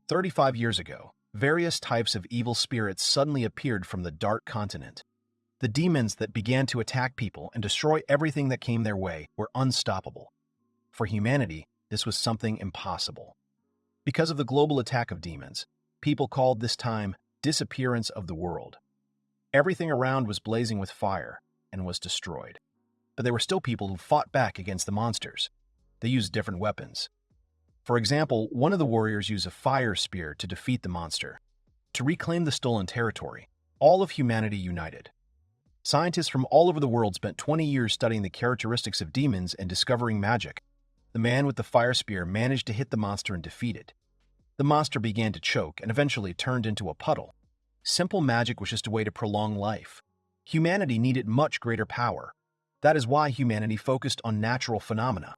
35 years ago, various types of evil spirits suddenly appeared from the Dark Continent. The demons that began to attack people and destroy everything that came their way were unstoppable. For humanity, this was something impossible. Because of the global attack of demons, people called this time disappearance of the world. Everything around was blazing with fire and was destroyed. But there were still people who fought back against the monsters. They used different weapons. For example, one of the warriors used a fire spear to defeat the monster. To reclaim the stolen territory, all of humanity united. Scientists from all over the world spent 20 years studying the characteristics of demons and discovering magic. The man with the fire spear managed to hit the monster and defeat it. The monster began to choke and eventually turned into a puddle. Simple magic was just a way to prolong life. Humanity needed much greater power. That is why humanity focused on natural phenomena.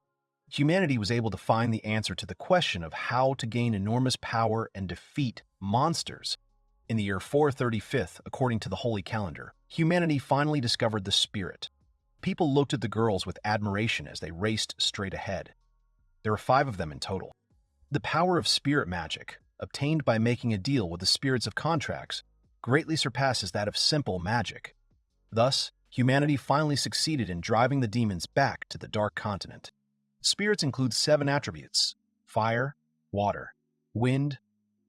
Humanity was able to find the answer to the question of how to gain enormous power and defeat monsters. In the year 435, according to the Holy Calendar, humanity finally discovered the spirit. People looked at the girls with admiration as they raced straight ahead. There were 5 of them in total. The power of spirit magic, obtained by making a deal with the spirits of contracts, greatly surpasses that of simple magic. Thus, humanity finally succeeded in driving the demons back to the Dark Continent. Spirits include 7 attributes: fire, water, wind,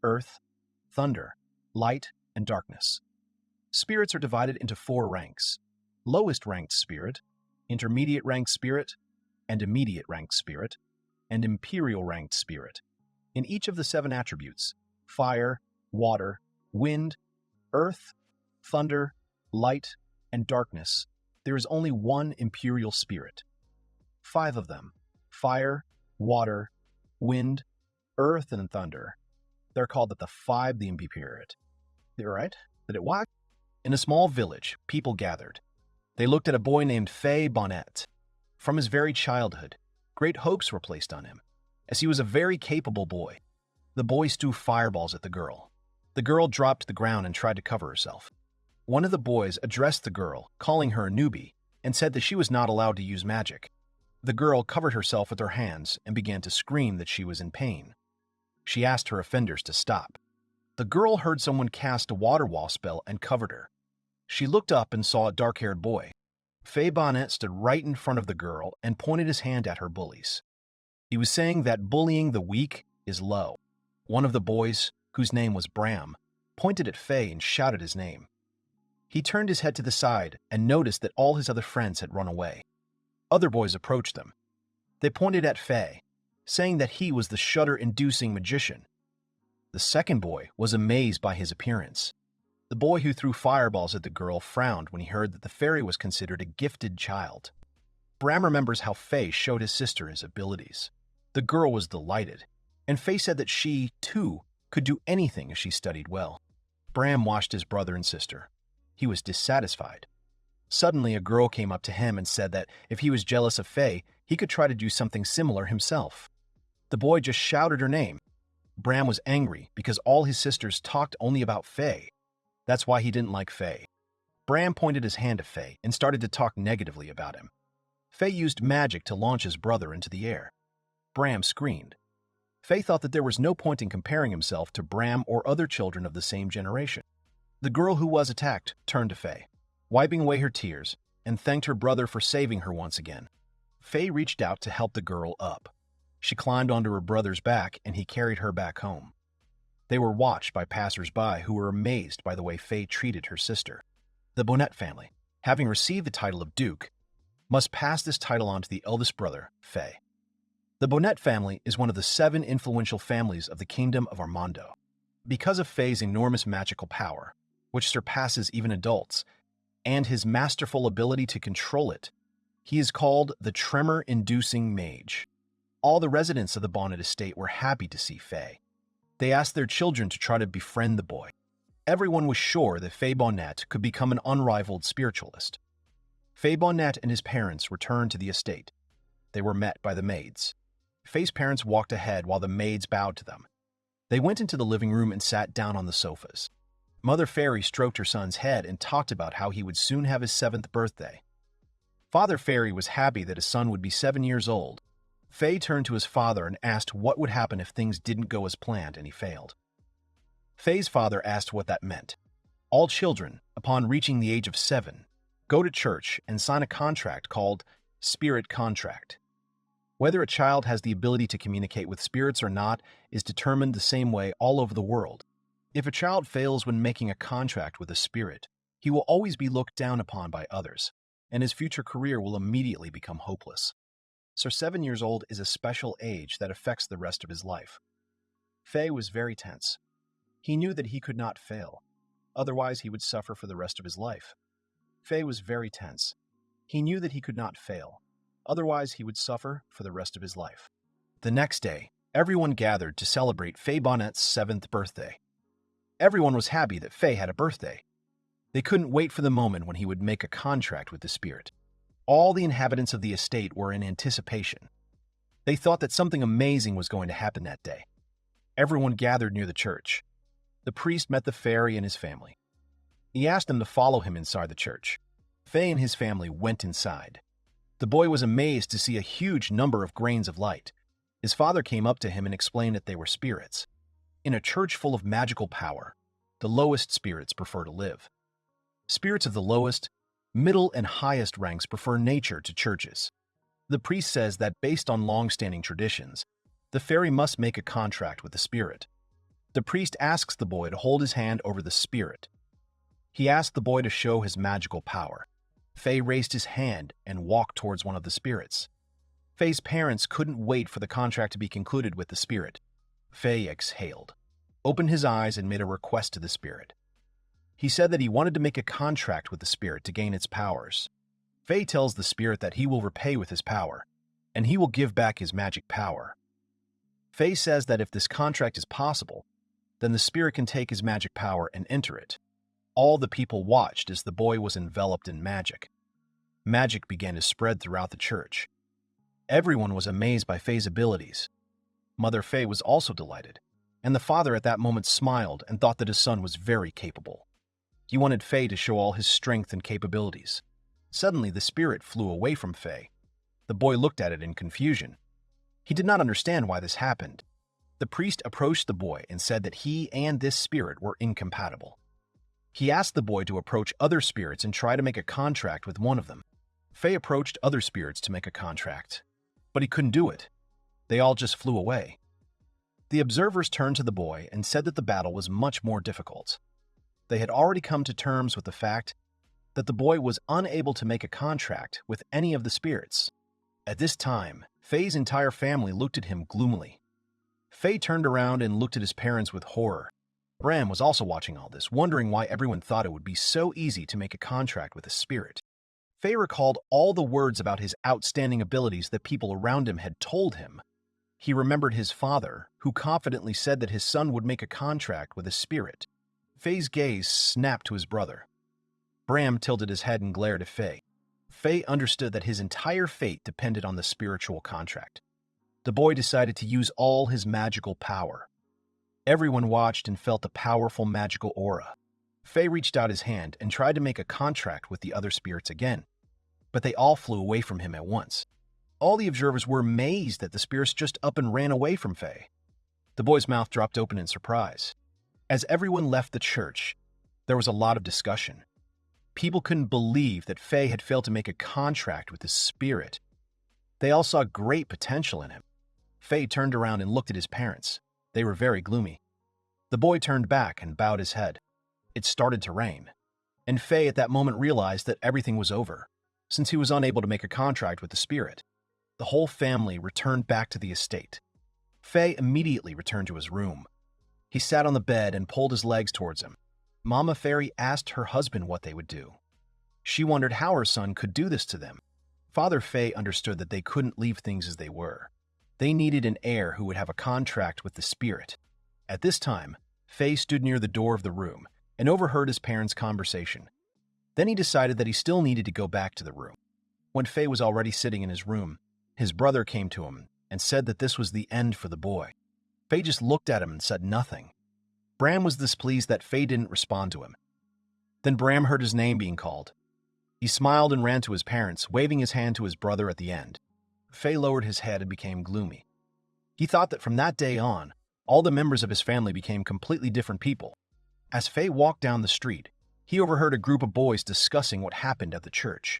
earth, thunder, light, and darkness. Spirits are divided into 4 ranks: lowest ranked spirit, intermediate ranked spirit, and immediate ranked spirit, and imperial ranked spirit. In each of the 7 attributes, fire, water, wind, earth, thunder, light, and darkness, there is only one imperial spirit. 5 of them, fire, water, wind, earth, and thunder, they're called the 5 the imperiate. You're right? Did it work? In a small village, people gathered. They looked at a boy named Bonett. From his very childhood, great hopes were placed on him, as he was a very capable boy. The boy threw fireballs at the girl. The girl dropped to the ground and tried to cover herself. One of the boys addressed the girl, calling her a newbie, and said that she was not allowed to use magic. The girl covered herself with her hands and began to scream that she was in pain. She asked her offenders to stop. The girl heard someone cast a water wall spell and covered her. She looked up and saw a dark-haired boy. Bonett stood right in front of the girl and pointed his hand at her bullies. He was saying that bullying the weak is low. One of the boys, whose name was Bram, pointed at Faye and shouted his name. He turned his head to the side and noticed that all his other friends had run away. Other boys approached them. They pointed at Faye, saying that he was the shudder-inducing magician. The second boy was amazed by his appearance. The boy who threw fireballs at the girl frowned when he heard that the fairy was considered a gifted child. Bram remembers how Faye showed his sister his abilities. The girl was delighted, and Faye said that she, too, could do anything if she studied well. Bram watched his brother and sister. He was dissatisfied. Suddenly, a girl came up to him and said that if he was jealous of Faye, he could try to do something similar himself. The boy just shouted her name. Bram was angry because all his sisters talked only about Faye. That's why he didn't like Faye. Bram pointed his hand at Faye and started to talk negatively about him. Faye used magic to launch his brother into the air. Bram screamed. Faye thought that there was no point in comparing himself to Bram or other children of the same generation. The girl who was attacked turned to Faye, wiping away her tears, and thanked her brother for saving her once again. Faye reached out to help the girl up. She climbed onto her brother's back and he carried her back home. They were watched by passers-by who were amazed by the way Faye treated her sister. The Bonett family, having received the title of Duke, must pass this title on to the eldest brother, Faye. The Bonett family is one of the 7 influential families of the Kingdom of Armando. Because of Faye's enormous magical power, which surpasses even adults, and his masterful ability to control it, he is called the Tremor-Inducing Mage. All the residents of the Bonett estate were happy to see Faye. They asked their children to try to befriend the boy. Everyone was sure that Faye Bonett could become an unrivaled spiritualist. Faye Bonett and his parents returned to the estate. They were met by the maids. Faye's parents walked ahead while the maids bowed to them. They went into the living room and sat down on the sofas. Mother Fairy stroked her son's head and talked about how he would soon have his 7th birthday. Father Fairy was happy that his son would be 7 years old. Faye turned to his father and asked what would happen if things didn't go as planned and he failed. Faye's father asked what that meant. All children, upon reaching the age of 7, go to church and sign a contract called Spirit Contract. Whether a child has the ability to communicate with spirits or not is determined the same way all over the world. If a child fails when making a contract with a spirit, he will always be looked down upon by others, and his future career will immediately become hopeless. So 7 years old is a special age that affects the rest of his life. Faye was very tense. He knew that he could not fail, otherwise he would suffer for the rest of his life. Faye was very tense. He knew that he could not fail, otherwise he would suffer for the rest of his life. The next day, everyone gathered to celebrate Faye Bonett's 7th birthday. Everyone was happy that Faye had a birthday. They couldn't wait for the moment when he would make a contract with the spirit. All the inhabitants of the estate were in anticipation. They thought that something amazing was going to happen that day. Everyone gathered near the church. The priest met the fairy and his family. He asked them to follow him inside the church. Faye and his family went inside. The boy was amazed to see a huge number of grains of light. His father came up to him and explained that they were spirits. In a church full of magical power, the lowest spirits prefer to live. Spirits of the lowest, middle, and highest ranks prefer nature to churches. The priest says that based on long-standing traditions, the fairy must make a contract with the spirit. The priest asks the boy to hold his hand over the spirit. He asked the boy to show his magical power. Faye raised his hand and walked towards one of the spirits. Faye's parents couldn't wait for the contract to be concluded with the spirit. Faye exhaled, opened his eyes, and made a request to the spirit. He said that he wanted to make a contract with the spirit to gain its powers. Faye tells the spirit that he will repay with his power, and he will give back his magic power. Faye says that if this contract is possible, then the spirit can take his magic power and enter it. All the people watched as the boy was enveloped in magic. Magic began to spread throughout the church. Everyone was amazed by Faye's abilities. Mother Faye was also delighted, and the father at that moment smiled and thought that his son was very capable. He wanted Faye to show all his strength and capabilities. Suddenly, the spirit flew away from Faye. The boy looked at it in confusion. He did not understand why this happened. The priest approached the boy and said that he and this spirit were incompatible. He asked the boy to approach other spirits and try to make a contract with one of them. Faye approached other spirits to make a contract, but he couldn't do it. They all just flew away. The observers turned to the boy and said that the battle was much more difficult. They had already come to terms with the fact that the boy was unable to make a contract with any of the spirits. At this time, Faye's entire family looked at him gloomily. Faye turned around and looked at his parents with horror. Bram was also watching all this, wondering why everyone thought it would be so easy to make a contract with a spirit. Faye recalled all the words about his outstanding abilities that people around him had told him. He remembered his father, who confidently said that his son would make a contract with a spirit. Faye's gaze snapped to his brother. Bram tilted his head and glared at Faye. Faye understood that his entire fate depended on the spiritual contract. The boy decided to use all his magical power. Everyone watched and felt a powerful magical aura. Faye reached out his hand and tried to make a contract with the other spirits again, but they all flew away from him at once. All the observers were amazed that the spirits just up and ran away from Faye. The boy's mouth dropped open in surprise. As everyone left the church, there was a lot of discussion. People couldn't believe that Faye had failed to make a contract with the spirit. They all saw great potential in him. Faye turned around and looked at his parents. They were very gloomy. The boy turned back and bowed his head. It started to rain, and Faye at that moment realized that everything was over, since he was unable to make a contract with the spirit. The whole family returned back to the estate. Faye immediately returned to his room. He sat on the bed and pulled his legs towards him. Mama Fairy asked her husband what they would do. She wondered how her son could do this to them. Father Faye understood that they couldn't leave things as they were. They needed an heir who would have a contract with the spirit. At this time, Faye stood near the door of the room and overheard his parents' conversation. Then he decided that he still needed to go back to the room. When Faye was already sitting in his room, his brother came to him and said that this was the end for the boy. Faye just looked at him and said nothing. Bram was displeased that Faye didn't respond to him. Then Bram heard his name being called. He smiled and ran to his parents, waving his hand to his brother at the end. Faye lowered his head and became gloomy. He thought that from that day on, All the members of his family became completely different people. As Faye walked down the street, he overheard a group of boys discussing what happened at the church.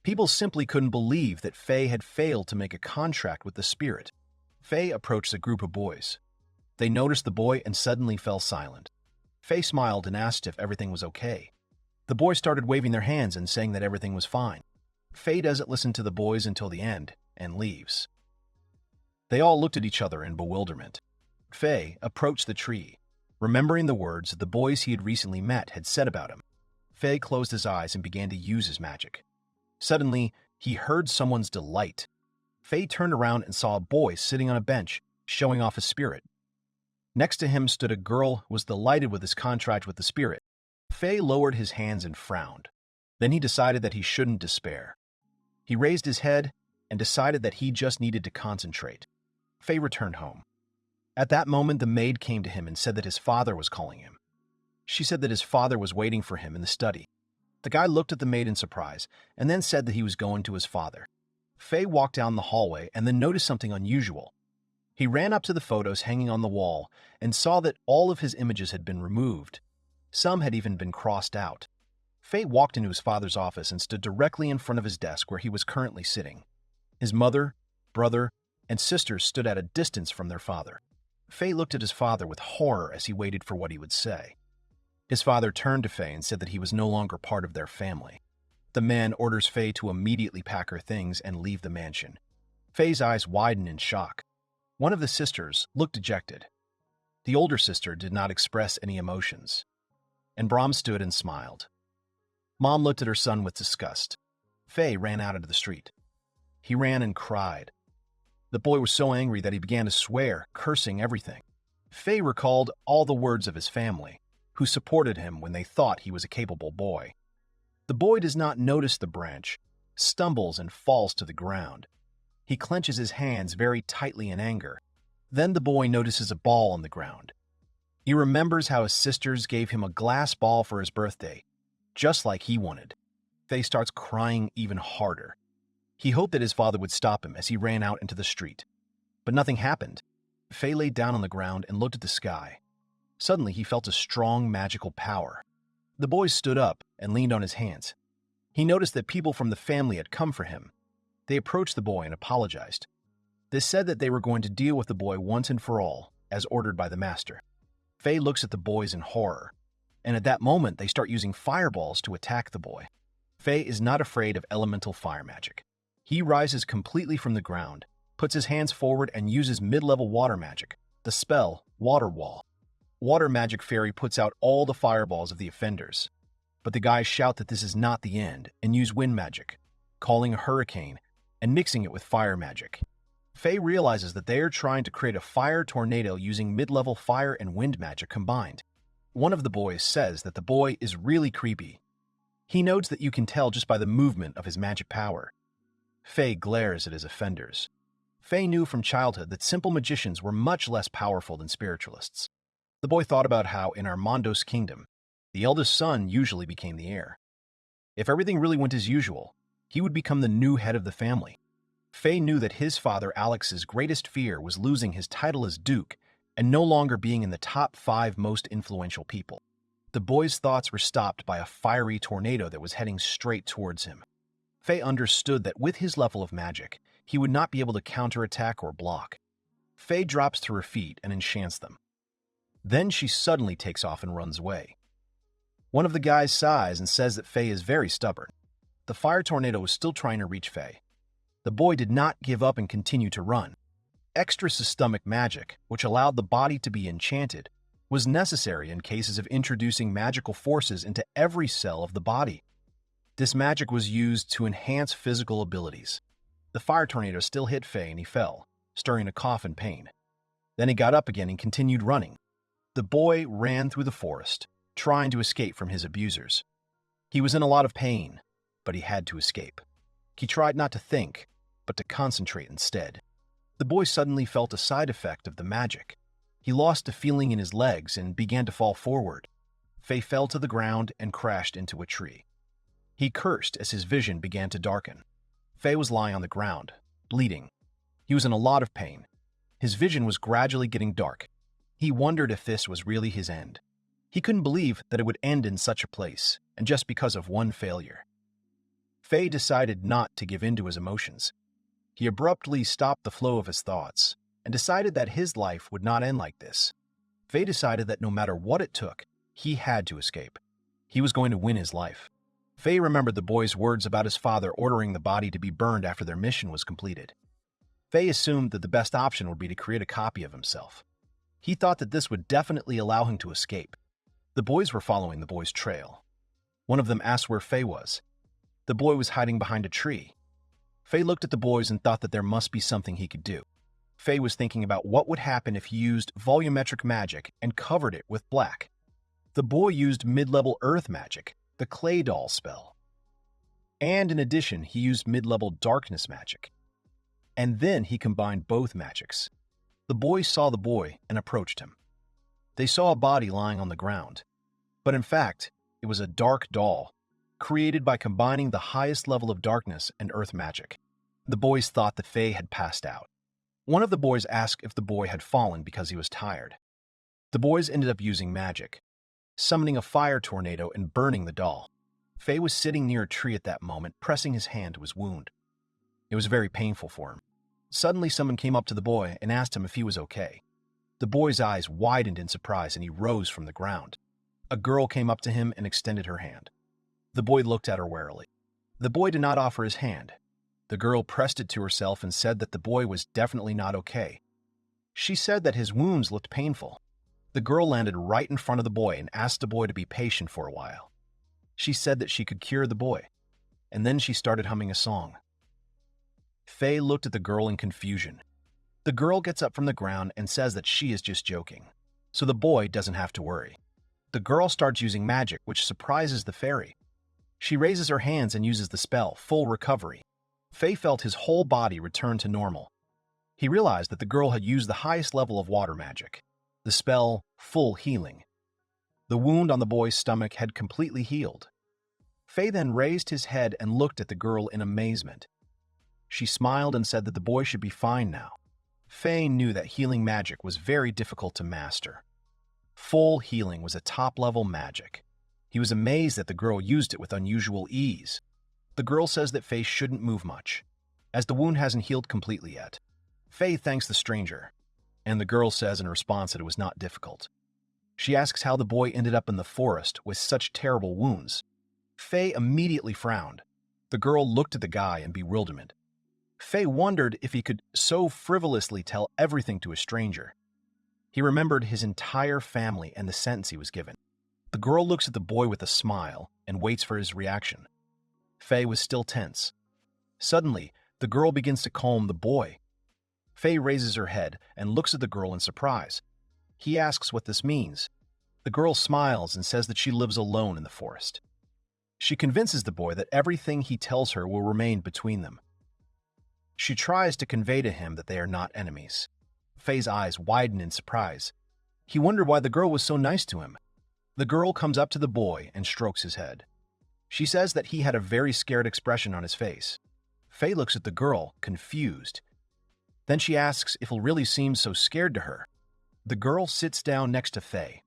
People simply couldn't believe that Faye had failed to make a contract with the spirit. Faye approached the group of boys. They noticed the boy and suddenly fell silent. Faye smiled and asked if everything was okay. The boys started waving their hands and saying that everything was fine. Faye doesn't listen to the boys until the end and leaves. They all looked at each other in bewilderment. Faye approached the tree, remembering the words that the boys he had recently met had said about him. Faye closed his eyes and began to use his magic. Suddenly, he heard someone's delight. Faye turned around and saw a boy sitting on a bench, showing off his spirit. Next to him stood a girl who was delighted with his contract with the spirit. Faye lowered his hands and frowned. Then he decided that he shouldn't despair. He raised his head and decided that he just needed to concentrate. Faye returned home. At that moment, the maid came to him and said that his father was calling him. She said that his father was waiting for him in the study. The guy looked at the maid in surprise and then said that he was going to his father. Faye walked down the hallway and then noticed something unusual. He ran up to the photos hanging on the wall and saw that all of his images had been removed. Some had even been crossed out. Faye walked into his father's office and stood directly in front of his desk where he was currently sitting. His mother, brother, and sisters stood at a distance from their father. Faye looked at his father with horror as he waited for what he would say. His father turned to Faye and said that he was no longer part of their family. The man orders Faye to immediately pack her things and leave the mansion. Faye's eyes widened in shock. One of the sisters looked dejected. The older sister did not express any emotions. And Brahm stood and smiled. Mom looked at her son with disgust. Faye ran out into the street. He ran and cried. The boy was so angry that he began to swear, cursing everything. Faye recalled all the words of his family, who supported him when they thought he was a capable boy. The boy does not notice the branch, stumbles and falls to the ground. He clenches his hands very tightly in anger. Then the boy notices a ball on the ground. He remembers how his sisters gave him a glass ball for his birthday, just like he wanted. Faye starts crying even harder. He hoped that his father would stop him as he ran out into the street. But nothing happened. Faye laid down on the ground and looked at the sky. Suddenly, he felt a strong magical power. The boy stood up and leaned on his hands. He noticed that people from the family had come for him. They approached the boy and apologized. They said that they were going to deal with the boy once and for all, as ordered by the master. Faye looks at the boys in horror, and at that moment they start using fireballs to attack the boy. Faye is not afraid of elemental fire magic. He rises completely from the ground, puts his hands forward and uses mid-level water magic, the spell Water Wall. Water Magic Fairy puts out all the fireballs of the offenders, but the guys shout that this is not the end and use wind magic, calling a hurricane and mixing it with fire magic. Faye realizes that they are trying to create a fire tornado using mid-level fire and wind magic combined. One of the boys says that the boy is really creepy. He notes that you can tell just by the movement of his magic power. Faye glares at his offenders. Faye knew from childhood that simple magicians were much less powerful than spiritualists. The boy thought about how, in Armando's kingdom, the eldest son usually became the heir. If everything really went as usual, he would become the new head of the family. Faye knew that his father Alex's greatest fear was losing his title as duke and no longer being in the top 5 most influential people. The boy's thoughts were stopped by a fiery tornado that was heading straight towards him. Faye understood that with his level of magic, he would not be able to counterattack or block. Faye drops to her feet and enchants them. Then she suddenly takes off and runs away. One of the guys sighs and says that Faye is very stubborn. The fire tornado was still trying to reach Faye. The boy did not give up and continue to run. Extra systemic magic, which allowed the body to be enchanted, was necessary in cases of introducing magical forces into every cell of the body. This magic was used to enhance physical abilities. The fire tornado still hit Faye and he fell, stirring a cough in pain. Then he got up again and continued running. The boy ran through the forest, trying to escape from his abusers. He was in a lot of pain, but he had to escape. He tried not to think, but to concentrate instead. The boy suddenly felt a side effect of the magic. He lost a feeling in his legs and began to fall forward. Faye fell to the ground and crashed into a tree. He cursed as his vision began to darken. Faye was lying on the ground, bleeding. He was in a lot of pain. His vision was gradually getting dark. He wondered if this was really his end. He couldn't believe that it would end in such a place, and just because of one failure. Faye decided not to give in to his emotions. He abruptly stopped the flow of his thoughts and decided that his life would not end like this. Faye decided that no matter what it took, he had to escape. He was going to win his life. Faye remembered the boy's words about his father ordering the body to be burned after their mission was completed. Faye assumed that the best option would be to create a copy of himself. He thought that this would definitely allow him to escape. The boys were following the boy's trail. One of them asked where Faye was. The boy was hiding behind a tree. Faye looked at the boys and thought that there must be something he could do. Faye was thinking about what would happen if he used volumetric magic and covered it with black. The boy used mid-level earth magic, the clay doll spell. And in addition, he used mid-level darkness magic. And then he combined both magics. The boys saw the boy and approached him. They saw a body lying on the ground. But in fact, it was a dark doll, created by combining the highest level of darkness and earth magic. The boys thought that Faye had passed out. One of the boys asked if the boy had fallen because he was tired. The boys ended up using magic, summoning a fire tornado and burning the doll. Faye was sitting near a tree at that moment, pressing his hand to his wound. It was very painful for him. Suddenly, someone came up to the boy and asked him if he was okay. The boy's eyes widened in surprise and he rose from the ground. A girl came up to him and extended her hand. The boy looked at her warily. The boy did not offer his hand. The girl pressed it to herself and said that the boy was definitely not okay. She said that his wounds looked painful. The girl landed right in front of the boy and asked the boy to be patient for a while. She said that she could cure the boy, and then she started humming a song. Faye looked at the girl in confusion. The girl gets up from the ground and says that she is just joking, so the boy doesn't have to worry. The girl starts using magic, which surprises the fairy. She raises her hands and uses the spell, Full Recovery. Faye felt his whole body return to normal. He realized that the girl had used the highest level of water magic, the spell Full Healing. The wound on the boy's stomach had completely healed. Faye then raised his head and looked at the girl in amazement. She smiled and said that the boy should be fine now. Faye knew that healing magic was very difficult to master. Full healing was a top-level magic. He was amazed that the girl used it with unusual ease. The girl says that Faye shouldn't move much, as the wound hasn't healed completely yet. Faye thanks the stranger, and the girl says in response that it was not difficult. She asks how the boy ended up in the forest with such terrible wounds. Faye immediately frowned. The girl looked at the guy in bewilderment. Faye wondered if he could so frivolously tell everything to a stranger. He remembered his entire family and the sentence he was given. The girl looks at the boy with a smile and waits for his reaction. Faye was still tense. Suddenly, the girl begins to calm the boy. Faye raises her head and looks at the girl in surprise. He asks what this means. The girl smiles and says that she lives alone in the forest. She convinces the boy that everything he tells her will remain between them. She tries to convey to him that they are not enemies. Faye's eyes widen in surprise. He wondered why the girl was so nice to him. The girl comes up to the boy and strokes his head. She says that he had a very scared expression on his face. Faye looks at the girl, confused. Then she asks if he really seems so scared to her. The girl sits down next to Faye.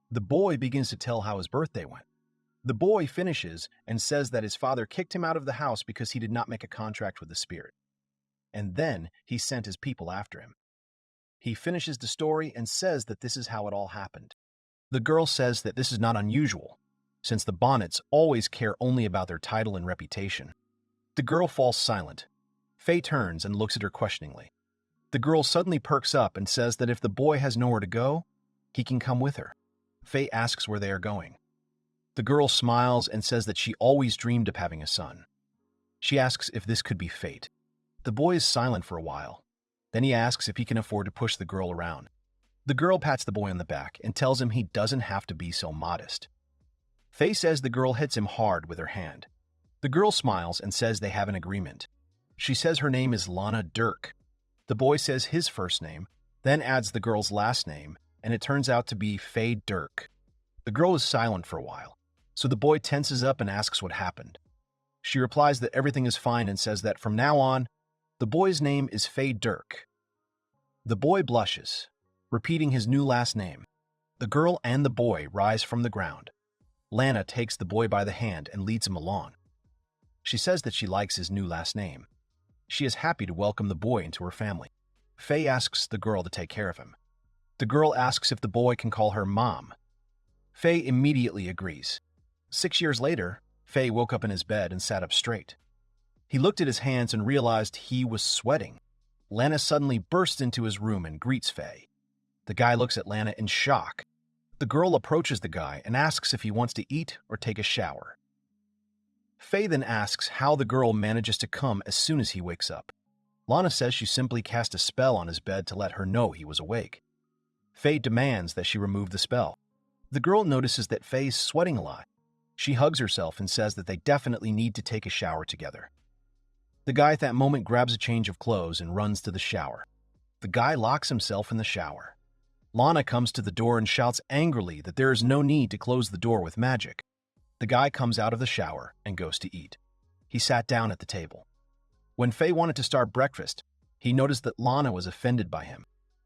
The boy begins to tell how his birthday went. The boy finishes and says that his father kicked him out of the house because he did not make a contract with the spirit. And then he sent his people after him. He finishes the story and says that this is how it all happened. The girl says that this is not unusual, since the Bonnets always care only about their title and reputation. The girl falls silent. Faye turns and looks at her questioningly. The girl suddenly perks up and says that if the boy has nowhere to go, he can come with her. Faye asks where they are going. The girl smiles and says that she always dreamed of having a son. She asks if this could be fate. The boy is silent for a while. Then he asks if he can afford to push the girl around. The girl pats the boy on the back and tells him he doesn't have to be so modest. Faye says the girl hits him hard with her hand. The girl smiles and says they have an agreement. She says her name is Lana Dirk. The boy says his first name, then adds the girl's last name, and it turns out to be Faye Dirk. The girl is silent for a while, so the boy tenses up and asks what happened. She replies that everything is fine and says that from now on, the boy's name is Faye Dirk. The boy blushes, repeating his new last name. The girl and the boy rise from the ground. Lana takes the boy by the hand and leads him along. She says that she likes his new last name. She is happy to welcome the boy into her family. Faye asks the girl to take care of him. The girl asks if the boy can call her Mom. Faye immediately agrees. 6 years later, Faye woke up in his bed and sat up straight. He looked at his hands and realized he was sweating. Lana suddenly bursts into his room and greets Faye. The guy looks at Lana in shock. The girl approaches the guy and asks if he wants to eat or take a shower. Faye then asks how the girl manages to come as soon as he wakes up. Lana says she simply cast a spell on his bed to let her know he was awake. Faye demands that she remove the spell. The girl notices that Faye's sweating a lot. She hugs herself and says that they definitely need to take a shower together. The guy at that moment grabs a change of clothes and runs to the shower. The guy locks himself in the shower. Lana comes to the door and shouts angrily that there is no need to close the door with magic. The guy comes out of the shower and goes to eat. He sat down at the table. When Faye wanted to start breakfast, he noticed that Lana was offended by him.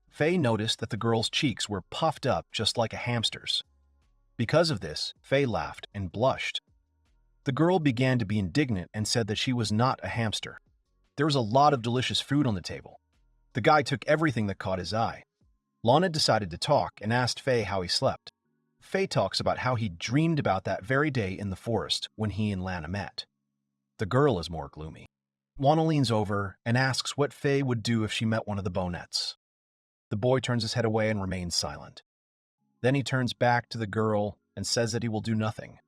Faye noticed that the girl's cheeks were puffed up just like a hamster's. Because of this, Faye laughed and blushed. The girl began to be indignant and said that she was not a hamster. There was a lot of delicious food on the table. The guy took everything that caught his eye. Lana decided to talk and asked Faye how he slept. Faye talks about how he dreamed about that very day in the forest when he and Lana met. The girl is more gloomy. Lana leans over and asks what Faye would do if she met one of the Bonets. The boy turns his head away and remains silent. Then he turns back to the girl and says that he will do nothing.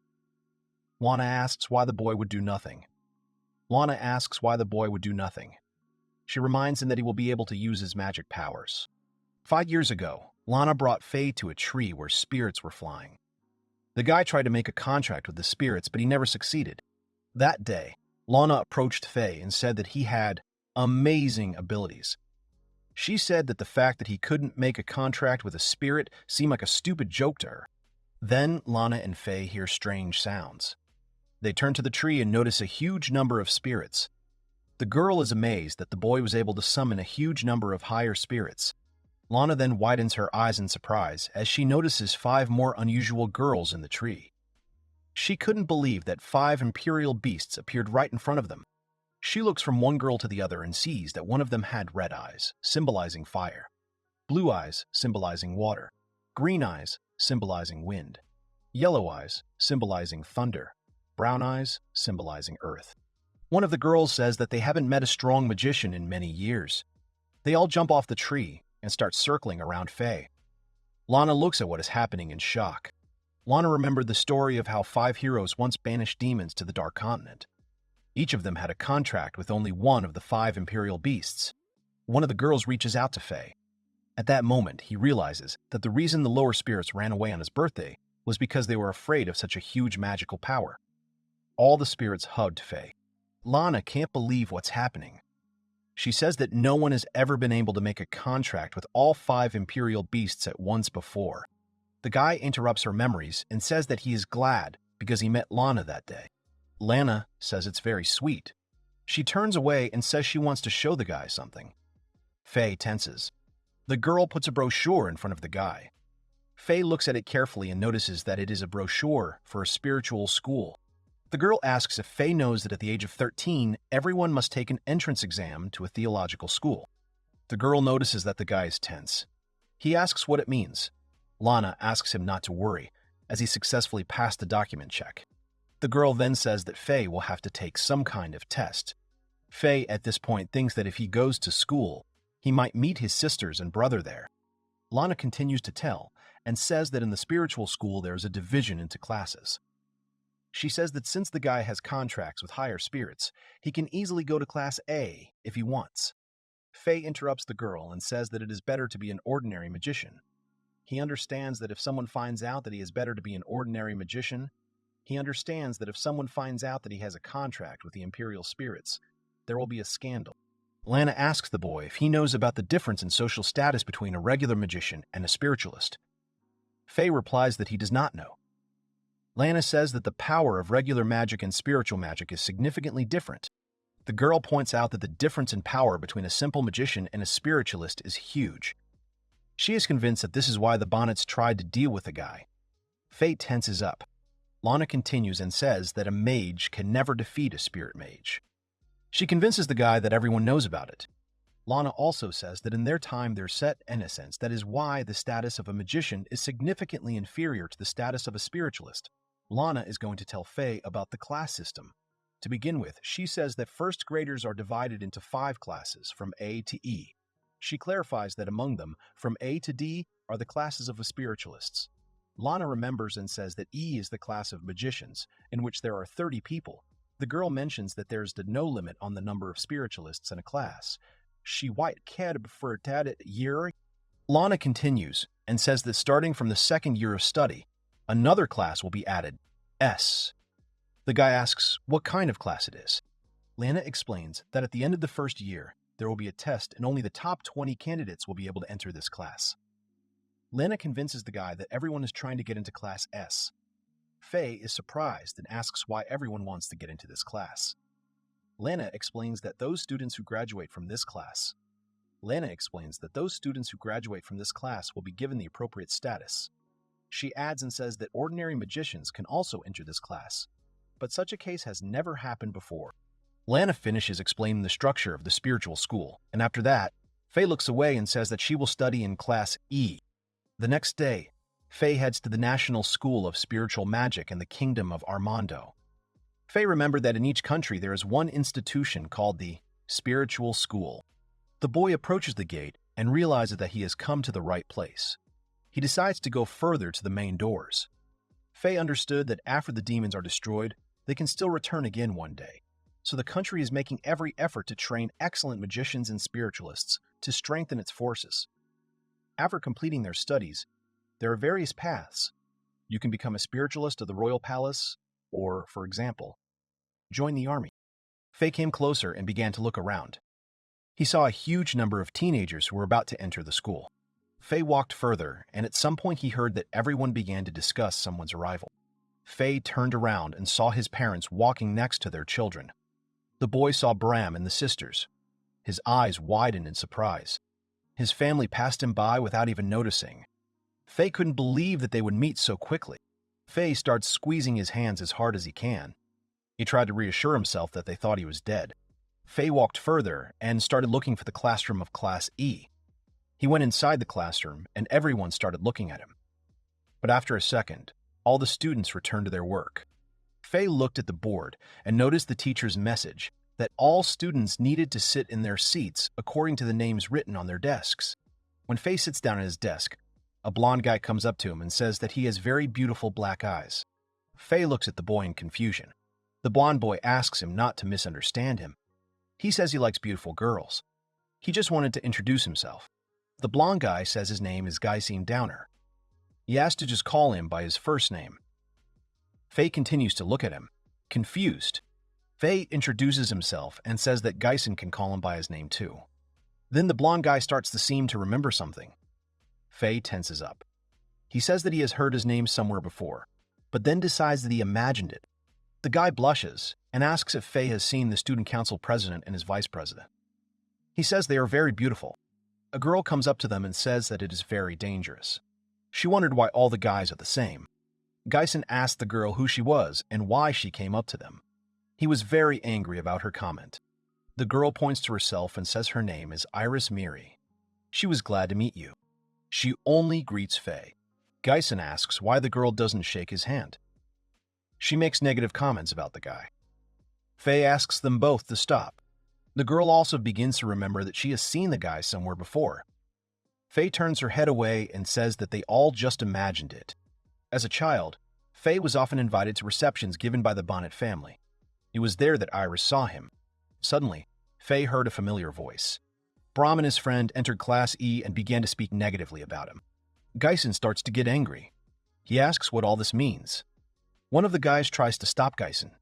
Lana asks why the boy would do nothing. Lana asks why the boy would do nothing. She reminds him that he will be able to use his magic powers. 5 years ago, Lana brought Faye to a tree where spirits were flying. The guy tried to make a contract with the spirits, but he never succeeded. That day, Lana approached Faye and said that he had amazing abilities. She said that the fact that he couldn't make a contract with a spirit seemed like a stupid joke to her. Then Lana and Faye hear strange sounds. They turn to the tree and notice a huge number of spirits. The girl is amazed that the boy was able to summon a huge number of higher spirits. Lana then widens her eyes in surprise as she notices 5 more unusual girls in the tree. She couldn't believe that 5 imperial beasts appeared right in front of them. She looks from one girl to the other and sees that one of them had red eyes, symbolizing fire, blue eyes, symbolizing water, green eyes, symbolizing wind, yellow eyes, symbolizing thunder, brown eyes, symbolizing earth. One of the girls says that they haven't met a strong magician in many years. They all jump off the tree and start circling around Faye. Lana looks at what is happening in shock. Lana remembered the story of how 5 heroes once banished demons to the Dark Continent. Each of them had a contract with only one of the 5 imperial beasts. One of the girls reaches out to Faye. At that moment, he realizes that the reason the lower spirits ran away on his birthday was because they were afraid of such a huge magical power. All the spirits hugged Faye. Lana can't believe what's happening. She says that no one has ever been able to make a contract with all 5 imperial beasts at once before. The guy interrupts her memories and says that he is glad because he met Lana that day. Lana says it's very sweet. She turns away and says she wants to show the guy something. Faye tenses. The girl puts a brochure in front of the guy. Faye looks at it carefully and notices that it is a brochure for a spiritual school. The girl asks if Faye knows that at the age of 13, everyone must take an entrance exam to a theological school. The girl notices that the guy is tense. He asks what it means. Lana asks him not to worry, as he successfully passed the document check. The girl then says that Faye will have to take some kind of test. Faye, at this point, thinks that if he goes to school, he might meet his sisters and brother there. Lana continues to tell, and says that in the spiritual school there is a division into classes. She says that since the guy has contracts with higher spirits, he can easily go to Class A if he wants. Faye interrupts the girl and says that it is better to be an ordinary magician. He understands that if someone finds out that he is better to be an ordinary magician, he understands that if someone finds out that he has a contract with the Imperial Spirits, there will be a scandal. Lana asks the boy if he knows about the difference in social status between a regular magician and a spiritualist. Faye replies that he does not know. Lana says that the power of regular magic and spiritual magic is significantly different. The girl points out that the difference in power between a simple magician and a spiritualist is huge. She is convinced that this is why the Bonnets tried to deal with the guy. Faye tenses up. Lana continues and says that a mage can never defeat a spirit mage. She convinces the guy that everyone knows about it. Lana also says that in their time they're set in a sense that is why the status of a magician is significantly inferior to the status of a spiritualist. Lana is going to tell Faye about the class system. To begin with, she says that first graders are divided into 5 classes, from A to E. She clarifies that among them, from A to D, are the classes of the spiritualists. Lana remembers and says that E is the class of magicians, in which there are 30 people. The girl mentions that there's no limit on the number of spiritualists in a class. She white cat for that year. Lana continues and says that starting from the 2nd year of study, another class will be added, S. The guy asks what kind of class it is. Lana explains that at the end of the 1st year, there will be a test and only the top 20 candidates will be able to enter this class. Lana convinces the guy that everyone is trying to get into Class S. Faye is surprised and asks why everyone wants to get into this class. Lana explains that those students who graduate from this class will be given the appropriate status. She adds and says that ordinary magicians can also enter this class, but such a case has never happened before. Lana finishes explaining the structure of the spiritual school, and after that, Faye looks away and says that she will study in Class E. The next day, Faye heads to the National School of Spiritual Magic in the Kingdom of Armando. Faye remembered that in each country there is one institution called the Spiritual School. The boy approaches the gate and realizes that he has come to the right place. He decides to go further to the main doors. Faye understood that after the demons are destroyed, they can still return again one day. So the country is making every effort to train excellent magicians and spiritualists to strengthen its forces. After completing their studies, there are various paths. You can become a spiritualist of the royal palace, or, for example, join the army. Faye came closer and began to look around. He saw a huge number of teenagers who were about to enter the school. Faye walked further, and at some point he heard that everyone began to discuss someone's arrival. Faye turned around and saw his parents walking next to their children. The boy saw Bram and the sisters. His eyes widened in surprise. His family passed him by without even noticing. Faye couldn't believe that they would meet so quickly. Faye starts squeezing his hands as hard as he can. He tried to reassure himself that they thought he was dead. Faye walked further and started looking for the classroom of Class E. He went inside the classroom and everyone started looking at him. But after a second, all the students returned to their work. Faye looked at the board and noticed the teacher's message that all students needed to sit in their seats according to the names written on their desks. When Faye sits down at his desk, a blonde guy comes up to him and says that he has very beautiful black eyes. Faye looks at the boy in confusion. The blonde boy asks him not to misunderstand him. He says he likes beautiful girls. He just wanted to introduce himself. The blonde guy says his name is Geisine Downer. He asked to just call him by his first name. Faye continues to look at him, confused. Faye introduces himself and says that Geisen can call him by his name too. Then the blonde guy starts to seem to remember something. Faye tenses up. He says that he has heard his name somewhere before, but then decides that he imagined it. The guy blushes and asks if Faye has seen the student council president and his vice president. He says they are very beautiful. A girl comes up to them and says that it is very dangerous. She wondered why all the guys are the same. Geisen asked the girl who she was and why she came up to them. He was very angry about her comment. The girl points to herself and says her name is Iris Miri. She was glad to meet you. She only greets Faye. Geisen asks why the girl doesn't shake his hand. She makes negative comments about the guy. Faye asks them both to stop. The girl also begins to remember that she has seen the guy somewhere before. Faye turns her head away and says that they all just imagined it. As a child, Faye was often invited to receptions given by the Bonett family. It was there that Iris saw him. Suddenly, Faye heard a familiar voice. Brahm and his friend entered Class E and began to speak negatively about him. Geisen starts to get angry. He asks what all this means. One of the guys tries to stop Geisen,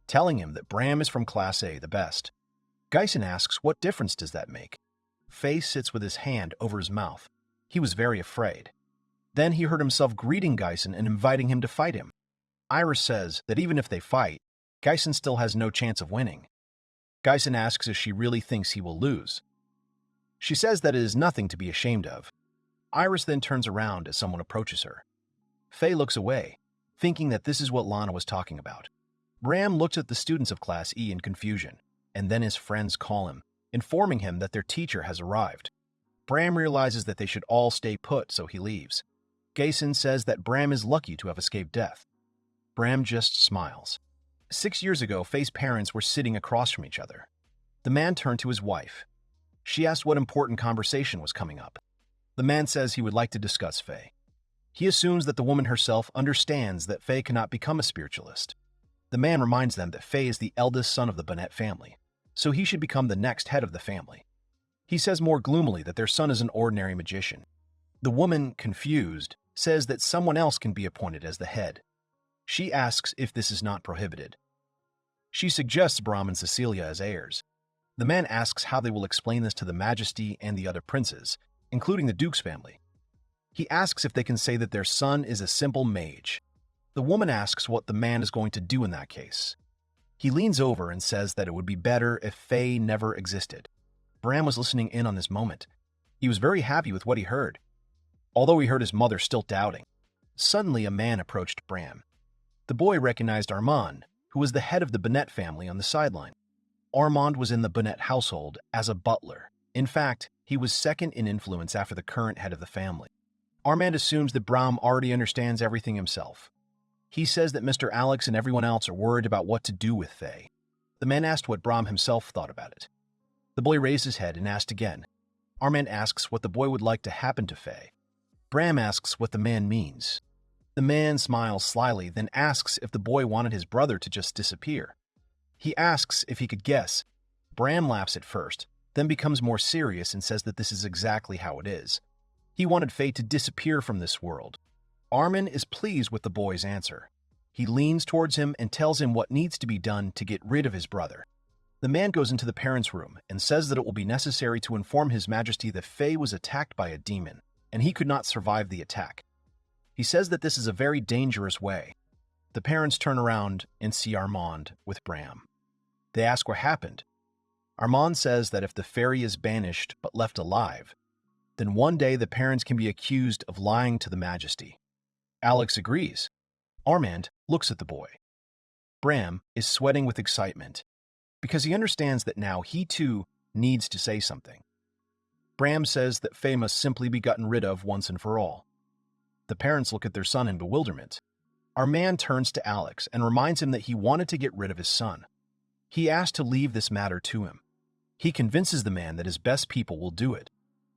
telling him that Bram is from Class A, the best. Geisen asks what difference does that make. Faye sits with his hand over his mouth. He was very afraid. Then he heard himself greeting Geisen and inviting him to fight him. Iris says that even if they fight, Geisen still has no chance of winning. Geisen asks if she really thinks he will lose. She says that it is nothing to be ashamed of. Iris then turns around as someone approaches her. Faye looks away, thinking that this is what Lana was talking about. Bram looks at the students of Class E in confusion, and then his friends call him, informing him that their teacher has arrived. Bram realizes that they should all stay put, so he leaves. Gason says that Bram is lucky to have escaped death. Bram just smiles. 6 years ago, Faye's parents were sitting across from each other. The man turned to his wife. She asked what important conversation was coming up. The man says he would like to discuss Faye. He assumes that the woman herself understands that Faye cannot become a spiritualist. The man reminds them that Faye is the eldest son of the Bonett family, so he should become the next head of the family. He says more gloomily that their son is an ordinary magician. The woman, confused, says that someone else can be appointed as the head. She asks if this is not prohibited. She suggests Brahm and Cecilia as heirs. The man asks how they will explain this to the Majesty and the other princes, including the Duke's family. He asks if they can say that their son is a simple mage. The woman asks what the man is going to do in that case. He leans over and says that it would be better if Faye never existed. Bram was listening in on this moment. He was very happy with what he heard, although he heard his mother still doubting. Suddenly, a man approached Bram. The boy recognized Armand, who was the head of the Bonett family on the sideline. Armand was in the Bonett household as a butler. In fact, he was second in influence after the current head of the family. Armand assumes that Bram already understands everything himself. He says that Mr. Alex and everyone else are worried about what to do with Faye. The man asked what Bram himself thought about it. The boy raised his head and asked again. Armand asks what the boy would like to happen to Faye. Bram asks what the man means. The man smiles slyly, then asks if the boy wanted his brother to just disappear. He asks if he could guess. Bram laughs at first, then becomes more serious and says that this is exactly how it is. He wanted Faye to disappear from this world. Armin is pleased with the boy's answer. He leans towards him and tells him what needs to be done to get rid of his brother. The man goes into the parents' room and says that it will be necessary to inform His Majesty that Faye was attacked by a demon, and he could not survive the attack. He says that this is a very dangerous way. The parents turn around and see Armand with Bram. They ask what happened. Armand says that if the fairy is banished but left alive, then one day the parents can be accused of lying to the Majesty. Alex agrees. Armand looks at the boy. Bram is sweating with excitement because he understands that now he too needs to say something. Bram says that Faye must simply be gotten rid of once and for all. The parents look at their son in bewilderment. Armand turns to Alex and reminds him that he wanted to get rid of his son. He asked to leave this matter to him. He convinces the man that his best people will do it.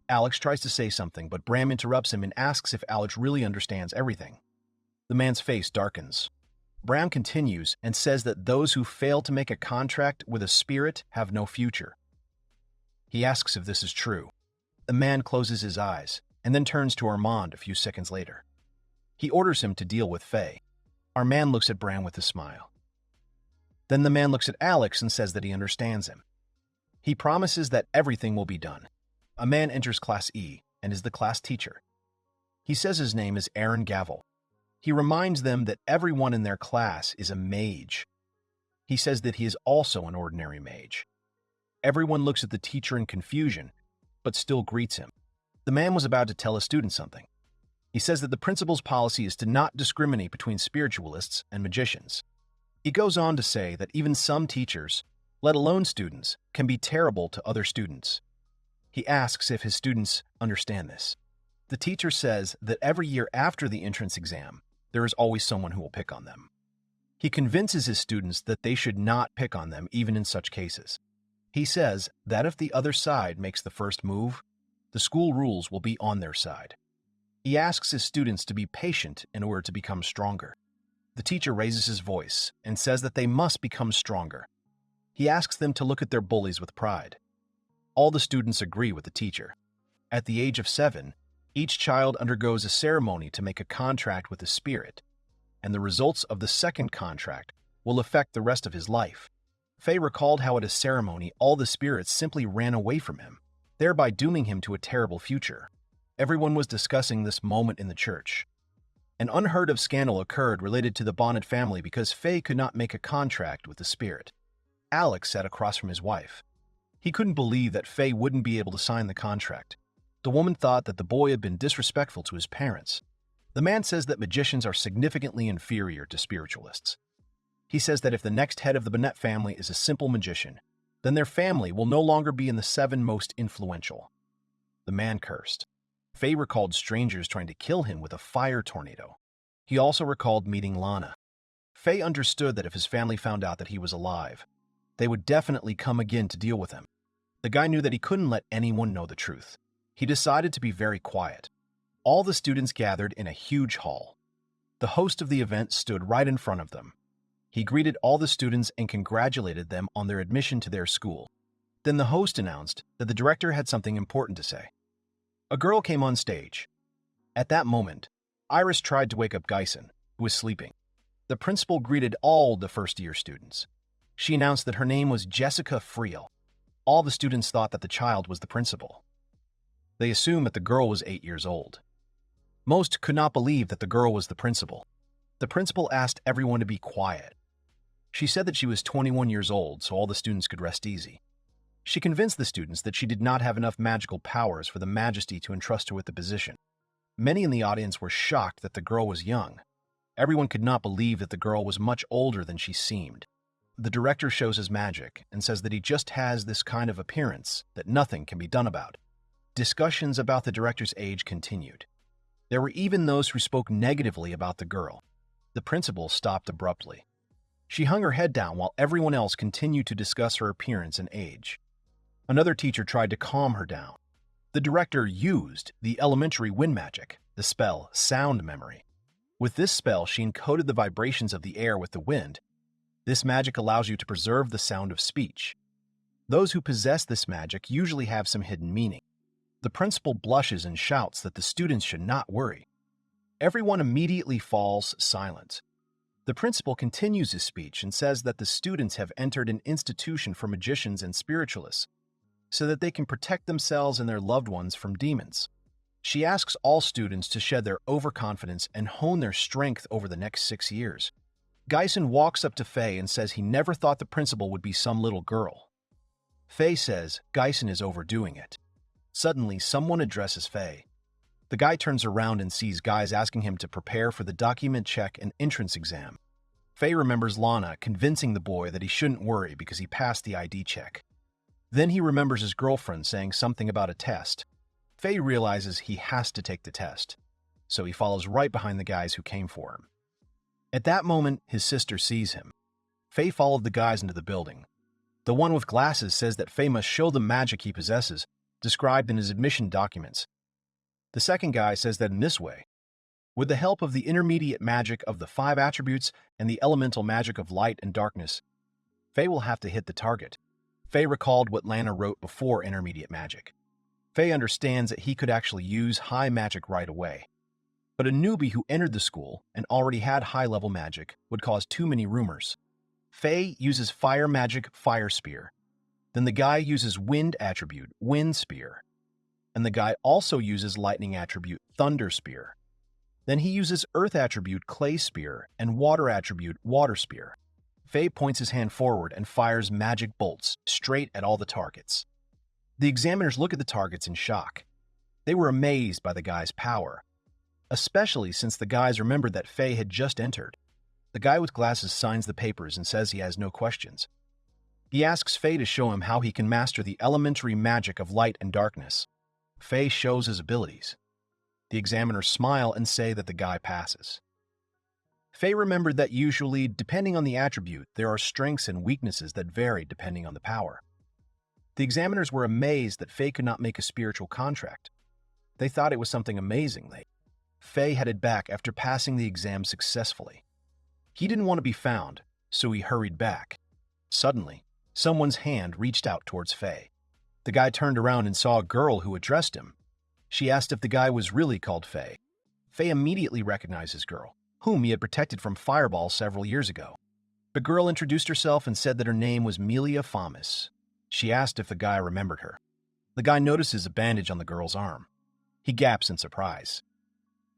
Alex tries to say something, but Bram interrupts him and asks if Alex really understands everything. The man's face darkens. Bram continues and says that those who fail to make a contract with a spirit have no future. He asks if this is true. The man closes his eyes and then turns to Armand a few seconds later. He orders him to deal with Faye. Armand looks at Bram with a smile. Then the man looks at Alex and says that he understands him. He promises that everything will be done. A man enters Class E and is the class teacher. He says his name is Aaron Gavel. He reminds them that everyone in their class is a mage. He says that he is also an ordinary mage. Everyone looks at the teacher in confusion, but still greets him. The man was about to tell a student something. He says that the principal's policy is to not discriminate between spiritualists and magicians. He goes on to say that even some teachers, let alone students, can be terrible to other students. He asks if his students understand this. The teacher says that every year after the entrance exam, there is always someone who will pick on them. He convinces his students that they should not pick on them even in such cases. He says that if the other side makes the first move, the school rules will be on their side. He asks his students to be patient in order to become stronger. The teacher raises his voice and says that they must become stronger. He asks them to look at their bullies with pride. All the students agree with the teacher. At the age of 7, each child undergoes a ceremony to make a contract with the spirit, and the results of the second contract will affect the rest of his life. Faye recalled how at a ceremony all the spirits simply ran away from him, thereby dooming him to a terrible future. Everyone was discussing this moment in the church. An unheard of scandal occurred related to the Bonett family because Faye could not make a contract with the spirit. Alex sat across from his wife. He couldn't believe that Faye wouldn't be able to sign the contract. The woman thought that the boy had been disrespectful to his parents. The man says that magicians are significantly inferior to spiritualists. He says that if the next head of the Bonett family is a simple magician, then their family will no longer be in the 7 most influential. The man cursed. Faye recalled strangers trying to kill him with a fire tornado. He also recalled meeting Lana. Faye understood that if his family found out that he was alive, they would definitely come again to deal with him. The guy knew that he couldn't let anyone know the truth. He decided to be very quiet. All the students gathered in a huge hall. The host of the event stood right in front of them. He greeted all the students and congratulated them on their admission to their school. Then the host announced that the director had something important to say. A girl came on stage. At that moment, Iris tried to wake up Geisen, who was sleeping. The principal greeted all the first-year students. She announced that her name was Jessica Friel. All the students thought that the child was the principal. They assumed that the girl was 8 years old. Most could not believe that the girl was the principal. The principal asked everyone to be quiet. She said that she was 21 years old, so all the students could rest easy. She convinced the students that she did not have enough magical powers for the Majesty to entrust her with the position. Many in the audience were shocked that the girl was young. Everyone could not believe that the girl was much older than she seemed. The director shows his magic and says that he just has this kind of appearance that nothing can be done about. Discussions about the director's age continued. There were even those who spoke negatively about the girl. The principal stopped abruptly. She hung her head down while everyone else continued to discuss her appearance and age. Another teacher tried to calm her down. The director used the elementary wind magic, the spell Sound Memory. With this spell, she encoded the vibrations of the air with the wind. This magic allows you to preserve the sound of speech. Those who possess this magic usually have some hidden meaning. The principal blushes and shouts that the students should not worry. Everyone immediately falls silent. The principal continues his speech and says that the students have entered an institution for magicians and spiritualists, so that they can protect themselves and their loved ones from demons. She asks all students to shed their overconfidence and hone their strength over the next 6 years. Geisen walks up to Faye and says he never thought the principal would be some little girl. Faye says Geisen is overdoing it. Suddenly, someone addresses Faye. The guy turns around and sees guys asking him to prepare for the document check and entrance exam. Faye remembers Lana convincing the boy that he shouldn't worry because he passed the ID check. Then he remembers his girlfriend saying something about a test. Faye realizes he has to take the test, so he follows right behind the guys who came for him. At that moment, his sister sees him. Faye followed the guys into the building. The one with glasses says that Faye must show the magic he possesses, described in his admission documents. The second guy says that in this way, with the help of the intermediate magic of the 5 attributes and the elemental magic of light and darkness, Faye will have to hit the target. Faye recalled what Lana wrote before intermediate magic. Faye understands that he could actually use high magic right away. But a newbie who entered the school and already had high-level magic would cause too many rumors. Faye uses fire magic, Fire Spear. Then the guy uses wind attribute, Wind Spear. And the guy also uses lightning attribute, Thunder Spear. Then he uses earth attribute, Clay Spear, and water attribute, Water Spear. Faye points his hand forward and fires magic bolts straight at all the targets. The examiners look at the targets in shock. They were amazed by the guy's power, especially since the guys remembered that Faye had just entered. The guy with glasses signs the papers and says he has no questions. He asks Faye to show him how he can master the elementary magic of light and darkness. Faye shows his abilities. The examiners smile and say that the guy passes. Faye remembered that usually, depending on the attribute, there are strengths and weaknesses that vary depending on the power. The examiners were amazed that Faye could not make a spiritual contract. They thought it was something amazing. Faye headed back after passing the exam successfully. He didn't want to be found, so he hurried back. Suddenly, someone's hand reached out towards Faye. The guy turned around and saw a girl who addressed him. She asked if the guy was really called Faye. Faye immediately recognized his girl, whom he had protected from fireballs several years ago. The girl introduced herself and said that her name was Melia Famis. She asked if the guy remembered her. The guy notices a bandage on the girl's arm. He gaps in surprise.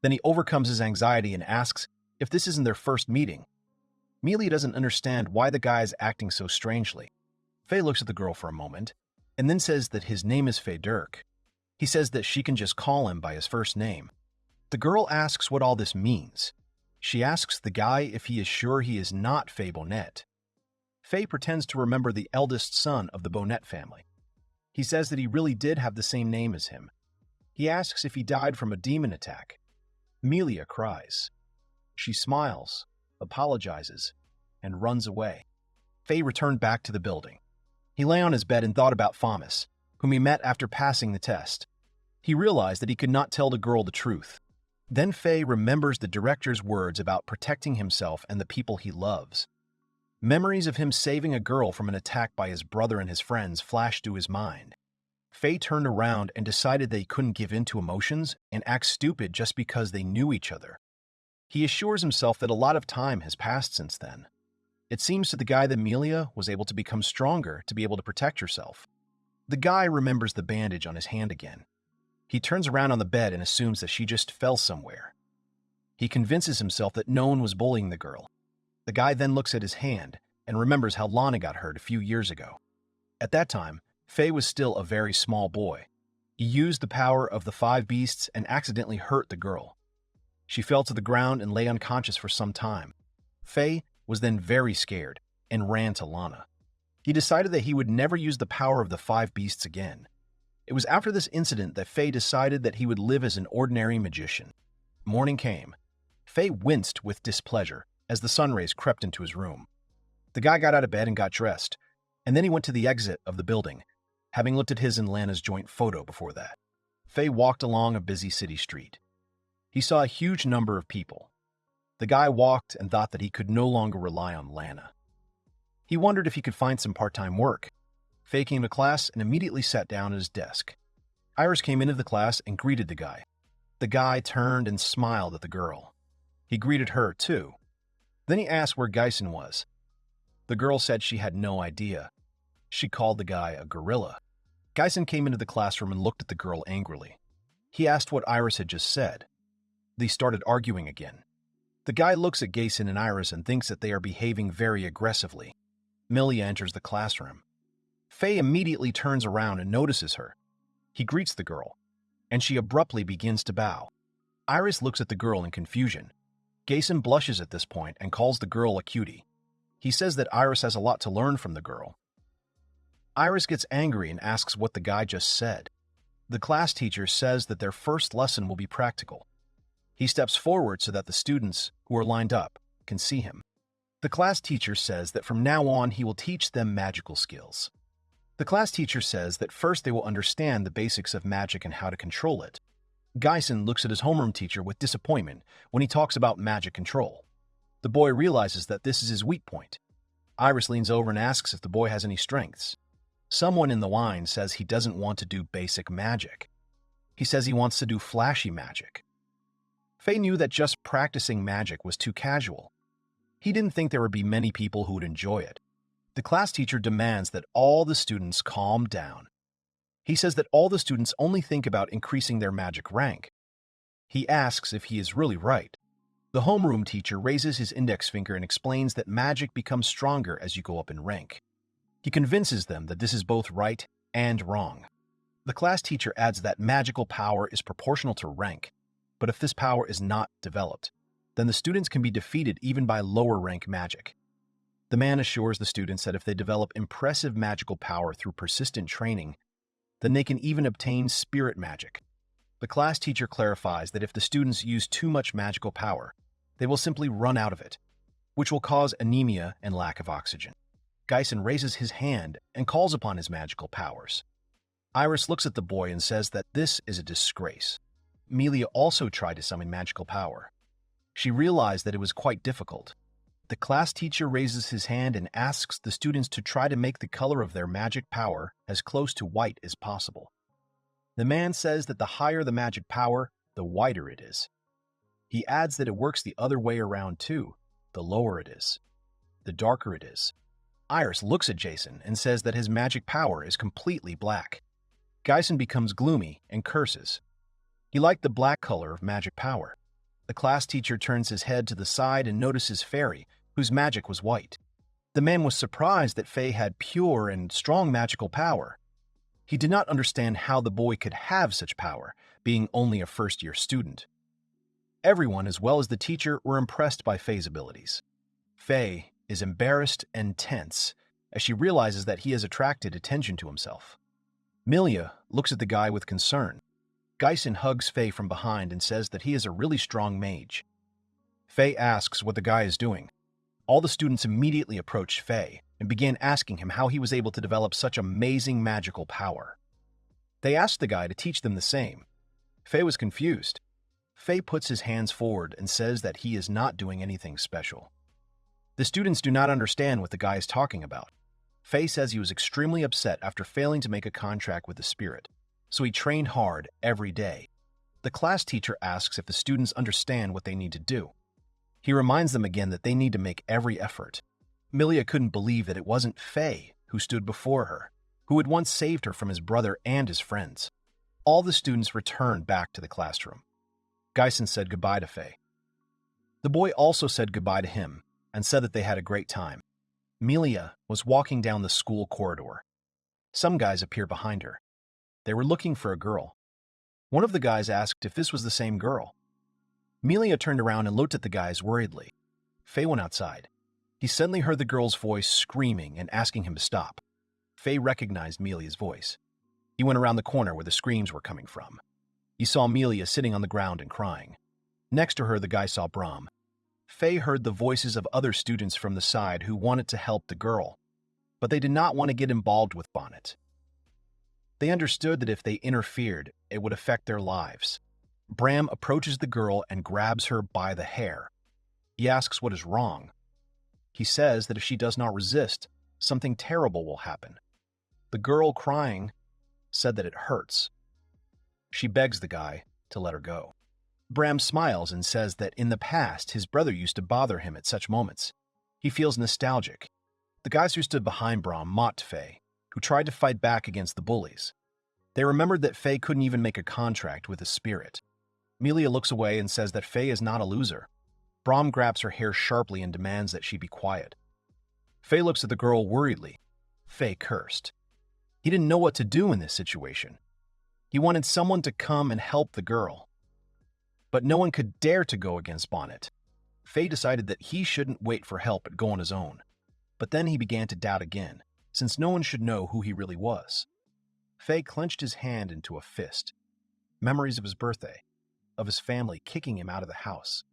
Then he overcomes his anxiety and asks if this isn't their first meeting. Melia doesn't understand why the guy is acting so strangely. Faye looks at the girl for a moment, and then says that his name is Faye Dirk. He says that she can just call him by his first name. The girl asks what all this means. She asks the guy if he is sure he is not Faye Bonett. Faye pretends to remember the eldest son of the Bonett family. He says that he really did have the same name as him. He asks if he died from a demon attack. Melia cries. She smiles, apologizes, and runs away. Faye returned back to the building. He lay on his bed and thought about Thomas, whom he met after passing the test. He realized that he could not tell the girl the truth. Then Faye remembers the director's words about protecting himself and the people he loves. Memories of him saving a girl from an attack by his brother and his friends flashed to his mind. Faye turned around and decided that he couldn't give in to emotions and act stupid just because they knew each other. He assures himself that a lot of time has passed since then. It seems to the guy that Melia was able to become stronger to be able to protect herself. The guy remembers the bandage on his hand again. He turns around on the bed and assumes that she just fell somewhere. He convinces himself that no one was bullying the girl. The guy then looks at his hand and remembers how Lana got hurt a few years ago. At that time, Faye was still a very small boy. He used the power of the 5 beasts and accidentally hurt the girl. She fell to the ground and lay unconscious for some time. Faye was then very scared and ran to Lana. He decided that he would never use the power of the 5 beasts again. It was after this incident that Faye decided that he would live as an ordinary magician. Morning came. Faye winced with displeasure as the sun rays crept into his room. The guy got out of bed and got dressed, and then he went to the exit of the building, having looked at his and Lana's joint photo before that. Faye walked along a busy city street. He saw a huge number of people. The guy walked and thought that he could no longer rely on Lana. He wondered if he could find some part-time work. Faye came to class and immediately sat down at his desk. Iris came into the class and greeted the guy. The guy turned and smiled at the girl. He greeted her, too. Then he asked where Geisen was. The girl said she had no idea. She called the guy a gorilla. Geisen came into the classroom and looked at the girl angrily. He asked what Iris had just said. They started arguing again. The guy looks at Geisen and Iris and thinks that they are behaving very aggressively. Melia enters the classroom. Faye immediately turns around and notices her. He greets the girl, and she abruptly begins to bow. Iris looks at the girl in confusion. Geisen blushes at this point and calls the girl a cutie. He says that Iris has a lot to learn from the girl. Iris gets angry and asks what the guy just said. The class teacher says that their first lesson will be practical. He steps forward so that the students, who are lined up, can see him. The class teacher says that from now on he will teach them magical skills. The class teacher says that first they will understand the basics of magic and how to control it. Geisen looks at his homeroom teacher with disappointment when he talks about magic control. The boy realizes that this is his weak point. Iris leans over and asks if the boy has any strengths. Someone in the line says he doesn't want to do basic magic. He says he wants to do flashy magic. Faye knew that just practicing magic was too casual. He didn't think there would be many people who would enjoy it. The class teacher demands that all the students calm down. He says that all the students only think about increasing their magic rank. He asks if he is really right. The homeroom teacher raises his index finger and explains that magic becomes stronger as you go up in rank. He convinces them that this is both right and wrong. The class teacher adds that magical power is proportional to rank, but if this power is not developed, then the students can be defeated even by lower rank magic. The man assures the students that if they develop impressive magical power through persistent training, then they can even obtain spirit magic. The class teacher clarifies that if the students use too much magical power, they will simply run out of it, which will cause anemia and lack of oxygen. Geisen raises his hand and calls upon his magical powers. Iris looks at the boy and says that this is a disgrace. Melia also tried to summon magical power. She realized that it was quite difficult. The class teacher raises his hand and asks the students to try to make the color of their magic power as close to white as possible. The man says that the higher the magic power, the whiter it is. He adds that it works the other way around too. The lower it is, the darker it is. Iris looks at Jason and says that his magic power is completely black. Geisen becomes gloomy and curses. He liked the black color of magic power. The class teacher turns his head to the side and notices Fairy, whose magic was white. The man was surprised that Faye had pure and strong magical power. He did not understand how the boy could have such power, being only a first-year student. Everyone, as well as the teacher, were impressed by Faye's abilities. Faye is embarrassed and tense as she realizes that he has attracted attention to himself. Milia looks at the guy with concern. Geisen hugs Faye from behind and says that he is a really strong mage. Faye asks what the guy is doing. All the students immediately approached Faye and began asking him how he was able to develop such amazing magical power. They asked the guy to teach them the same. Faye was confused. Faye puts his hands forward and says that he is not doing anything special. The students do not understand what the guy is talking about. Faye says he was extremely upset after failing to make a contract with the spirit, so he trained hard every day. The class teacher asks if the students understand what they need to do. He reminds them again that they need to make every effort. Milia couldn't believe that it wasn't Faye who stood before her, who had once saved her from his brother and his friends. All the students returned back to the classroom. Geisen said goodbye to Faye. The boy also said goodbye to him and said that they had a great time. Milia was walking down the school corridor. Some guys appeared behind her. They were looking for a girl. One of the guys asked if this was the same girl. Milia turned around and looked at the guys worriedly. Faye went outside. He suddenly heard the girl's voice screaming and asking him to stop. Faye recognized Milia's voice. He went around the corner where the screams were coming from. He saw Milia sitting on the ground and crying. Next to her, the guy saw Brahm. Faye heard the voices of other students from the side who wanted to help the girl, but they did not want to get involved with Bonett. They understood that if they interfered, it would affect their lives. Brahm approaches the girl and grabs her by the hair. He asks what is wrong. He says that if she does not resist, something terrible will happen. The girl, crying, said that it hurts. She begs the guy to let her go. Brahm smiles and says that in the past, his brother used to bother him at such moments. He feels nostalgic. The guys who stood behind Brahm mocked Faye, who tried to fight back against the bullies. They remembered that Faye couldn't even make a contract with the spirit. Milia looks away and says that Faye is not a loser. Brahm grabs her hair sharply and demands that she be quiet. Faye looks at the girl worriedly. Faye cursed. He didn't know what to do in this situation. He wanted someone to come and help the girl. But no one could dare to go against Bonett. Faye decided that he shouldn't wait for help but go on his own. But then he began to doubt again, since no one should know who he really was. Faye clenched his hand into a fist. Memories of his birthday, of his family kicking him out of the house,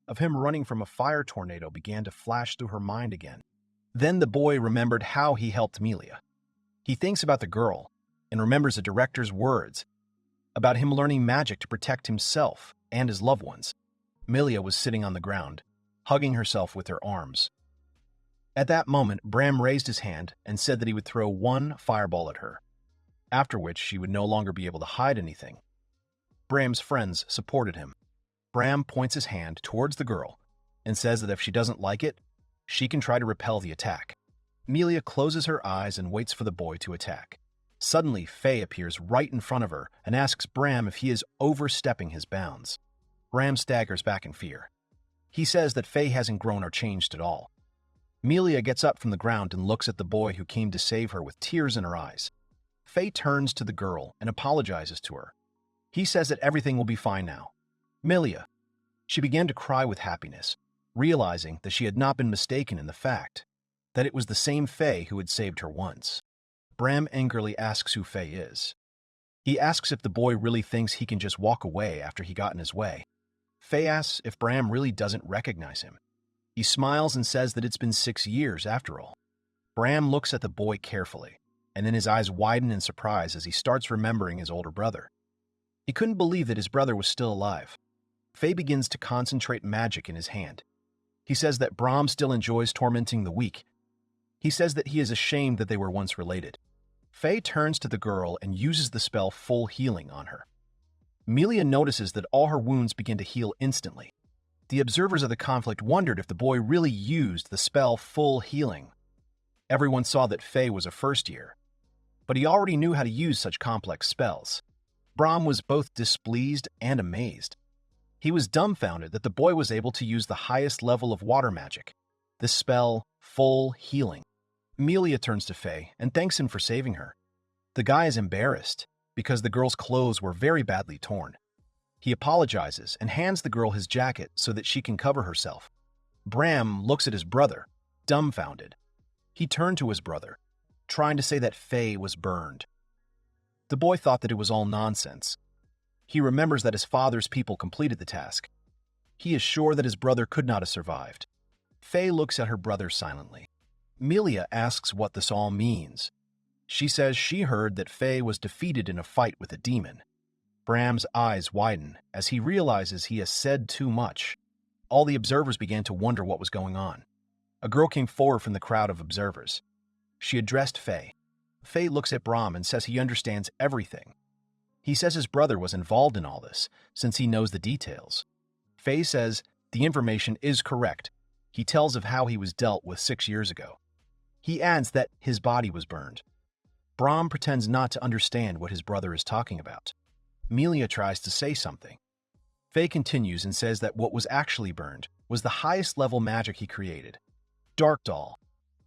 of him running from a fire tornado began to flash through her mind again. Then the boy remembered how he helped Milia. He thinks about the girl and remembers the director's words about him learning magic to protect himself and his loved ones. Milia was sitting on the ground, hugging herself with her arms. At that moment, Brahm raised his hand and said that he would throw one fireball at her, after which she would no longer be able to hide anything. Bram's friends supported him. Brahm points his hand towards the girl and says that if she doesn't like it, she can try to repel the attack. Milia closes her eyes and waits for the boy to attack. Suddenly, Faye appears right in front of her and asks Brahm if he is overstepping his bounds. Brahm staggers back in fear. He says that Faye hasn't grown or changed at all. Milia gets up from the ground and looks at the boy who came to save her with tears in her eyes. Faye turns to the girl and apologizes to her. He says that everything will be fine now. Milia. She began to cry with happiness, realizing that she had not been mistaken in the fact that it was the same Faye who had saved her once. Brahm angrily asks who Faye is. He asks if the boy really thinks he can just walk away after he got in his way. Faye asks if Brahm really doesn't recognize him. He smiles and says that it's been 6 years after all. Brahm looks at the boy carefully, and then his eyes widen in surprise as he starts remembering his older brother. He couldn't believe that his brother was still alive. Faye begins to concentrate magic in his hand. He says that Brahm still enjoys tormenting the weak. He says that he is ashamed that they were once related. Faye turns to the girl and uses the spell Full Healing on her. Milia notices that all her wounds begin to heal instantly. The observers of the conflict wondered if the boy really used the spell Full Healing. Everyone saw that Faye was a first year, but he already knew how to use such complex spells. Brahm was both displeased and amazed. He was dumbfounded that the boy was able to use the highest level of water magic, the spell Full Healing. Milia turns to Faye and thanks him for saving her. The guy is embarrassed because the girl's clothes were very badly torn. He apologizes and hands the girl his jacket so that she can cover herself. Bram looks at his brother, dumbfounded. He turned to his brother, trying to say that Faye was burned. The boy thought that it was all nonsense. He remembers that his father's people completed the task. He is sure that his brother could not have survived. Faye looks at her brother silently. Melia asks what this all means. She says she heard that Faye was defeated in a fight with a demon. Bram's eyes widen as he realizes he has said too much. All the observers began to wonder what was going on. A girl came forward from the crowd of observers. She addressed Faye. Faye looks at Bram and says he understands everything. He says his brother was involved in all this, since he knows the details. Faye says the information is correct. He tells of how he was dealt with 6 years ago. He adds that his body was burned. Bram pretends not to understand what his brother is talking about. Melia tries to say something. Faye continues and says that what was actually burned was the highest level magic he created. Dark Doll.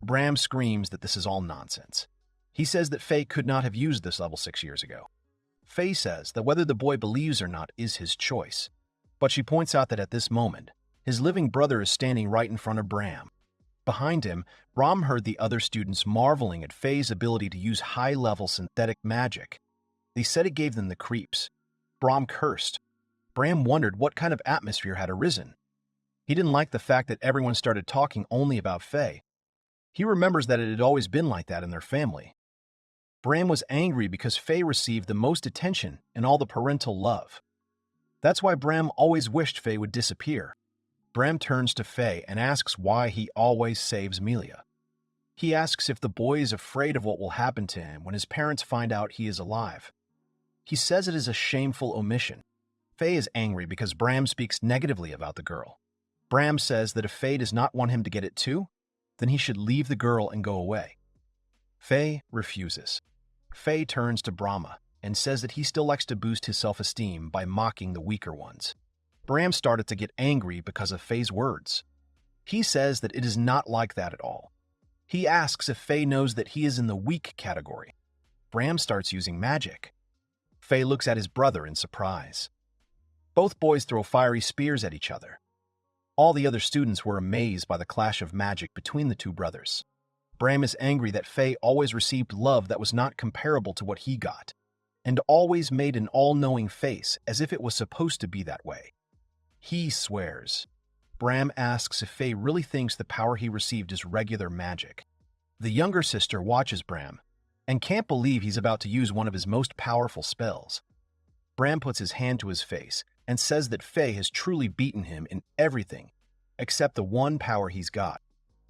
Bram screams that this is all nonsense. He says that Faye could not have used this level 6 years ago. Faye says that whether the boy believes or not is his choice, but she points out that at this moment, his living brother is standing right in front of Bram. Behind him, Bram heard the other students marveling at Faye's ability to use high-level synthetic magic. They said it gave them the creeps. Bram cursed. Bram wondered what kind of atmosphere had arisen. He didn't like the fact that everyone started talking only about Faye. He remembers that it had always been like that in their family. Bram was angry because Faye received the most attention and all the parental love. That's why Bram always wished Faye would disappear. Bram turns to Faye and asks why he always saves Melia. He asks if the boy is afraid of what will happen to him when his parents find out he is alive. He says it is a shameful omission. Faye is angry because Bram speaks negatively about the girl. Bram says that if Faye does not want him to get it too, then he should leave the girl and go away. Faye refuses. Faye turns to Brahma and says that he still likes to boost his self-esteem by mocking the weaker ones. Bram started to get angry because of Faye's words. He says that it is not like that at all. He asks if Faye knows that he is in the weak category. Bram starts using magic. Faye looks at his brother in surprise. Both boys throw fiery spears at each other. All the other students were amazed by the clash of magic between the two brothers. Bram is angry that Faye always received love that was not comparable to what he got, and always made an all-knowing face as if it was supposed to be that way. He swears. Bram asks if Faye really thinks the power he received is regular magic. The younger sister watches Bram and can't believe he's about to use one of his most powerful spells. Bram puts his hand to his face and says that Faye has truly beaten him in everything except the one power he's got.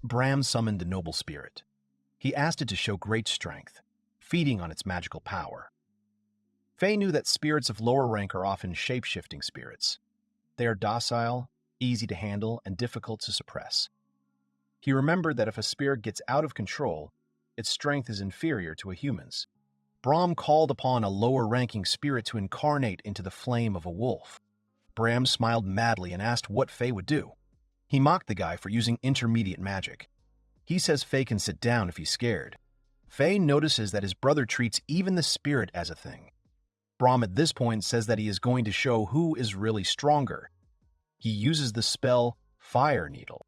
Bram summoned the noble spirit. He asked it to show great strength, feeding on its magical power. Faye knew that spirits of lower rank are often shape-shifting spirits. They are docile, easy to handle, and difficult to suppress. He remembered that if a spirit gets out of control, its strength is inferior to a human's. Bram called upon a lower-ranking spirit to incarnate into the flame of a wolf. Bram smiled madly and asked what Faye would do. He mocked the guy for using intermediate magic. He says Faye can sit down if he's scared. Faye notices that his brother treats even the spirit as a thing. Bram at this point says that he is going to show who is really stronger. He uses the spell Fire Needle.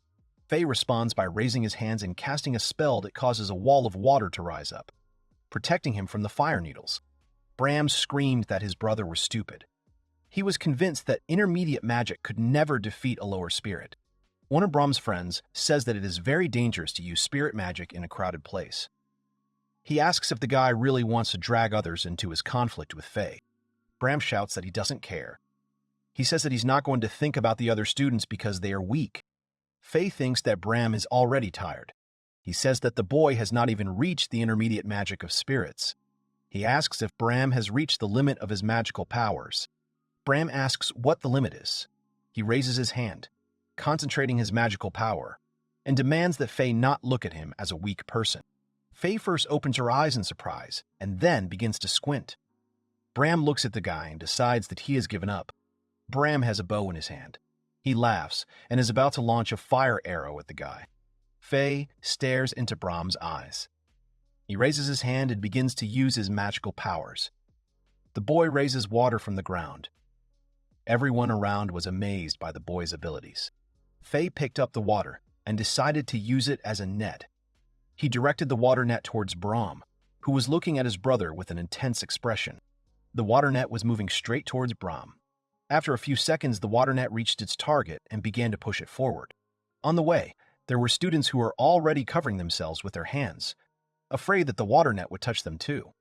Faye responds by raising his hands and casting a spell that causes a wall of water to rise up, protecting him from the fire needles. Bram screamed that his brother was stupid. He was convinced that intermediate magic could never defeat a lower spirit. One of Bram's friends says that it is very dangerous to use spirit magic in a crowded place. He asks if the guy really wants to drag others into his conflict with Faye. Bram shouts that he doesn't care. He says that he's not going to think about the other students because they are weak. Faye thinks that Bram is already tired. He says that the boy has not even reached the intermediate magic of spirits. He asks if Bram has reached the limit of his magical powers. Bram asks what the limit is. He raises his hand, concentrating his magical power, and demands that Faye not look at him as a weak person. Faye first opens her eyes in surprise, and then begins to squint. Bram looks at the guy and decides that he has given up. Bram has a bow in his hand. He laughs and is about to launch a fire arrow at the guy. Faye stares into Bram's eyes. He raises his hand and begins to use his magical powers. The boy raises water from the ground. Everyone around was amazed by the boy's abilities. Faye picked up the water and decided to use it as a net. He directed the water net towards Brahm, who was looking at his brother with an intense expression. The water net was moving straight towards Brahm. After a few seconds, the water net reached its target and began to push it forward. On the way, there were students who were already covering themselves with their hands, afraid that the water net would touch them too.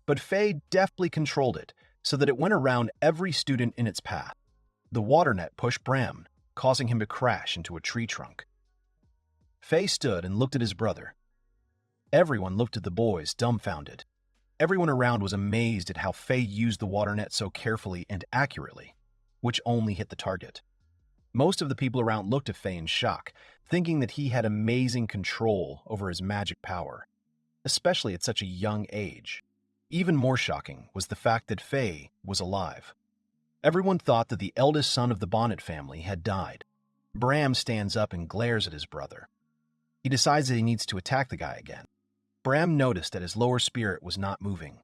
But Faye deftly controlled it so that it went around every student in its path. The water net pushed Brahm, causing him to crash into a tree trunk. Faye stood and looked at his brother. Everyone looked at the boys, dumbfounded. Everyone around was amazed at how Faye used the water net so carefully and accurately, which only hit the target. Most of the people around looked at Faye in shock, thinking that he had amazing control over his magic power, especially at such a young age. Even more shocking was the fact that Faye was alive. Everyone thought that the eldest son of the Bonett family had died. Brahm stands up and glares at his brother. He decides that he needs to attack the guy again. Brahm noticed that his lower spirit was not moving.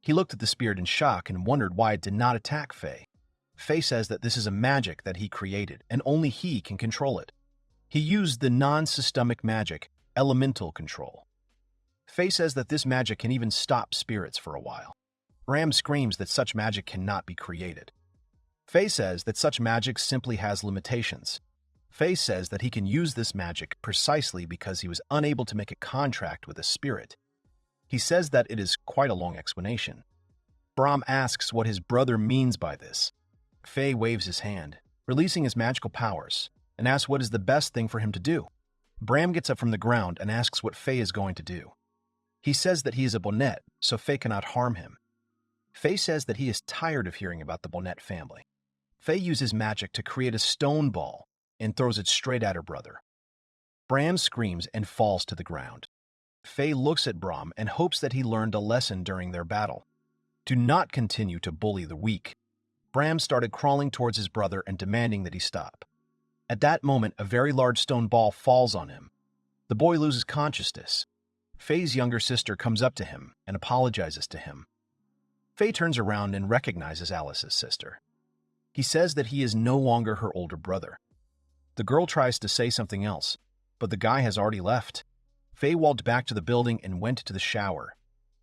He looked at the spirit in shock and wondered why it did not attack Faye. Faye says that this is a magic that he created, and only he can control it. He used the non-systemic magic, elemental control. Faye says that this magic can even stop spirits for a while. Brahm screams that such magic cannot be created. Faye says that such magic simply has limitations. Faye says that he can use this magic precisely because he was unable to make a contract with a spirit. He says that it is quite a long explanation. Brahm asks what his brother means by this. Faye waves his hand, releasing his magical powers, and asks what is the best thing for him to do. Brahm gets up from the ground and asks what Faye is going to do. He says that he is a Bonett, so Faye cannot harm him. Faye says that he is tired of hearing about the Bonett family. Faye uses magic to create a stone ball and throws it straight at her brother. Brahm screams and falls to the ground. Faye looks at Brahm and hopes that he learned a lesson during their battle. Do not continue to bully the weak. Brahm started crawling towards his brother and demanding that he stop. At that moment, a very large stone ball falls on him. The boy loses consciousness. Faye's younger sister comes up to him and apologizes to him. Faye turns around and recognizes Alice's sister. He says that he is no longer her older brother. The girl tries to say something else, but the guy has already left. Faye walked back to the building and went to the shower.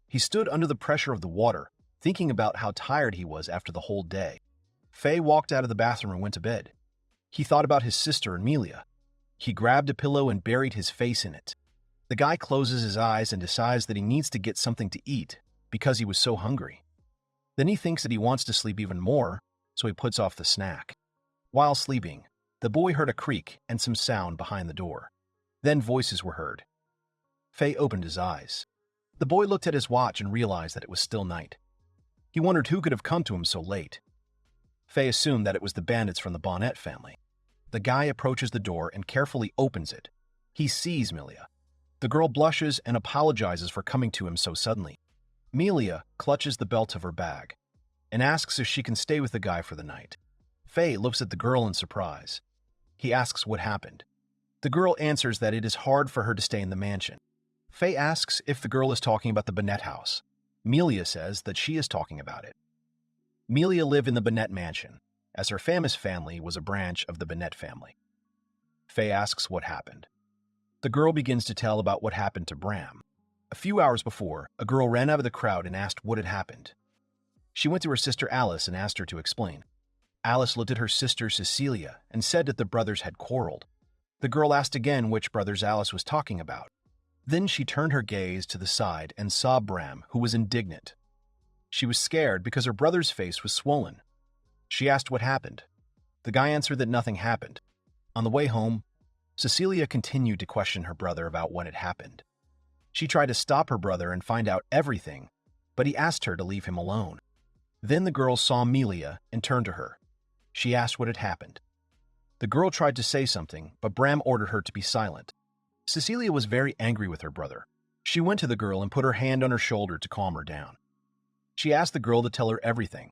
He stood under the pressure of the water, thinking about how tired he was after the whole day. Faye walked out of the bathroom and went to bed. He thought about his sister, Amelia. He grabbed a pillow and buried his face in it. The guy closes his eyes and decides that he needs to get something to eat because he was so hungry. Then he thinks that he wants to sleep even more, so he puts off the snack. While sleeping, the boy heard a creak and some sound behind the door. Then voices were heard. Faye opened his eyes. The boy looked at his watch and realized that it was still night. He wondered who could have come to him so late. Faye assumed that it was the bandits from the Bonett family. The guy approaches the door and carefully opens it. He sees Amelia. The girl blushes and apologizes for coming to him so suddenly. Amelia clutches the belt of her bag and asks if she can stay with the guy for the night. Faye looks at the girl in surprise. He asks what happened. The girl answers that it is hard for her to stay in the mansion. Faye asks if the girl is talking about the Bonett house. Amelia says that she is talking about it. Amelia lived in the Bonett mansion, as her famous family was a branch of the Bonett family. Faye asks what happened. The girl begins to tell about what happened to Brahm. A few hours before, a girl ran out of the crowd and asked what had happened. She went to her sister Alice and asked her to explain. Alice looked at her sister Cecilia and said that the brothers had quarreled. The girl asked again which brothers Alice was talking about. Then she turned her gaze to the side and saw Brahm, who was indignant. She was scared because her brother's face was swollen. She asked what happened. The guy answered that nothing happened. On the way home, Cecilia continued to question her brother about what had happened. She tried to stop her brother and find out everything, but he asked her to leave him alone. Then the girl saw Amelia and turned to her. She asked what had happened. The girl tried to say something, but Brahm ordered her to be silent. Cecilia was very angry with her brother. She went to the girl and put her hand on her shoulder to calm her down. She asked the girl to tell her everything.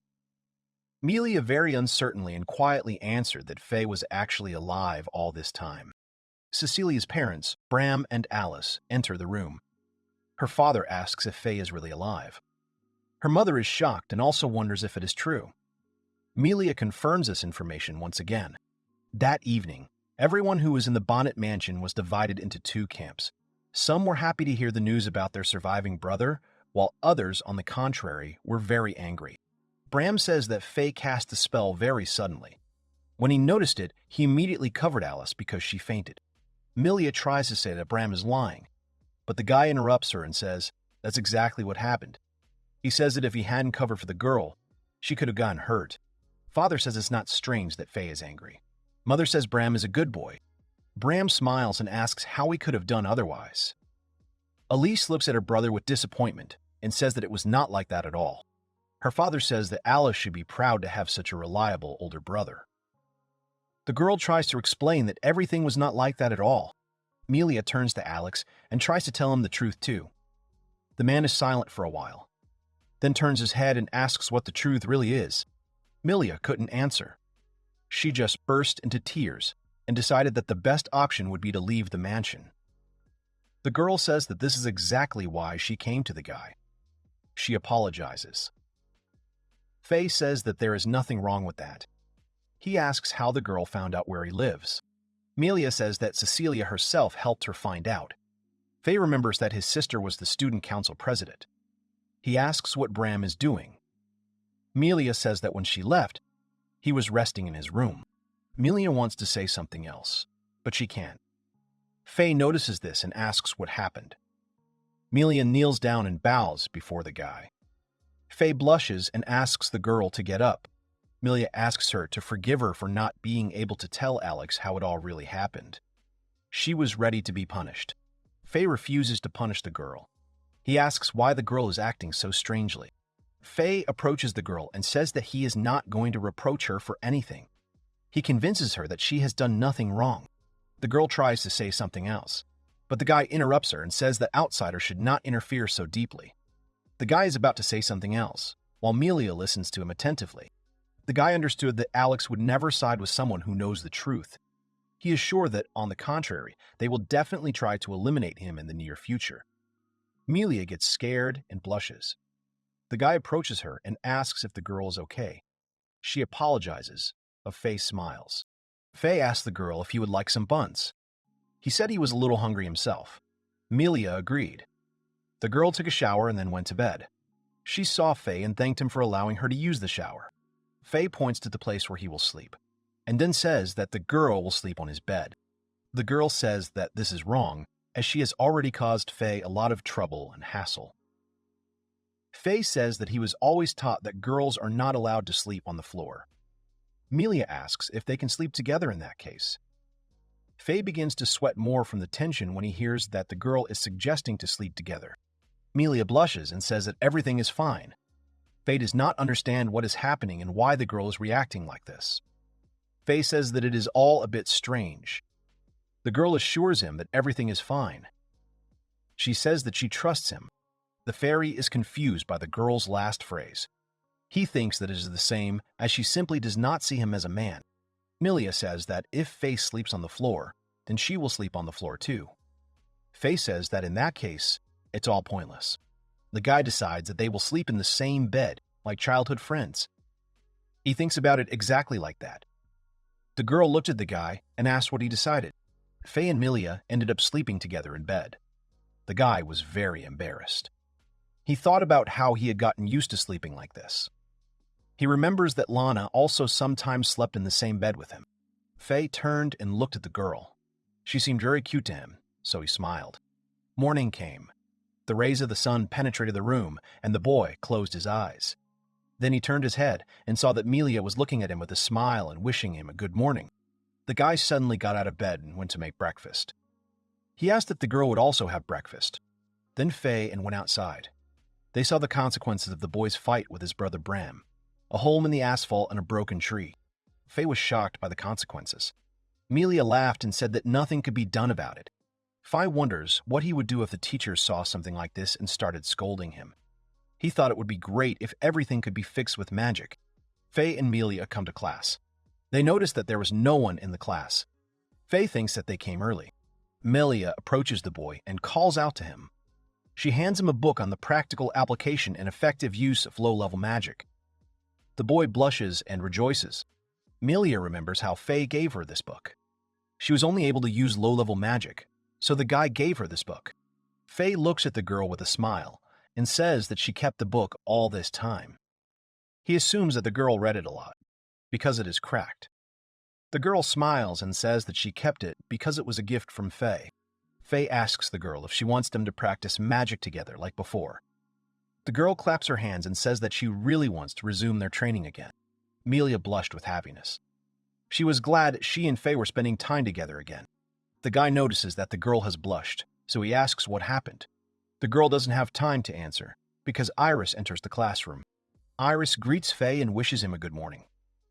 Amelia very uncertainly and quietly answered that Faye was actually alive all this time. Cecilia's parents, Brahm and Alice, enter the room. Her father asks if Faye is really alive. Her mother is shocked and also wonders if it is true. Melia confirms this information once again. That evening, everyone who was in the Bonett mansion was divided into two camps. Some were happy to hear the news about their surviving brother, while others, on the contrary, were very angry. Bram says that Faye cast the spell very suddenly. When he noticed it, he immediately covered Alice because she fainted. Melia tries to say that Bram is lying, but the guy interrupts her and says that's exactly what happened. He says that if he hadn't covered for the girl, she could have gotten hurt. Father says it's not strange that Faye is angry. Mother says Bram is a good boy. Bram smiles and asks how he could have done otherwise. Elise looks at her brother with disappointment and says that it was not like that at all. Her father says that Alice should be proud to have such a reliable older brother. The girl tries to explain that everything was not like that at all. Melia turns to Alex and tries to tell him the truth too. The man is silent for a while, then turns his head and asks what the truth really is. Melia couldn't answer. She just burst into tears and decided that the best option would be to leave the mansion. The girl says that this is exactly why she came to the guy. She apologizes. Faye says that there is nothing wrong with that. He asks how the girl found out where he lives. Melia says that Cecilia herself helped her find out. Faye remembers that his sister was the student council president. He asks what Bram is doing. Melia says that when she left, he was resting in his room. Melia wants to say something else, but she can't. Faye notices this and asks what happened. Melia kneels down and bows before the guy. Faye blushes and asks the girl to get up. Melia asks her to forgive her for not being able to tell Alex how it all really happened. She was ready to be punished. Faye refuses to punish the girl. He asks why the girl is acting so strangely. Faye approaches the girl and says that he is not going to reproach her for anything. He convinces her that she has done nothing wrong. The girl tries to say something else, but the guy interrupts her and says that outsiders should not interfere so deeply. The guy is about to say something else, while Melia listens to him attentively. The guy understood that Alex would never side with someone who knows the truth. He is sure that, on the contrary, they will definitely try to eliminate him in the near future. Melia gets scared and blushes. The guy approaches her and asks if the girl is okay. She apologizes, but Faye smiles. Faye asks the girl if he would like some buns. He said he was a little hungry himself. Melia agreed. The girl took a shower and then went to bed. She saw Faye and thanked him for allowing her to use the shower. Faye points to the place where he will sleep, and then says that the girl will sleep on his bed. The girl says that this is wrong, as she has already caused Faye a lot of trouble and hassle. Faye says that he was always taught that girls are not allowed to sleep on the floor. Melia asks if they can sleep together in that case. Faye begins to sweat more from the tension when he hears that the girl is suggesting to sleep together. Melia blushes and says that everything is fine. Faye does not understand what is happening and why the girl is reacting like this. Faye says that it is all a bit strange. The girl assures him that everything is fine. She says that she trusts him. The fairy is confused by the girl's last phrase. He thinks that it is the same, as she simply does not see him as a man. Melia says that if Faye sleeps on the floor, then she will sleep on the floor too. Faye says that in that case, it's all pointless. The guy decides that they will sleep in the same bed, like childhood friends. He thinks about it exactly like that. The girl looked at the guy and asked what he decided. Faye and Melia ended up sleeping together in bed. The guy was very embarrassed. He thought about how he had gotten used to sleeping like this. He remembers that Lana also sometimes slept in the same bed with him. Faye turned and looked at the girl. She seemed very cute to him, so he smiled. Morning came. The rays of the sun penetrated the room, and the boy closed his eyes. Then he turned his head and saw that Melia was looking at him with a smile and wishing him a good morning. The guy suddenly got out of bed and went to make breakfast. He asked if the girl would also have breakfast. Then Faye and went outside. They saw the consequences of the boy's fight with his brother Bram. A hole in the asphalt and a broken tree. Faye was shocked by the consequences. Melia laughed and said that nothing could be done about it. Faye wonders what he would do if the teacher saw something like this and started scolding him. He thought it would be great if everything could be fixed with magic. Faye and Melia come to class. They notice that there was no one in the class. Faye thinks that they came early. Melia approaches the boy and calls out to him. She hands him a book on the practical application and effective use of low-level magic. The boy blushes and rejoices. Milia remembers how Faye gave her this book. She was only able to use low-level magic, so the guy gave her this book. Faye looks at the girl with a smile and says that she kept the book all this time. He assumes that the girl read it a lot, because it is cracked. The girl smiles and says that she kept it because it was a gift from Faye. Faye asks the girl if she wants them to practice magic together like before. The girl claps her hands and says that she really wants to resume their training again. Milia blushed with happiness. She was glad she and Faye were spending time together again. The guy notices that the girl has blushed, so he asks what happened. The girl doesn't have time to answer, because Iris enters the classroom. Iris greets Faye and wishes him a good morning.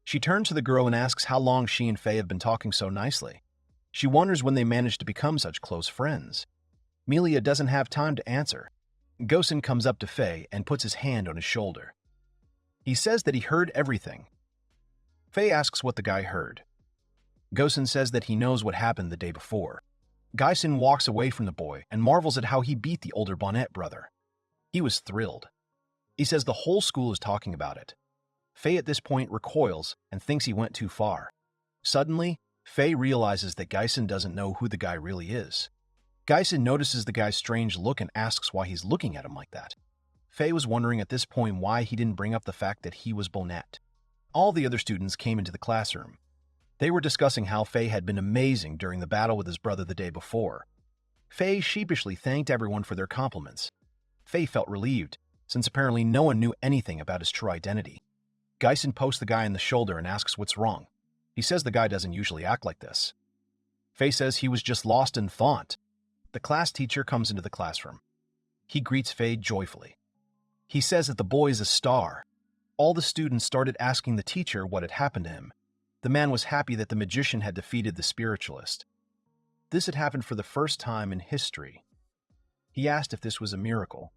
She turns to the girl and asks how long she and Faye have been talking so nicely. She wonders when they managed to become such close friends. Milia doesn't have time to answer. Gosen comes up to Faye and puts his hand on his shoulder. He says that he heard everything. Faye asks what the guy heard. Gosen says that he knows what happened the day before. Gaisen walks away from the boy and marvels at how he beat the older Bonett brother. He was thrilled. He says the whole school is talking about it. Faye at this point recoils and thinks he went too far. Suddenly, Faye realizes that Gaisen doesn't know who the guy really is. Gaisen notices the guy's strange look and asks why he's looking at him like that. Faye was wondering at this point why he didn't bring up the fact that he was Bonett. All the other students came into the classroom. They were discussing how Faye had been amazing during the battle with his brother the day before. Faye sheepishly thanked everyone for their compliments. Faye felt relieved, since apparently no one knew anything about his true identity. Gaisen pokes the guy in the shoulder and asks what's wrong. He says the guy doesn't usually act like this. Faye says he was just lost in thought. The class teacher comes into the classroom. He greets Faye joyfully. He says that the boy is a star. All the students started asking the teacher what had happened to him. The man was happy that the magician had defeated the spiritualist. This had happened for the first time in history. He asked if this was a miracle.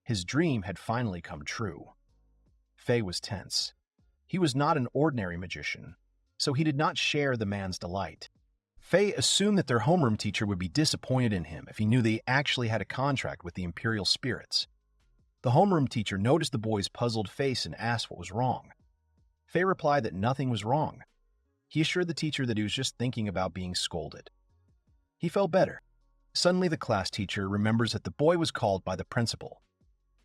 His dream had finally come true. Faye was tense. He was not an ordinary magician, so he did not share the man's delight. Faye assumed that their homeroom teacher would be disappointed in him if he knew they actually had a contract with the Imperial Spirits. The homeroom teacher noticed the boy's puzzled face and asked what was wrong. Faye replied that nothing was wrong. He assured the teacher that he was just thinking about being scolded. He felt better. Suddenly, the class teacher remembers that the boy was called by the principal.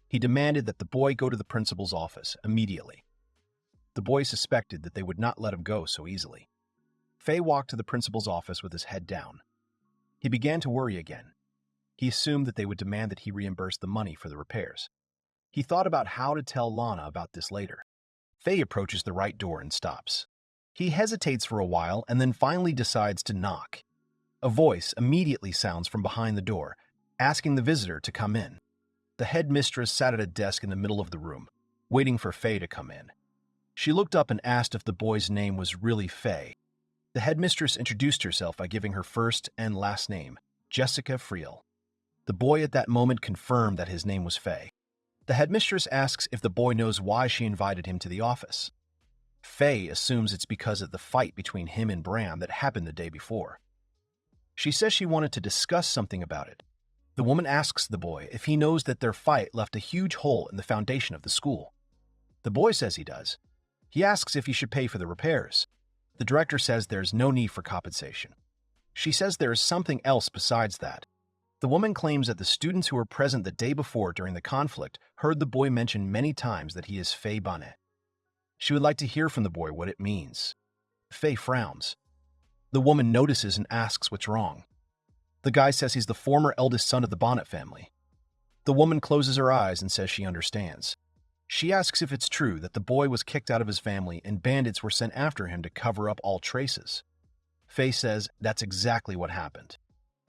He demanded that the boy go to the principal's office immediately. The boy suspected that they would not let him go so easily. Faye walked to the principal's office with his head down. He began to worry again. He assumed that they would demand that he reimburse the money for the repairs. He thought about how to tell Lana about this later. Faye approaches the right door and stops. He hesitates for a while and then finally decides to knock. A voice immediately sounds from behind the door, asking the visitor to come in. The headmistress sat at a desk in the middle of the room, waiting for Faye to come in. She looked up and asked if the boy's name was really Faye. The headmistress introduced herself by giving her first and last name, Jessica Friel. The boy at that moment confirmed that his name was Faye. The headmistress asks if the boy knows why she invited him to the office. Faye assumes it's because of the fight between him and Bram that happened the day before. She says she wanted to discuss something about it. The woman asks the boy if he knows that their fight left a huge hole in the foundation of the school. The boy says he does. He asks if he should pay for the repairs. The director says there is no need for compensation. She says there is something else besides that. The woman claims that the students who were present the day before during the conflict heard the boy mention many times that he is Faye Bonett. She would like to hear from the boy what it means. Faye frowns. The woman notices and asks what's wrong. The guy says he's the former eldest son of the Bonett family. The woman closes her eyes and says she understands. She asks if it's true that the boy was kicked out of his family and bandits were sent after him to cover up all traces. Faye says that's exactly what happened.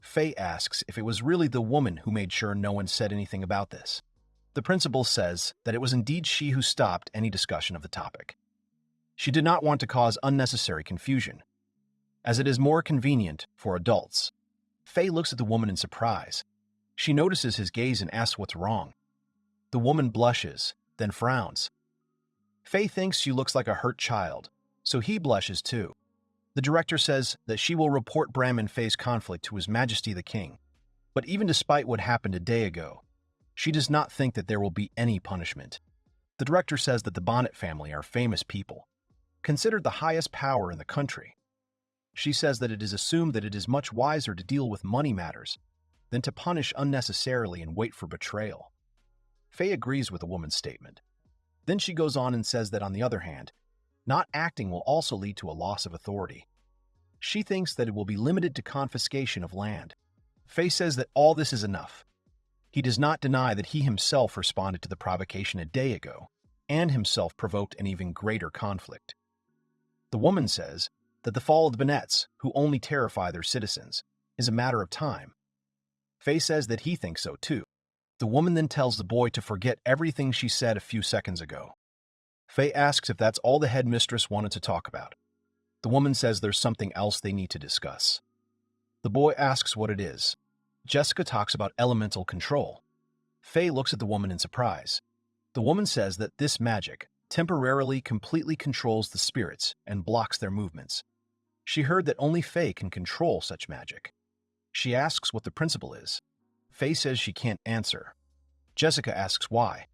Faye asks if it was really the woman who made sure no one said anything about this. The principal says that it was indeed she who stopped any discussion of the topic. She did not want to cause unnecessary confusion, as it is more convenient for adults. Faye looks at the woman in surprise. She notices his gaze and asks what's wrong. The woman blushes, then frowns. Faye thinks she looks like a hurt child, so he blushes too. The director says that she will report Bram and Faye's conflict to His Majesty the King. But even despite what happened a day ago, She does not think that there will be any punishment. The director says that the Bonett family are famous people, considered the highest power in the country. She says that it is assumed that it is much wiser to deal with money matters than to punish unnecessarily and wait for betrayal. Faye agrees with the woman's statement. Then she goes on and says that on the other hand, not acting will also lead to a loss of authority. She thinks that it will be limited to confiscation of land. Faye says that all this is enough. He does not deny that he himself responded to the provocation a day ago, and himself provoked an even greater conflict. The woman says that the fall of the Bonetts, who only terrify their citizens, is a matter of time. Faye says that he thinks so too. The woman then tells the boy to forget everything she said a few seconds ago. Faye asks if that's all the headmistress wanted to talk about. The woman says there's something else they need to discuss. The boy asks what it is. Jessica talks about elemental control. Faye looks at the woman in surprise. The woman says that this magic temporarily completely controls the spirits and blocks their movements. She heard that only Faye can control such magic. She asks what the principle is. Faye says she can't answer. Jessica asks why.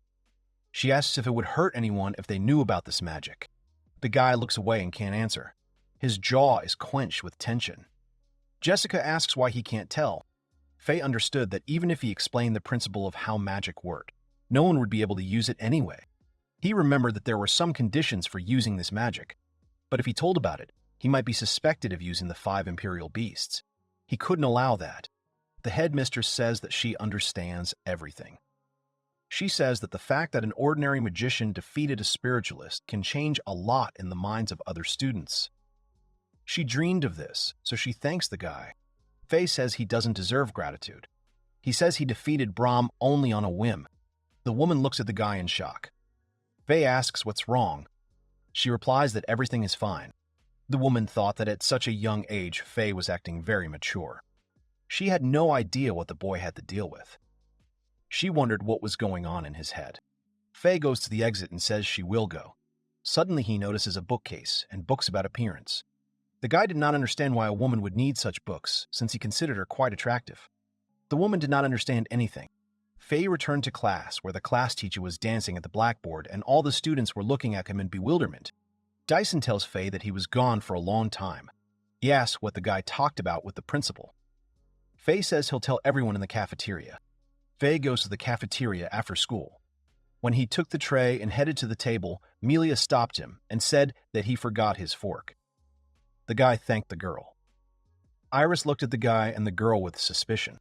She asks if it would hurt anyone if they knew about this magic. The guy looks away and can't answer. His jaw is clenched with tension. Jessica asks why he can't tell. Faye understood that even if he explained the principle of how magic worked, no one would be able to use it anyway. He remembered that there were some conditions for using this magic, but if he told about it, he might be suspected of using the 5 imperial beasts. He couldn't allow that. The headmistress says that she understands everything. She says that the fact that an ordinary magician defeated a spiritualist can change a lot in the minds of other students. She dreamed of this, so she thanks the guy. Faye says he doesn't deserve gratitude. He says he defeated Brahm only on a whim. The woman looks at the guy in shock. Faye asks what's wrong. She replies that everything is fine. The woman thought that at such a young age, Faye was acting very mature. She had no idea what the boy had to deal with. She wondered what was going on in his head. Faye goes to the exit and says she will go. Suddenly he notices a bookcase and books about appearance. The guy did not understand why a woman would need such books, since he considered her quite attractive. The woman did not understand anything. Faye returned to class, where the class teacher was dancing at the blackboard and all the students were looking at him in bewilderment. Dyson tells Faye that he was gone for a long time. He asks what the guy talked about with the principal. Faye says he'll tell everyone in the cafeteria. Faye goes to the cafeteria after school. When he took the tray and headed to the table, Melia stopped him and said that he forgot his fork. The guy thanked the girl. Iris looked at the guy and the girl with suspicion.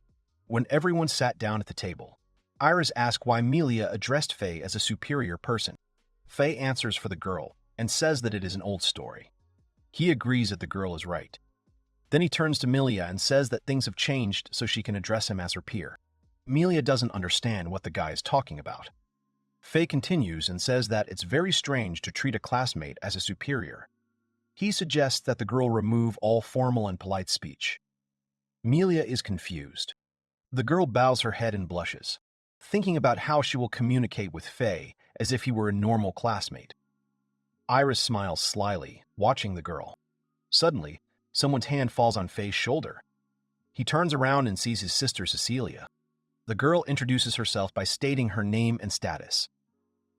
When everyone sat down at the table, Iris asked why Melia addressed Faye as a superior person. Faye answers for the girl and says that it is an old story. He agrees that the girl is right. Then he turns to Melia and says that things have changed so she can address him as her peer. Melia doesn't understand what the guy is talking about. Faye continues and says that it's very strange to treat a classmate as a superior. He suggests that the girl remove all formal and polite speech. Melia is confused. The girl bows her head and blushes, thinking about how she will communicate with Faye as if he were a normal classmate. Iris smiles slyly, watching the girl. Suddenly, someone's hand falls on Faye's shoulder. He turns around and sees his sister Cecilia. The girl introduces herself by stating her name and status.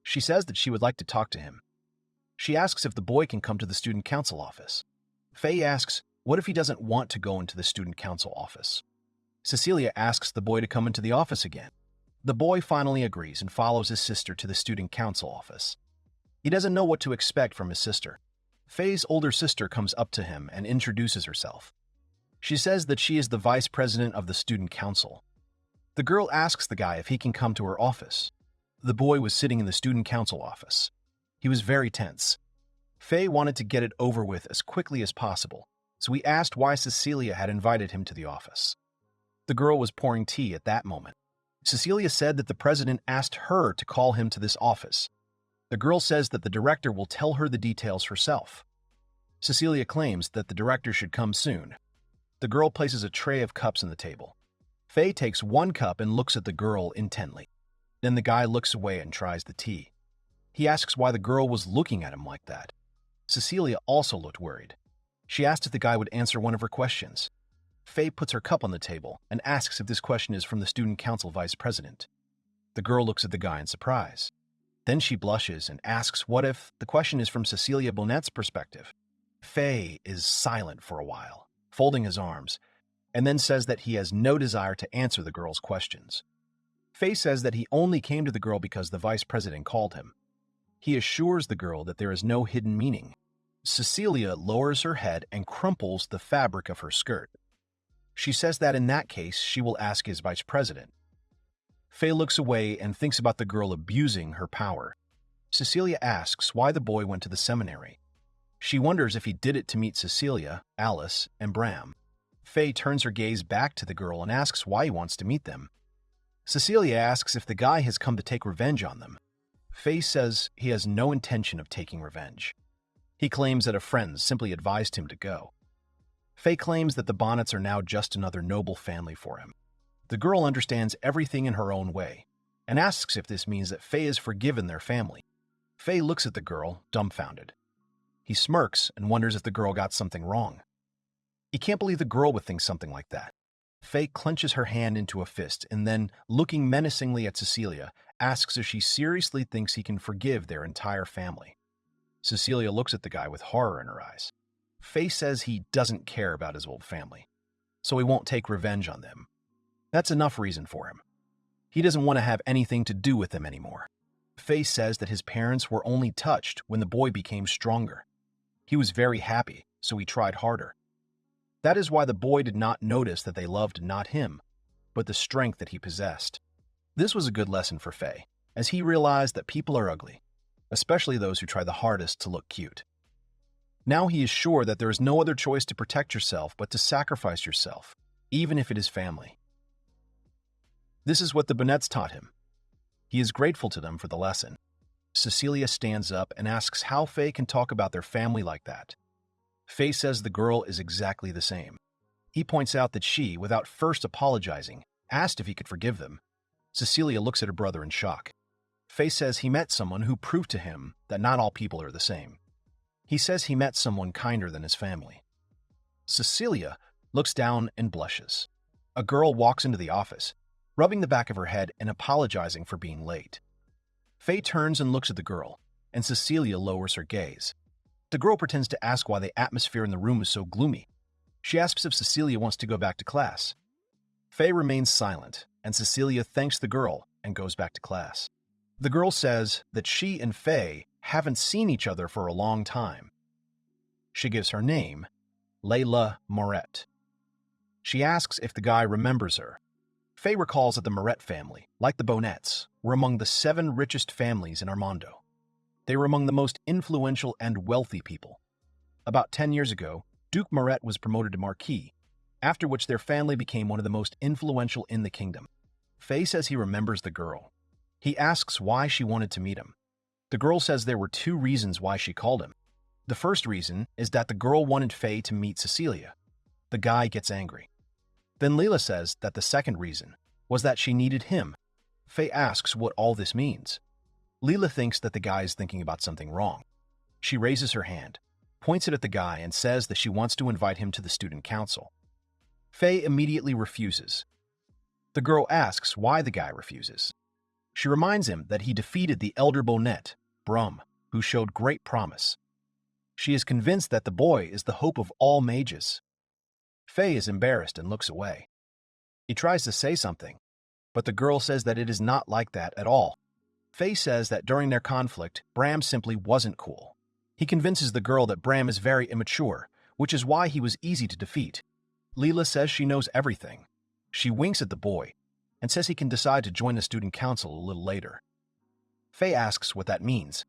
She says that she would like to talk to him. She asks if the boy can come to the student council office. Faye asks, what if he doesn't want to go into the student council office? Cecilia asks the boy to come into the office again. The boy finally agrees and follows his sister to the student council office. He doesn't know what to expect from his sister. Faye's older sister comes up to him and introduces herself. She says that she is the vice president of the student council. The girl asks the guy if he can come to her office. The boy was sitting in the student council office. He was very tense. Faye wanted to get it over with as quickly as possible, so he asked why Cecilia had invited him to the office. The girl was pouring tea at that moment. Cecilia said that the president asked her to call him to this office. The girl says that the director will tell her the details herself. Cecilia claims that the director should come soon. The girl places a tray of cups on the table. Faye takes one cup and looks at the girl intently. Then the guy looks away and tries the tea. He asks why the girl was looking at him like that. Cecilia also looked worried. She asked if the guy would answer one of her questions. Faye puts her cup on the table and asks if this question is from the student council vice president. The girl looks at the guy in surprise. Then she blushes and asks what if the question is from Cecilia Bonett's perspective. Faye is silent for a while, folding his arms, and then says that he has no desire to answer the girl's questions. Faye says that he only came to the girl because the vice president called him. He assures the girl that there is no hidden meaning. Cecilia lowers her head and crumples the fabric of her skirt. She says that in that case, she will ask his vice president. Faye looks away and thinks about the girl abusing her power. Cecilia asks why the boy went to the seminary. She wonders if he did it to meet Cecilia, Alice, and Bram. Faye turns her gaze back to the girl and asks why he wants to meet them. Cecilia asks if the guy has come to take revenge on them. Faye says he has no intention of taking revenge. He claims that a friend simply advised him to go. Faye claims that the Bonnets are now just another noble family for him. The girl understands everything in her own way and asks if this means that Faye has forgiven their family. Faye looks at the girl, dumbfounded. He smirks and wonders if the girl got something wrong. He can't believe the girl would think something like that. Faye clenches her hand into a fist and then, looking menacingly at Cecilia, asks if she seriously thinks he can forgive their entire family. Cecilia looks at the guy with horror in her eyes. Faye says he doesn't care about his old family, so he won't take revenge on them. That's enough reason for him. He doesn't want to have anything to do with them anymore. Faye says that his parents were only touched when the boy became stronger. He was very happy, so he tried harder. That is why the boy did not notice that they loved not him, but the strength that he possessed. This was a good lesson for Faye, as he realized that people are ugly, especially those who try the hardest to look cute. Now he is sure that there is no other choice to protect yourself but to sacrifice yourself, even if it is family. This is what the Bonets taught him. He is grateful to them for the lesson. Cecilia stands up and asks how Faye can talk about their family like that. Faye says the girl is exactly the same. He points out that she, without first apologizing, asked if he could forgive them. Cecilia looks at her brother in shock. Faye says he met someone who proved to him that not all people are the same. He says he met someone kinder than his family. Cecilia looks down and blushes. A girl walks into the office, rubbing the back of her head and apologizing for being late. Faye turns and looks at the girl, and Cecilia lowers her gaze. The girl pretends to ask why the atmosphere in the room is so gloomy. She asks if Cecilia wants to go back to class. Faye remains silent, and Cecilia thanks the girl and goes back to class. The girl says that she and Faye haven't seen each other for a long time. She gives her name, Layla Moret. She asks if the guy remembers her. Faye recalls that the Moret family, like the Bonets, were among the 7 richest families in Armando. They were among the most influential and wealthy people. About 10 years ago, Duke Moret was promoted to Marquis, after which their family became one of the most influential in the kingdom. Faye says he remembers the girl. He asks why she wanted to meet him. The girl says there were 2 reasons why she called him. The first reason is that the girl wanted Faye to meet Cecilia. The guy gets angry. Then Leela says that the second reason was that she needed him. Faye asks what all this means. Leela thinks that the guy is thinking about something wrong. She raises her hand, points it at the guy, and says that she wants to invite him to the student council. Faye immediately refuses. The girl asks why the guy refuses. She reminds him that he defeated the elder Bonett, Brum, who showed great promise. She is convinced that the boy is the hope of all mages. Faye is embarrassed and looks away. He tries to say something, but the girl says that it is not like that at all. Faye says that during their conflict, Bram simply wasn't cool. He convinces the girl that Bram is very immature, which is why he was easy to defeat. Leela says she knows everything. She winks at the boy and says he can decide to join the student council a little later. Faye asks what that means.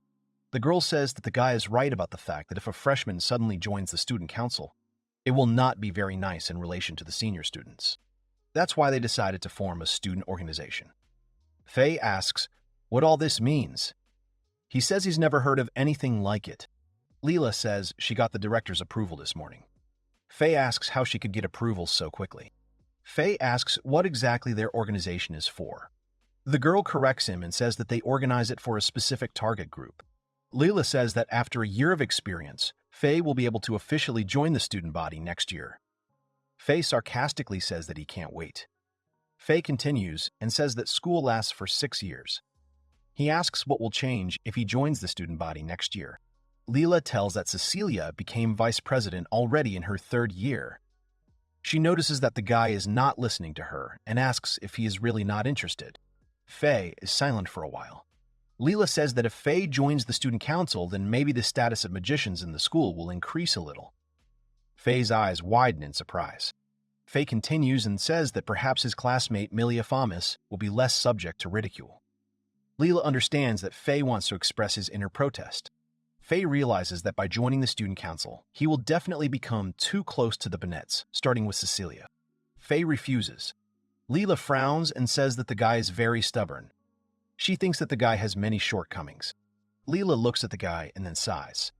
The girl says that the guy is right about the fact that if a freshman suddenly joins the student council, it will not be very nice in relation to the senior students. That's why they decided to form a student organization. Faye asks what all this means. He says he's never heard of anything like it. Leela says she got the director's approval this morning. Faye asks how she could get approval so quickly. Faye asks what exactly their organization is for. The girl corrects him and says that they organize it for a specific target group. Leela says that after a year of experience, Faye will be able to officially join the student body next year. Faye sarcastically says that he can't wait. Faye continues and says that school lasts for 6 years. He asks what will change if he joins the student body next year. Leela tells that Cecilia became vice president already in her 3rd year. She notices that the guy is not listening to her and asks if he is really not interested. Faye is silent for a while. Leela says that if Faye joins the student council, then maybe the status of magicians in the school will increase a little. Faye's eyes widen in surprise. Faye continues and says that perhaps his classmate Milia Famis will be less subject to ridicule. Leela understands that Faye wants to express his inner protest. Faye realizes that by joining the student council, he will definitely become too close to the Bonetts, starting with Cecilia. Faye refuses. Leela frowns and says that the guy is very stubborn. She thinks that the guy has many shortcomings. Leela looks at the guy and then sighs.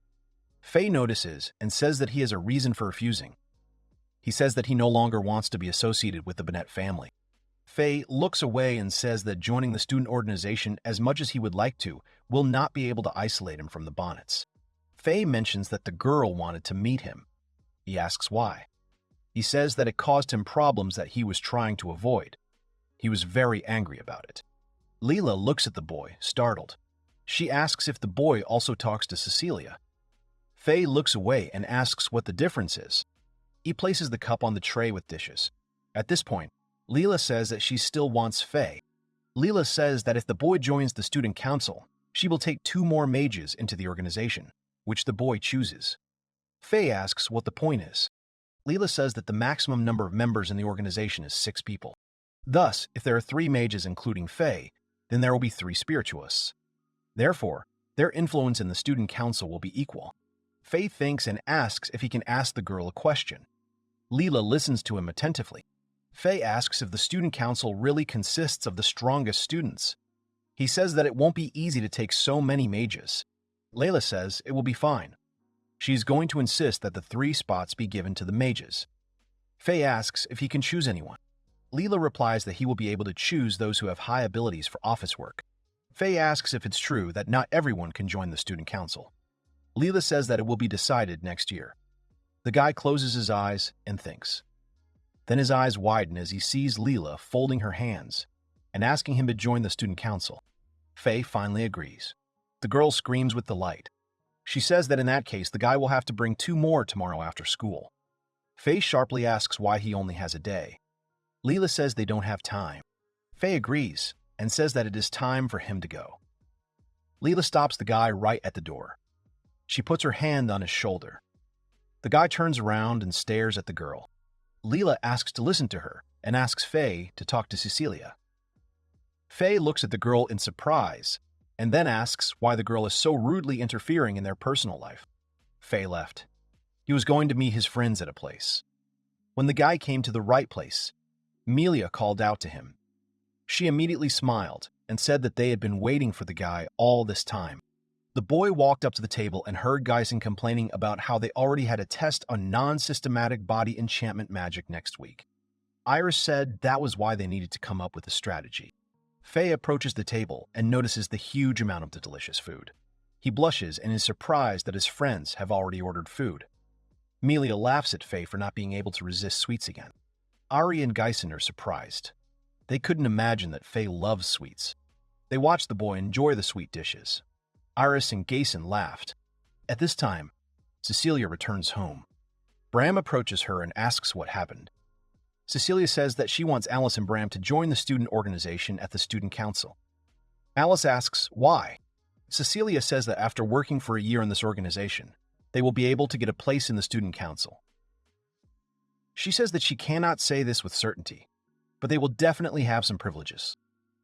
Faye notices and says that he has a reason for refusing. He says that he no longer wants to be associated with the Bonett family. Faye looks away and says that joining the student organization, as much as he would like to, will not be able to isolate him from the Bonnets. Faye mentions that the girl wanted to meet him. He asks why. He says that it caused him problems that he was trying to avoid. He was very angry about it. Leela looks at the boy, startled. She asks if the boy also talks to Cecilia. Faye looks away and asks what the difference is. He places the cup on the tray with dishes. At this point, Leela says that she still wants Faye. Leela says that if the boy joins the student council, she will take 2 more mages into the organization, which the boy chooses. Faye asks what the point is. Leela says that the maximum number of members in the organization is 6 people. Thus, if there are 3 mages including Faye, then there will be 3 spiritualists. Therefore, their influence in the student council will be equal. Faye thinks and asks if he can ask the girl a question. Leela listens to him attentively. Faye asks if the student council really consists of the strongest students. He says that it won't be easy to take so many mages. Leela says it will be fine. She's going to insist that the 3 spots be given to the mages. Faye asks if he can choose anyone. Leela replies that he will be able to choose those who have high abilities for office work. Faye asks if it's true that not everyone can join the student council. Leela says that it will be decided next year. The guy closes his eyes and thinks. Then his eyes widen as he sees Leela folding her hands and asking him to join the student council. Faye finally agrees. The girl screams with delight. She says that in that case, the guy will have to bring 2 more tomorrow after school. Faye sharply asks why he only has a day. Leela says they don't have time. Faye agrees and says that it is time for him to go. Leela stops the guy right at the door. She puts her hand on his shoulder. The guy turns around and stares at the girl. Leela asks to listen to her and asks Faye to talk to Cecilia. Faye looks at the girl in surprise and then asks why the girl is so rudely interfering in their personal life. Faye left. He was going to meet his friends at a place. When the guy came to the right place, Melia called out to him. She immediately smiled and said that they had been waiting for the guy all this time. The boy walked up to the table and heard Geisen complaining about how they already had a test on non-systematic body enchantment magic next week. Iris said that was why they needed to come up with a strategy. Faye approaches the table and notices the huge amount of the delicious food. He blushes and is surprised that his friends have already ordered food. Melia laughs at Faye for not being able to resist sweets again. Ari and Geisen are surprised. They couldn't imagine that Faye loves sweets. They watch the boy enjoy the sweet dishes. Iris and Geisen laughed. At this time, Cecilia returns home. Bram approaches her and asks what happened. Cecilia says that she wants Alice and Bram to join the student organization at the student council. Alice asks why. Cecilia says that after working for a year in this organization, they will be able to get a place in the student council. She says that she cannot say this with certainty, but they will definitely have some privileges.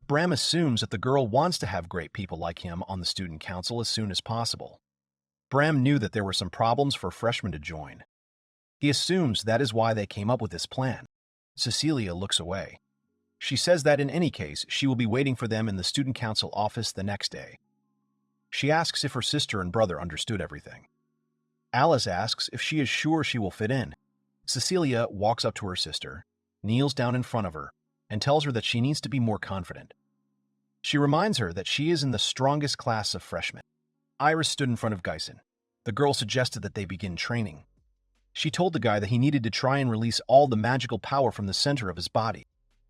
Bram assumes that the girl wants to have great people like him on the student council as soon as possible. Bram knew that there were some problems for freshmen to join. He assumes that is why they came up with this plan. Cecilia looks away. She says that in any case, she will be waiting for them in the student council office the next day. She asks if her sister and brother understood everything. Alice asks if she is sure she will fit in. Cecilia walks up to her sister, kneels down in front of her, and tells her that she needs to be more confident. She reminds her that she is in the strongest class of freshmen. Iris stood in front of Geisen. The girl suggested that they begin training. She told the guy that he needed to try and release all the magical power from the center of his body.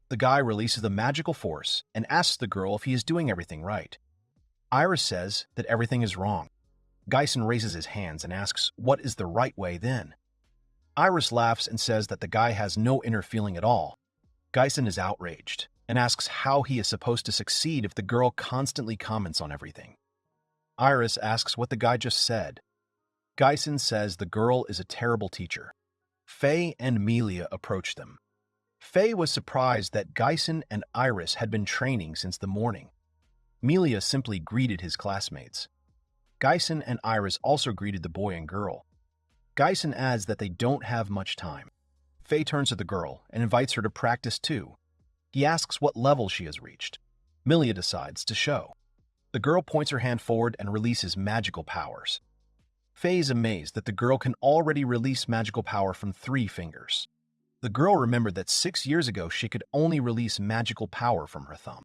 The guy releases the magical force and asks the girl if he is doing everything right. Iris says that everything is wrong. Geisen raises his hands and asks what is the right way then. Iris laughs and says that the guy has no inner feeling at all. Geisen is outraged and asks how he is supposed to succeed if the girl constantly comments on everything. Iris asks what the guy just said. Geisen says the girl is a terrible teacher. Faye and Melia approach them. Faye was surprised that Geisen and Iris had been training since the morning. Melia simply greeted his classmates. Geisen and Iris also greeted the boy and girl. Geisen adds that they don't have much time. Faye turns to the girl and invites her to practice too. He asks what level she has reached. Melia decides to show. The girl points her hand forward and releases magical powers. Faye is amazed that the girl can already release magical power from 3 fingers. The girl remembered that 6 years ago she could only release magical power from her thumb.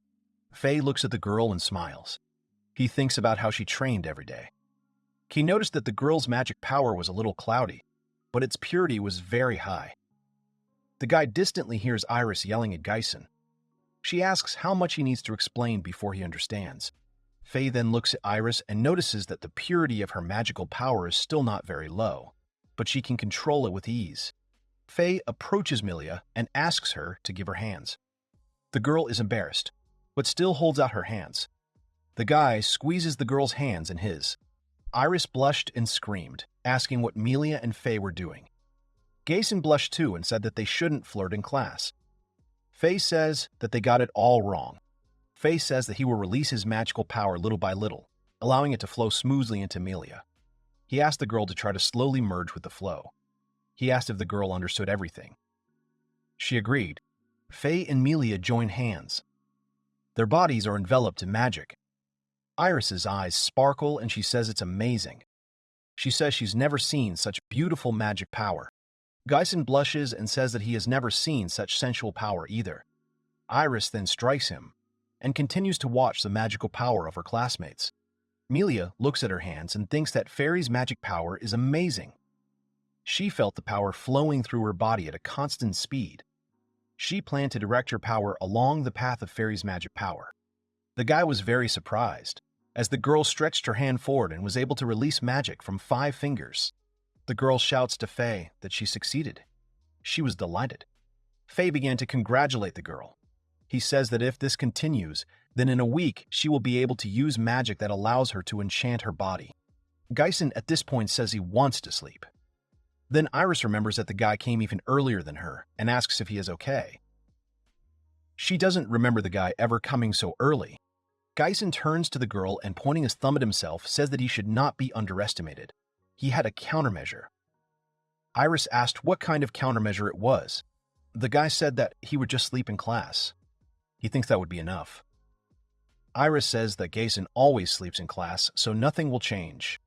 Faye looks at the girl and smiles. He thinks about how she trained every day. He noticed that the girl's magic power was a little cloudy, but its purity was very high. The guy distantly hears Iris yelling at Geisen. She asks how much he needs to explain before he understands. Faye then looks at Iris and notices that the purity of her magical power is still not very low, but she can control it with ease. Faye approaches Melia and asks her to give her hands. The girl is embarrassed, but still holds out her hands. The guy squeezes the girl's hands in his. Iris blushed and screamed, asking what Melia and Faye were doing. Geisen blushed too and said that they shouldn't flirt in class. Faye says that they got it all wrong. Faye says that he will release his magical power little by little, allowing it to flow smoothly into Melia. He asked the girl to try to slowly merge with the flow. He asked if the girl understood everything. She agreed. Faye and Melia join hands. Their bodies are enveloped in magic. Iris's eyes sparkle and she says it's amazing. She says she's never seen such beautiful magic power. Geisen blushes and says that he has never seen such sensual power either. Iris then strikes him and continues to watch the magical power of her classmates. Melia looks at her hands and thinks that Fairy's magic power is amazing. She felt the power flowing through her body at a constant speed. She planned to direct her power along the path of Fairy's magic power. The guy was very surprised, as the girl stretched her hand forward and was able to release magic from 5 fingers. The girl shouts to Faye that she succeeded. She was delighted. Faye began to congratulate the girl. He says that if this continues, then in a week she will be able to use magic that allows her to enchant her body. Geisen at this point says he wants to sleep. Then Iris remembers that the guy came even earlier than her and asks if he is okay. She doesn't remember the guy ever coming so early. Geisen turns to the girl and pointing his thumb at himself says that he should not be underestimated. He had a countermeasure. Iris asked what kind of countermeasure it was. The guy said that he would just sleep in class. He thinks that would be enough. Iris says that Geisen always sleeps in class, so nothing will change.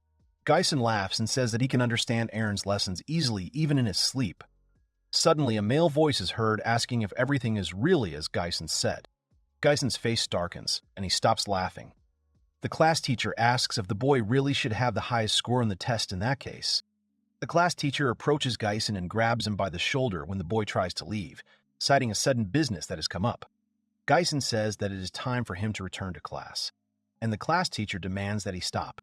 Geisen laughs and says that he can understand Aaron's lessons easily even in his sleep. Suddenly, a male voice is heard asking if everything is really as Geisen said. Geisen's face darkens, and he stops laughing. The class teacher asks if the boy really should have the highest score in the test in that case. The class teacher approaches Geisen and grabs him by the shoulder when the boy tries to leave, citing a sudden business that has come up. Geisen says that it is time for him to return to class, and the class teacher demands that he stop.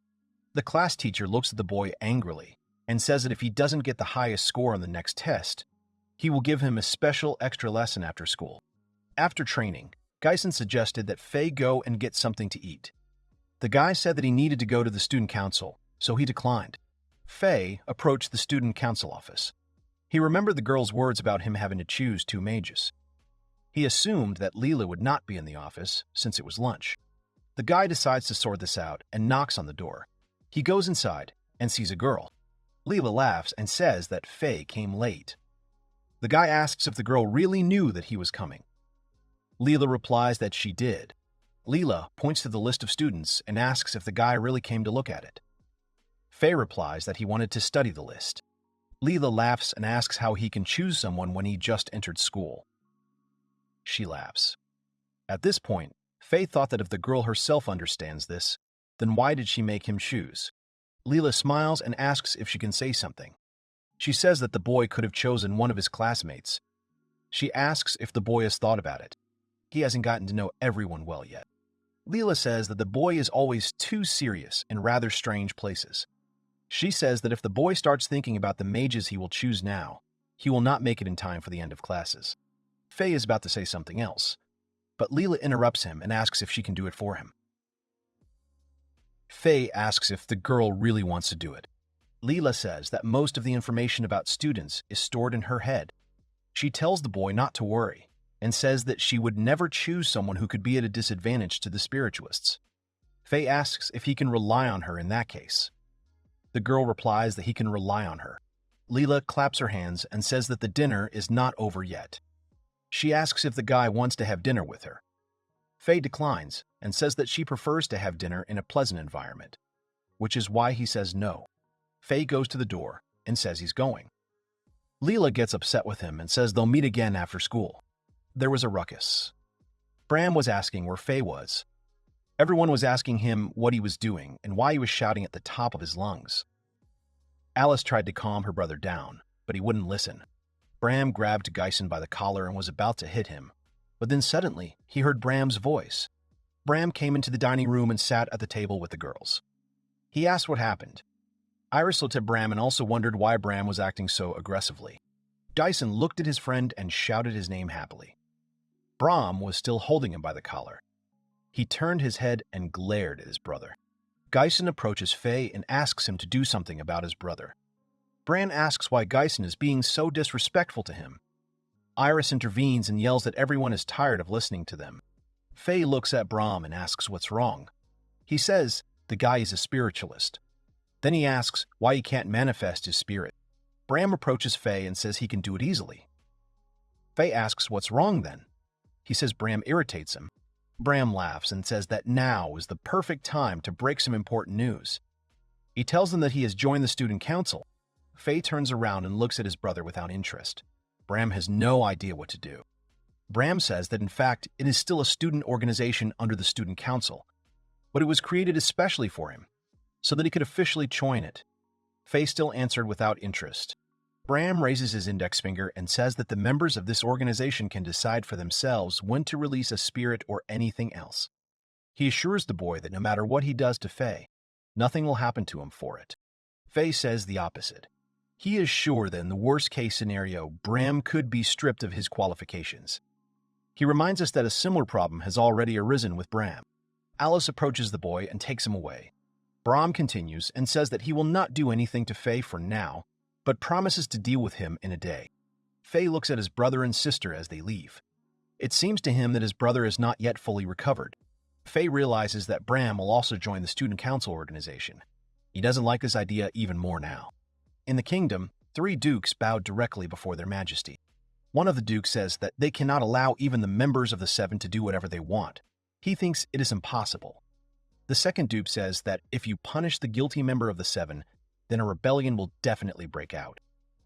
The class teacher looks at the boy angrily and says that if he doesn't get the highest score on the next test, he will give him a special extra lesson after school. After training, Geisen suggested that Faye go and get something to eat. The guy said that he needed to go to the student council, so he declined. Faye approached the student council office. He remembered the girl's words about him having to choose 2 mages. He assumed that Leela would not be in the office since it was lunch. The guy decides to sort this out and knocks on the door. He goes inside and sees a girl. Leela laughs and says that Faye came late. The guy asks if the girl really knew that he was coming. Leela replies that she did. Leela points to the list of students and asks if the guy really came to look at it. Faye replies that he wanted to study the list. Leela laughs and asks how he can choose someone when he just entered school. She laughs. At this point, Faye thought that if the girl herself understands this, then why did she make him choose? Leela smiles and asks if she can say something. She says that the boy could have chosen one of his classmates. She asks if the boy has thought about it. He hasn't gotten to know everyone well yet. Leela says that the boy is always too serious in rather strange places. She says that if the boy starts thinking about the mages he will choose now, he will not make it in time for the end of classes. Faye is about to say something else, but Leela interrupts him and asks if she can do it for him. Faye asks if the girl really wants to do it. Leela says that most of the information about students is stored in her head. She tells the boy not to worry and says that she would never choose someone who could be at a disadvantage to the spiritualists. Faye asks if he can rely on her in that case. The girl replies that he can rely on her. Leela claps her hands and says that the dinner is not over yet. She asks if the guy wants to have dinner with her. Faye declines and says that she prefers to have dinner in a pleasant environment, which is why he says no. Faye goes to the door and says he's going. Leela gets upset with him and says they'll meet again after school. There was a ruckus. Bram was asking where Faye was. Everyone was asking him what he was doing and why he was shouting at the top of his lungs. Alice tried to calm her brother down, but he wouldn't listen. Bram grabbed Geisen by the collar and was about to hit him, but then suddenly he heard Bram's voice. Bram came into the dining room and sat at the table with the girls. He asked what happened. Iris looked at Bram and also wondered why Bram was acting so aggressively. Geisen looked at his friend and shouted his name happily. Bram was still holding him by the collar. He turned his head and glared at his brother. Geisen approaches Faye and asks him to do something about his brother. Bran asks why Geisen is being so disrespectful to him. Iris intervenes and yells that everyone is tired of listening to them. Faye looks at Bram and asks what's wrong. He says the guy is a spiritualist. Then he asks why he can't manifest his spirit. Bram approaches Faye and says he can do it easily. Faye asks what's wrong then. He says Bram irritates him. Bram laughs and says that now is the perfect time to break some important news. He tells them that he has joined the student council. Faye turns around and looks at his brother without interest. Bram has no idea what to do. Bram says that in fact it is still a student organization under the student council, but it was created especially for him, so that he could officially join it. Faye still answered without interest. Bram raises his index finger and says that the members of this organization can decide for themselves when to release a spirit or anything else. He assures the boy that no matter what he does to Faye, nothing will happen to him for it. Faye says the opposite. He is sure that in the worst-case scenario, Bram could be stripped of his qualifications. He reminds us that a similar problem has already arisen with Bram. Alice approaches the boy and takes him away. Bram continues and says that he will not do anything to Faye for now, but promises to deal with him in a day. Faye looks at his brother and sister as they leave. It seems to him that his brother is not yet fully recovered. Faye realizes that Bram will also join the student council organization. He doesn't like this idea even more now. In the kingdom, 3 dukes bowed directly before their majesty. One of the dukes says that they cannot allow even the members of the 7 to do whatever they want. He thinks it is impossible. The second duke says that if you punish the guilty member of the 7, then a rebellion will definitely break out.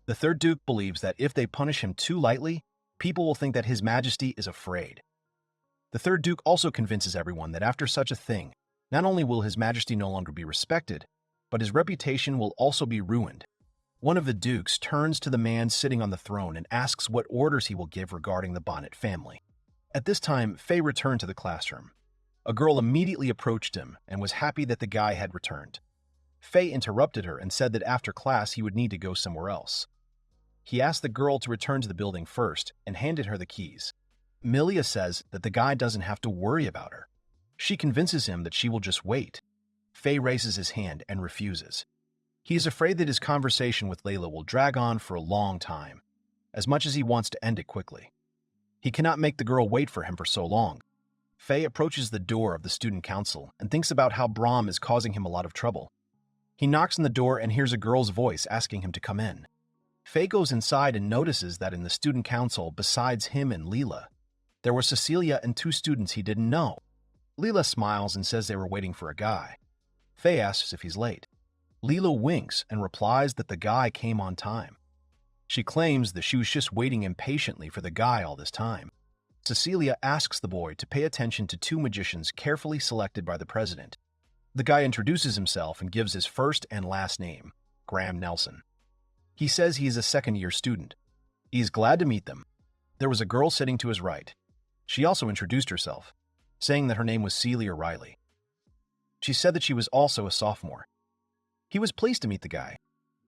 The third duke believes that if they punish him too lightly, people will think that his majesty is afraid. The third duke also convinces everyone that after such a thing, not only will his majesty no longer be respected, but his reputation will also be ruined. One of the dukes turns to the man sitting on the throne and asks what orders he will give regarding the Bonett family. At this time, Faye returned to the classroom. A girl immediately approached him and was happy that the guy had returned. Faye interrupted her and said that after class he would need to go somewhere else. He asked the girl to return to the building first and handed her the keys. Milia says that the guy doesn't have to worry about her. She convinces him that she will just wait. Faye raises his hand and refuses. He is afraid that his conversation with Layla will drag on for a long time, as much as he wants to end it quickly. He cannot make the girl wait for him for so long. Faye approaches the door of the student council and thinks about how Bram is causing him a lot of trouble. He knocks on the door and hears a girl's voice asking him to come in. Faye goes inside and notices that in the student council, besides him and Leela, there were Cecilia and 2 students he didn't know. Leela smiles and says they were waiting for a guy. Faye asks if he's late. Leela winks and replies that the guy came on time. She claims that she was just waiting impatiently for the guy all this time. Cecilia asks the boy to pay attention to 2 magicians carefully selected by the president. The guy introduces himself and gives his first and last name, Graham Nelson. He says he is a second-year student. He is glad to meet them. There was a girl sitting to his right. She also introduced herself, saying that her name was Celia Riley. She said that she was also a sophomore. He was pleased to meet the guy.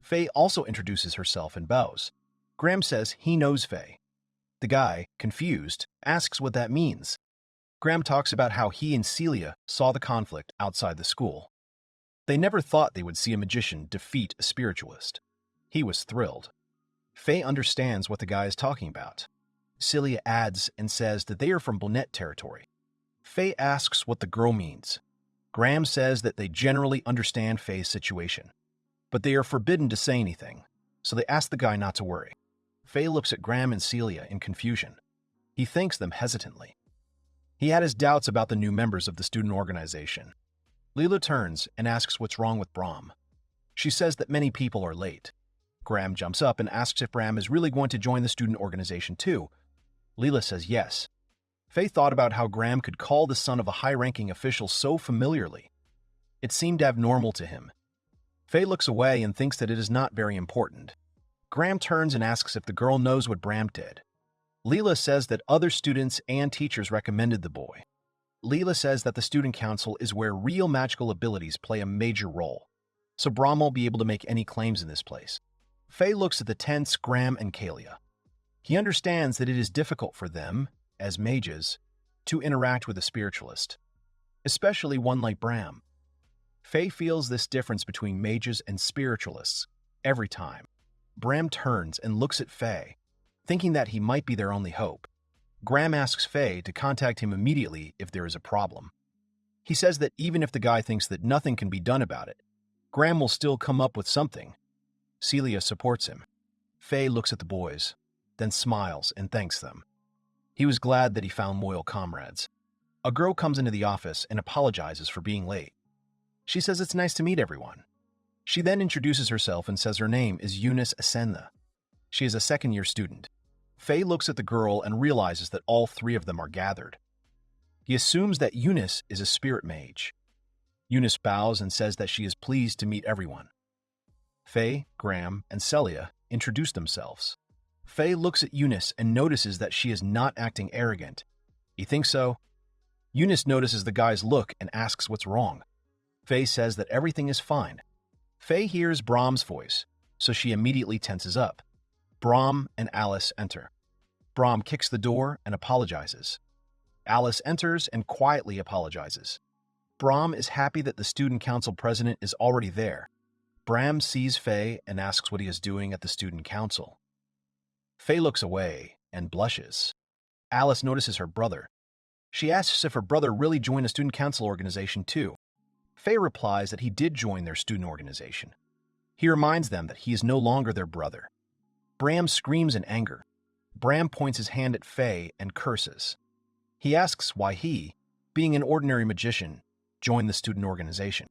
Faye also introduces herself and bows. Graham says he knows Faye. The guy, confused, asks what that means. Graham talks about how he and Celia saw the conflict outside the school. They never thought they would see a magician defeat a spiritualist. He was thrilled. Faye understands what the guy is talking about. Celia adds and says that they are from Bonett territory. Faye asks what the girl means. Graham says that they generally understand Faye's situation, but they are forbidden to say anything, so they ask the guy not to worry. Faye looks at Graham and Celia in confusion. He thanks them hesitantly. He had his doubts about the new members of the student organization. Leela turns and asks what's wrong with Brahm. She says that many people are late. Graham jumps up and asks if Brahm is really going to join the student organization too. Leela says yes. Faye thought about how Graham could call the son of a high-ranking official so familiarly. It seemed abnormal to him. Faye looks away and thinks that it is not very important. Graham turns and asks if the girl knows what Brahm did. Leela says that other students and teachers recommended the boy. Leela says that the student council is where real magical abilities play a major role, so Brahm won't be able to make any claims in this place. Faye looks at the tense Graham and Kalia. He understands that it is difficult for them, as mages, to interact with a spiritualist, especially one like Brahm. Faye feels this difference between mages and spiritualists every time. Brahm turns and looks at Faye, thinking that he might be their only hope. Graham asks Faye to contact him immediately if there is a problem. He says that even if the guy thinks that nothing can be done about it, Graham will still come up with something. Celia supports him. Faye looks at the boys, then smiles and thanks them. He was glad that he found loyal comrades. A girl comes into the office and apologizes for being late. She says it's nice to meet everyone. She then introduces herself and says her name is Eunice Asenna. She is a second-year student. Faye looks at the girl and realizes that all three of them are gathered. He assumes that Eunice is a spirit mage. Eunice bows and says that she is pleased to meet everyone. Faye, Graham, and Celia introduce themselves. Faye looks at Eunice and notices that she is not acting arrogant. You think so? Eunice notices the guy's look and asks what's wrong. Faye says that everything is fine. Faye hears Brahm's voice, so she immediately tenses up. Brahm and Alice enter. Brahm kicks the door and apologizes. Alice enters and quietly apologizes. Brahm is happy that the student council president is already there. Brahm sees Faye and asks what he is doing at the student council. Faye looks away and blushes. Alice notices her brother. She asks if her brother really joined a student council organization too. Faye replies that he did join their student organization. He reminds them that he is no longer their brother. Brahm screams in anger. Brahm points his hand at Faye and curses. He asks why he, being an ordinary magician, joined the student organization.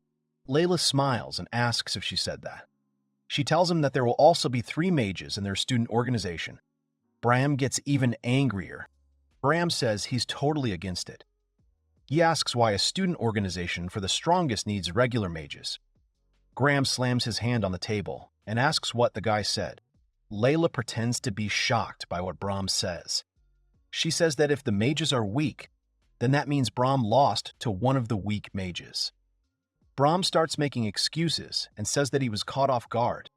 Layla smiles and asks if she said that. She tells him that there will also be 3 mages in their student organization. Brahm gets even angrier. Brahm says he's totally against it. He asks why a student organization for the strongest needs regular mages. Graham slams his hand on the table and asks what the guy said. Layla pretends to be shocked by what Brahm says. She says that if the mages are weak, then that means Brahm lost to one of the weak mages. Brahm starts making excuses and says that he was caught off guard.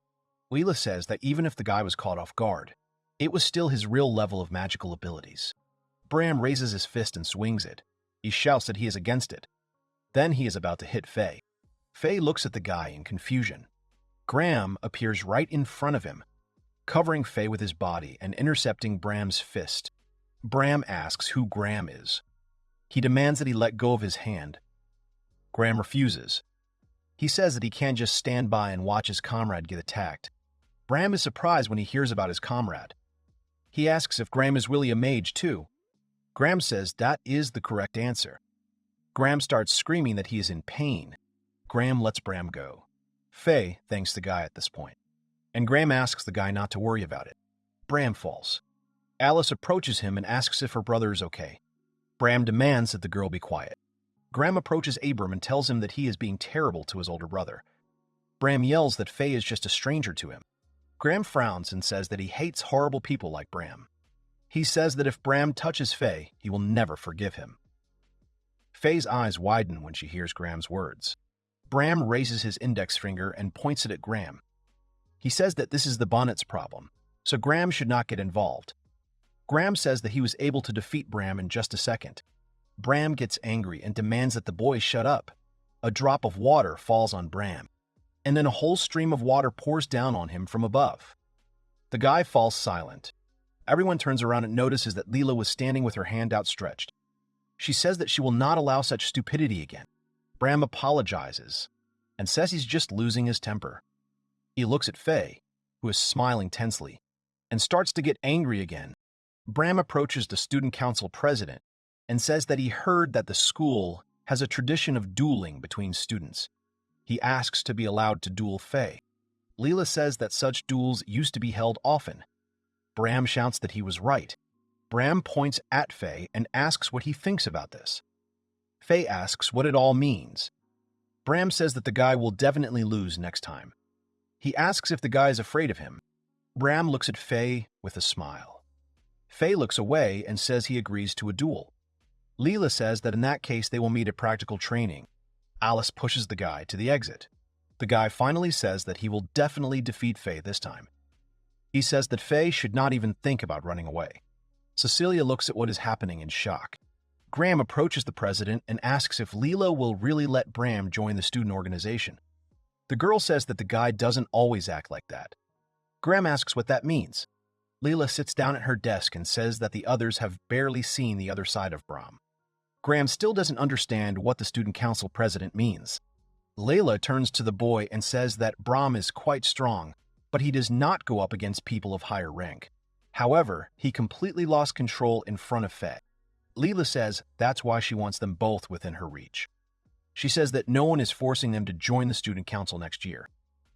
Leela says that even if the guy was caught off guard, it was still his real level of magical abilities. Brahm raises his fist and swings it. He shouts that he is against it. Then he is about to hit Faye. Faye looks at the guy in confusion. Graham appears right in front of him, covering Faye with his body and intercepting Bram's fist. Brahm asks who Graham is. He demands that he let go of his hand. Graham refuses. He says that he can't just stand by and watch his comrade get attacked. Brahm is surprised when he hears about his comrade. He asks if Graham is really a mage too. Graham says that is the correct answer. Graham starts screaming that he is in pain. Graham lets Brahm go. Faye thanks the guy at this point, and Graham asks the guy not to worry about it. Brahm falls. Alice approaches him and asks if her brother is okay. Brahm demands that the girl be quiet. Graham approaches Abram and tells him that he is being terrible to his older brother. Brahm yells that Faye is just a stranger to him. Graham frowns and says that he hates horrible people like Brahm. He says that if Bram touches Faye, he will never forgive him. Faye's eyes widen when she hears Graham's words. Bram raises his index finger and points it at Graham. He says that this is the Bonnett's problem, so Graham should not get involved. Graham says that he was able to defeat Bram in just a second. Bram gets angry and demands that the boys shut up. A drop of water falls on Bram, and then a whole stream of water pours down on him from above. The guy falls silent. Everyone turns around and notices that Leela was standing with her hand outstretched. She says that she will not allow such stupidity again. Bram apologizes and says he's just losing his temper. He looks at Faye, who is smiling tensely, and starts to get angry again. Bram approaches the student council president and says that he heard that the school has a tradition of dueling between students. He asks to be allowed to duel Faye. Leela says that such duels used to be held often. Bram shouts that he was right. Bram points at Faye and asks what he thinks about this. Faye asks what it all means. Bram says that the guy will definitely lose next time. He asks if the guy is afraid of him. Bram looks at Faye with a smile. Faye looks away and says he agrees to a duel. Leela says that in that case they will meet at practical training. Alice pushes the guy to the exit. The guy finally says that he will definitely defeat Faye this time. He says that Faye should not even think about running away. Cecilia looks at what is happening in shock. Graham approaches the president and asks if Leela will really let Bram join the student organization. The girl says that the guy doesn't always act like that. Graham asks what that means. Leela sits down at her desk and says that the others have barely seen the other side of Bram. Graham still doesn't understand what the student council president means. Layla turns to the boy and says that Bram is quite strong, but he does not go up against people of higher rank. However, he completely lost control in front of Faye. Leela says that's why she wants them both within her reach. She says that no one is forcing them to join the student council next year.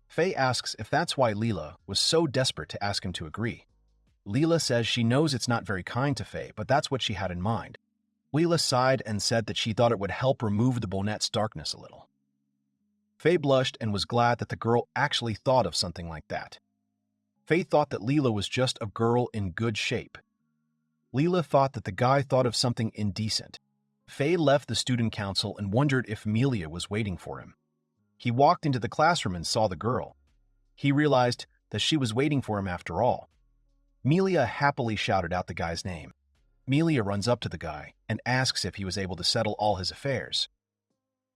Faye asks if that's why Leela was so desperate to ask him to agree. Leela says she knows it's not very kind to Faye, but that's what she had in mind. Leela sighed and said that she thought it would help remove the Bonett's darkness a little. Faye blushed and was glad that the girl actually thought of something like that. Faye thought that Leela was just a girl in good shape. Leela thought that the guy thought of something indecent. Faye left the student council and wondered if Melia was waiting for him. He walked into the classroom and saw the girl. He realized that she was waiting for him after all. Melia happily shouted out the guy's name. Melia runs up to the guy and asks if he was able to settle all his affairs.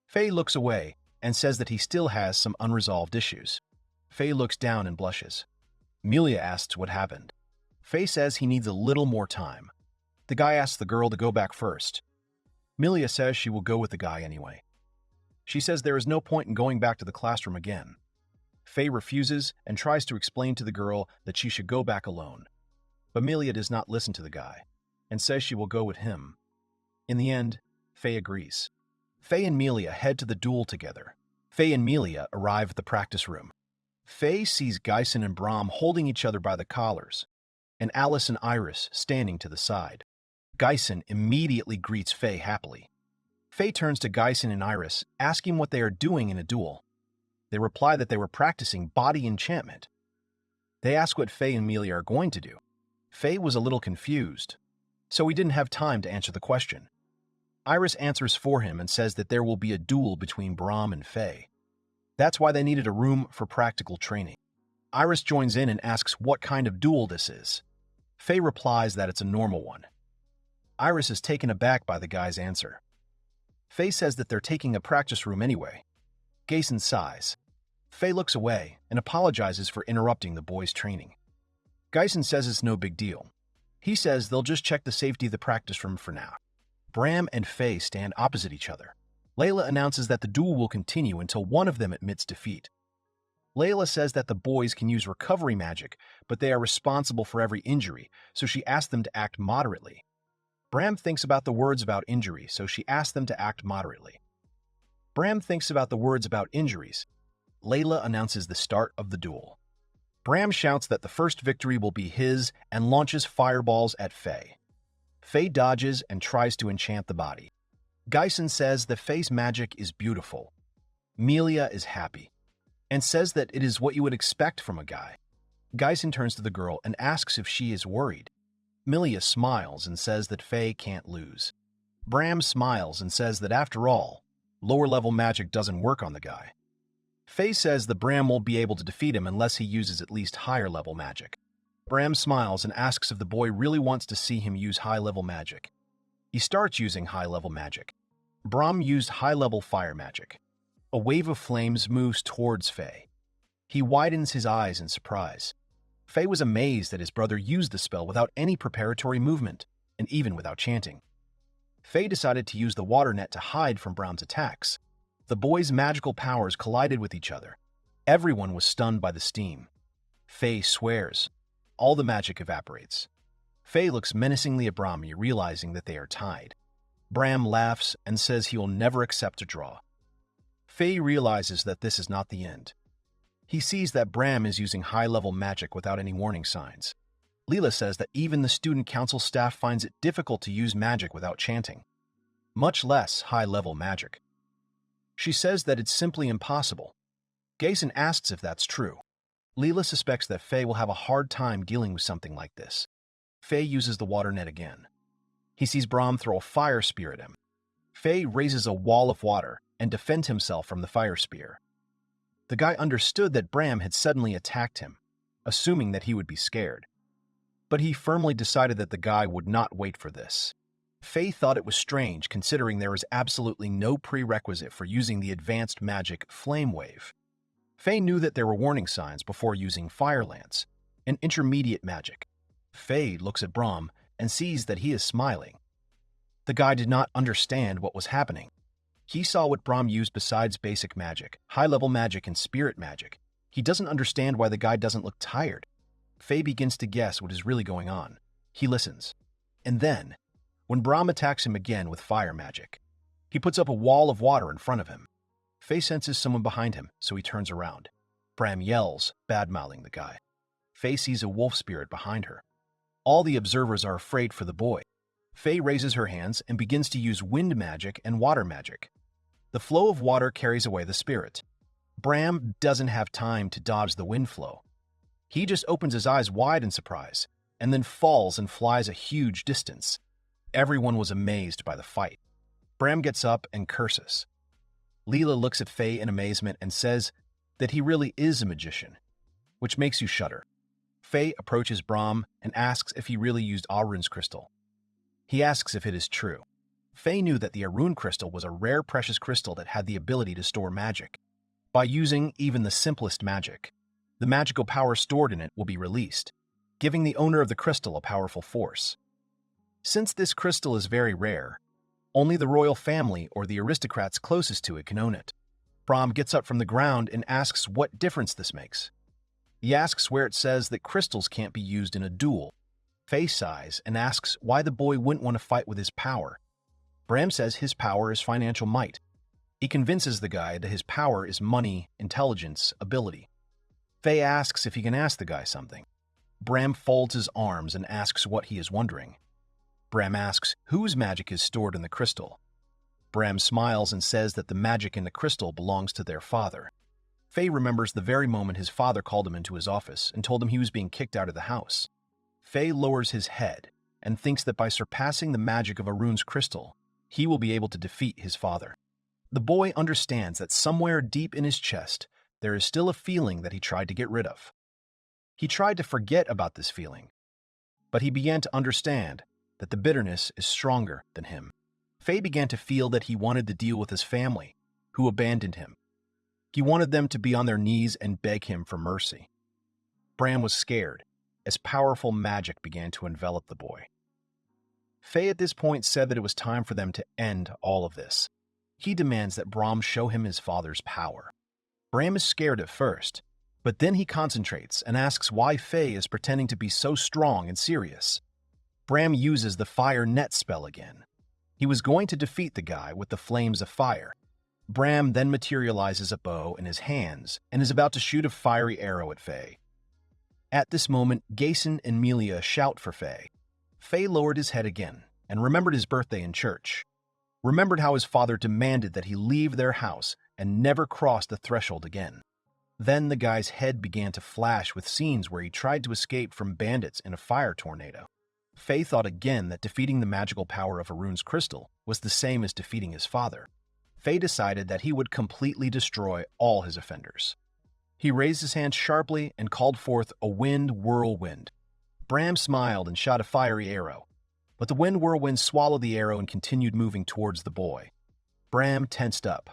Faye looks away and says that he still has some unresolved issues. Faye looks down and blushes. Melia asks what happened. Faye says he needs a little more time. The guy asks the girl to go back first. Melia says she will go with the guy anyway. She says there is no point in going back to the classroom again. Faye refuses and tries to explain to the girl that she should go back alone. But Melia does not listen to the guy and says she will go with him. In the end, Faye agrees. Faye and Melia head to the duel together. Faye and Melia arrive at the practice room. Faye sees Geisen and Bram holding each other by the collars, and Alice and Iris standing to the side. Geisen immediately greets Faye happily. Faye turns to Geisen and Iris, asking what they are doing in a duel. They reply that they were practicing body enchantment. They ask what Faye and Melia are going to do. Faye was a little confused, so he didn't have time to answer the question. Iris answers for him and says that there will be a duel between Bram and Faye. That's why they needed a room for practical training. Iris joins in and asks what kind of duel this is. Faye replies that it's a normal one. Iris is taken aback by the guy's answer. Faye says that they're taking a practice room anyway. Geisen sighs. Faye looks away and apologizes for interrupting the boys' training. Geisen says it's no big deal. He says they'll just check the safety of the practice room for now. Bram and Faye stand opposite each other. Layla announces that the duel will continue until one of them admits defeat. Layla says that the boys can use recovery magic, but they are responsible for every injury, so she asks them to act moderately. Bram thinks about the words about injury, so she asks them to act moderately. Bram thinks about the words about injuries. Layla announces the start of the duel. Bram shouts that the first victory will be his and launches fireballs at Faye. Faye dodges and tries to enchant the body. Geisen says that Faye's magic is beautiful. Melia is happy and says that it is what you would expect from a guy. Geisen turns to the girl and asks if she is worried. Milia smiles and says that Faye can't lose. Bram smiles and says that after all, lower-level magic doesn't work on the guy. Faye says that Bram won't be able to defeat him unless he uses at least higher-level magic. Bram smiles and asks if the boy really wants to see him use high-level magic. He starts using high-level magic. Bram used high-level fire magic. A wave of flames moves towards Faye. He widens his eyes in surprise. Faye was amazed that his brother used the spell without any preparatory movement, and even without chanting. Faye decided to use the water net to hide from Bram's attacks. The boys' magical powers collided with each other. Everyone was stunned by the steam. Faye swears. All the magic evaporates. Faye looks menacingly at Bram, realizing that they are tied. Bram laughs and says he will never accept a draw. Faye realizes that this is not the end. He sees that Bram is using high-level magic without any warning signs. Leela says that even the student council staff finds it difficult to use magic without chanting, much less high-level magic. She says that it's simply impossible. Gason asks if that's true. Leela suspects that Faye will have a hard time dealing with something like this. Faye uses the water net again. He sees Bram throw a fire spear at him. Faye raises a wall of water and defends himself from the fire spear. The guy understood that Bram had suddenly attacked him, assuming that he would be scared. But he firmly decided that the guy would not wait for this. Faye thought it was strange considering there was absolutely no prerequisite for using the advanced magic Flame Wave. Faye knew that there were warning signs before using Fire Lance, an intermediate magic. Faye looks at Bram and sees that he is smiling. The guy did not understand what was happening. He saw what Bram used besides basic magic, high-level magic, and spirit magic. He doesn't understand why the guy doesn't look tired. Faye begins to guess what is really going on. He listens. And then, when Bram attacks him again with fire magic, he puts up a wall of water in front of him. Faye senses someone behind him, so he turns around. Bram yells, bad-mouthing the guy. Faye sees a wolf spirit behind her. All the observers are afraid for the boy. Faye raises her hands and begins to use wind magic and water magic. The flow of water carries away the spirit. Bram doesn't have time to dodge the wind flow. He just opens his eyes wide in surprise, and then falls and flies a huge distance. Everyone was amazed by the fight. Bram gets up and curses. Leela looks at Faye in amazement and says that he really is a magician, which makes you shudder. Faye approaches Bram and asks if he really used Arun's crystal. He asks if it is true. Faye knew that the Arun crystal was a rare precious crystal that had the ability to store magic. By using even the simplest magic, the magical power stored in it will be released, giving the owner of the crystal a powerful force. Since this crystal is very rare, only the royal family or the aristocrats closest to it can own it. Bram gets up from the ground and asks what difference this makes. He asks where it says that crystals can't be used in a duel. Faye sighs and asks why the boy wouldn't want to fight with his power. Bram says his power is financial might. He convinces the guy that his power is money, intelligence, ability. Faye asks if he can ask the guy something. Bram folds his arms and asks what he is wondering. Bram asks whose magic is stored in the crystal. Bram smiles and says that the magic in the crystal belongs to their father. Faye remembers the very moment his father called him into his office and told him he was being kicked out of the house. Faye lowers his head and thinks that by surpassing the magic of Arun's crystal, he will be able to defeat his father. The boy understands that somewhere deep in his chest, there is still a feeling that he tried to get rid of. He tried to forget about this feeling, but he began to understand that the bitterness is stronger than him. Faye began to feel that he wanted to deal with his family, who abandoned him. He wanted them to be on their knees and beg him for mercy. Bram was scared, as powerful magic began to envelop the boy. Faye at this point said that it was time for them to end all of this. He demands that Bram show him his father's power. Bram is scared at first, but then he concentrates and asks why Faye is pretending to be so strong and serious. Bram uses the fire net spell again. He was going to defeat the guy with the flames of fire. Bram then materializes a bow in his hands and is about to shoot a fiery arrow at Faye. At this moment, Gason and Melia shout for Faye. Faye lowered his head again and remembered his birthday in church. Remembered how his father demanded that he leave their house and never cross the threshold again. Then the guy's head began to flash with scenes where he tried to escape from bandits in a fire tornado. Faye thought again that defeating the magical power of Arun's crystal was the same as defeating his father. Faye decided that he would completely destroy all his offenders. He raised his hand sharply and called forth a wind whirlwind. Bram smiled and shot a fiery arrow, but the wind whirlwind swallowed the arrow and continued moving towards the boy. Bram tensed up.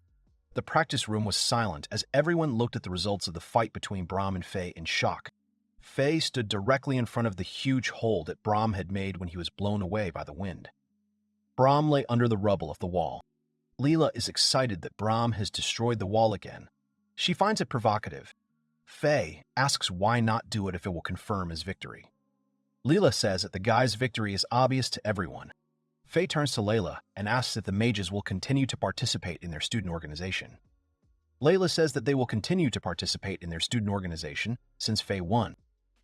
The practice room was silent as everyone looked at the results of the fight between Bram and Faye in shock. Faye stood directly in front of the huge hole that Bram had made when he was blown away by the wind. Bram lay under the rubble of the wall. Leela is excited that Bram has destroyed the wall again. She finds it provocative. Faye asks why not do it if it will confirm his victory. Leela says that the guy's victory is obvious to everyone. Faye turns to Layla and asks if the mages will continue to participate in their student organization. Layla says that they will continue to participate in their student organization since Faye won.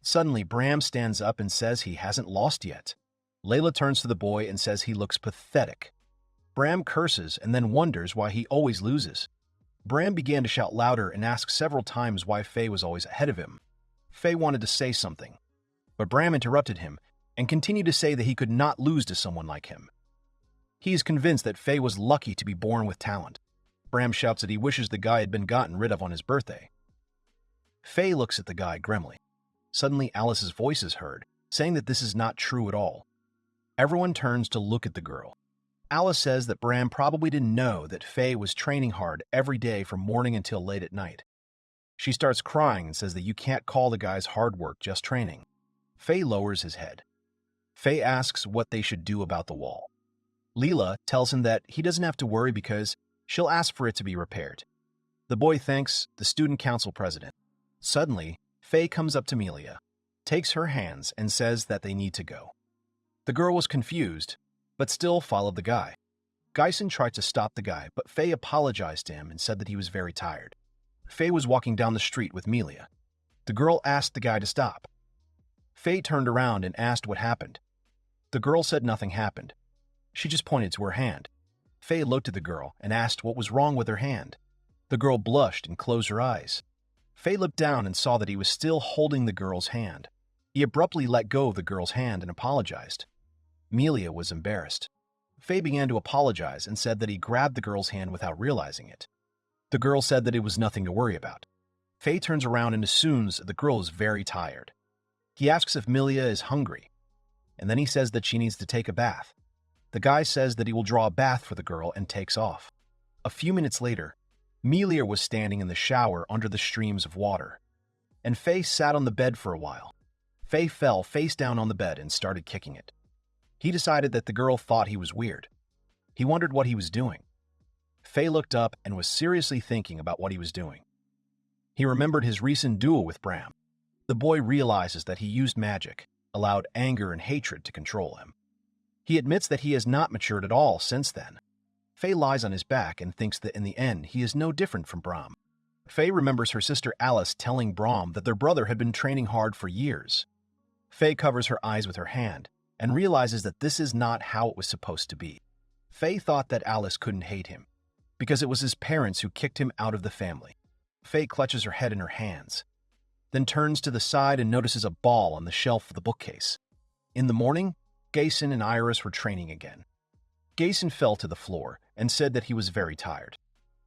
Suddenly, Bram stands up and says he hasn't lost yet. Layla turns to the boy and says he looks pathetic. Bram curses and then wonders why he always loses. Bram began to shout louder and asked several times why Faye was always ahead of him. Faye wanted to say something, but Bram interrupted him and continued to say that he could not lose to someone like him. He is convinced that Faye was lucky to be born with talent. Bram shouts that he wishes the guy had been gotten rid of on his birthday. Faye looks at the guy grimly. Suddenly, Alice's voice is heard, saying that this is not true at all. Everyone turns to look at the girl. Alice says that Bram probably didn't know that Faye was training hard every day from morning until late at night. She starts crying and says that you can't call the guy's hard work just training. Faye lowers his head. Faye asks what they should do about the wall. Leela tells him that he doesn't have to worry because she'll ask for it to be repaired. The boy thanks the student council president. Suddenly, Faye comes up to Melia, takes her hands, and says that they need to go. The girl was confused, but still followed the guy. Geisen tried to stop the guy, but Faye apologized to him and said that he was very tired. Faye was walking down the street with Melia. The girl asked the guy to stop. Faye turned around and asked what happened. The girl said nothing happened. She just pointed to her hand. Faye looked at the girl and asked what was wrong with her hand. The girl blushed and closed her eyes. Faye looked down and saw that he was still holding the girl's hand. He abruptly let go of the girl's hand and apologized. Melia was embarrassed. Faye began to apologize and said that he grabbed the girl's hand without realizing it. The girl said that it was nothing to worry about. Faye turns around and assumes the girl is very tired. He asks if Melia is hungry, and then he says that she needs to take a bath. The guy says that he will draw a bath for the girl and takes off. A few minutes later, Melia was standing in the shower under the streams of water, and Faye sat on the bed for a while. Faye fell face down on the bed and started kicking it. He decided that the girl thought he was weird. He wondered what he was doing. Faye looked up and was seriously thinking about what he was doing. He remembered his recent duel with Bram. The boy realizes that he used magic, allowed anger and hatred to control him. He admits that he has not matured at all since then. Faye lies on his back and thinks that in the end he is no different from Bram. Faye remembers her sister Alice telling Bram that their brother had been training hard for years. Faye covers her eyes with her hand and realizes that this is not how it was supposed to be. Faye thought that Alice couldn't hate him because it was his parents who kicked him out of the family. Faye clutches her head in her hands, then turns to the side and notices a ball on the shelf of the bookcase. In the morning, Geisen and Iris were training again. Geisen fell to the floor and said that he was very tired.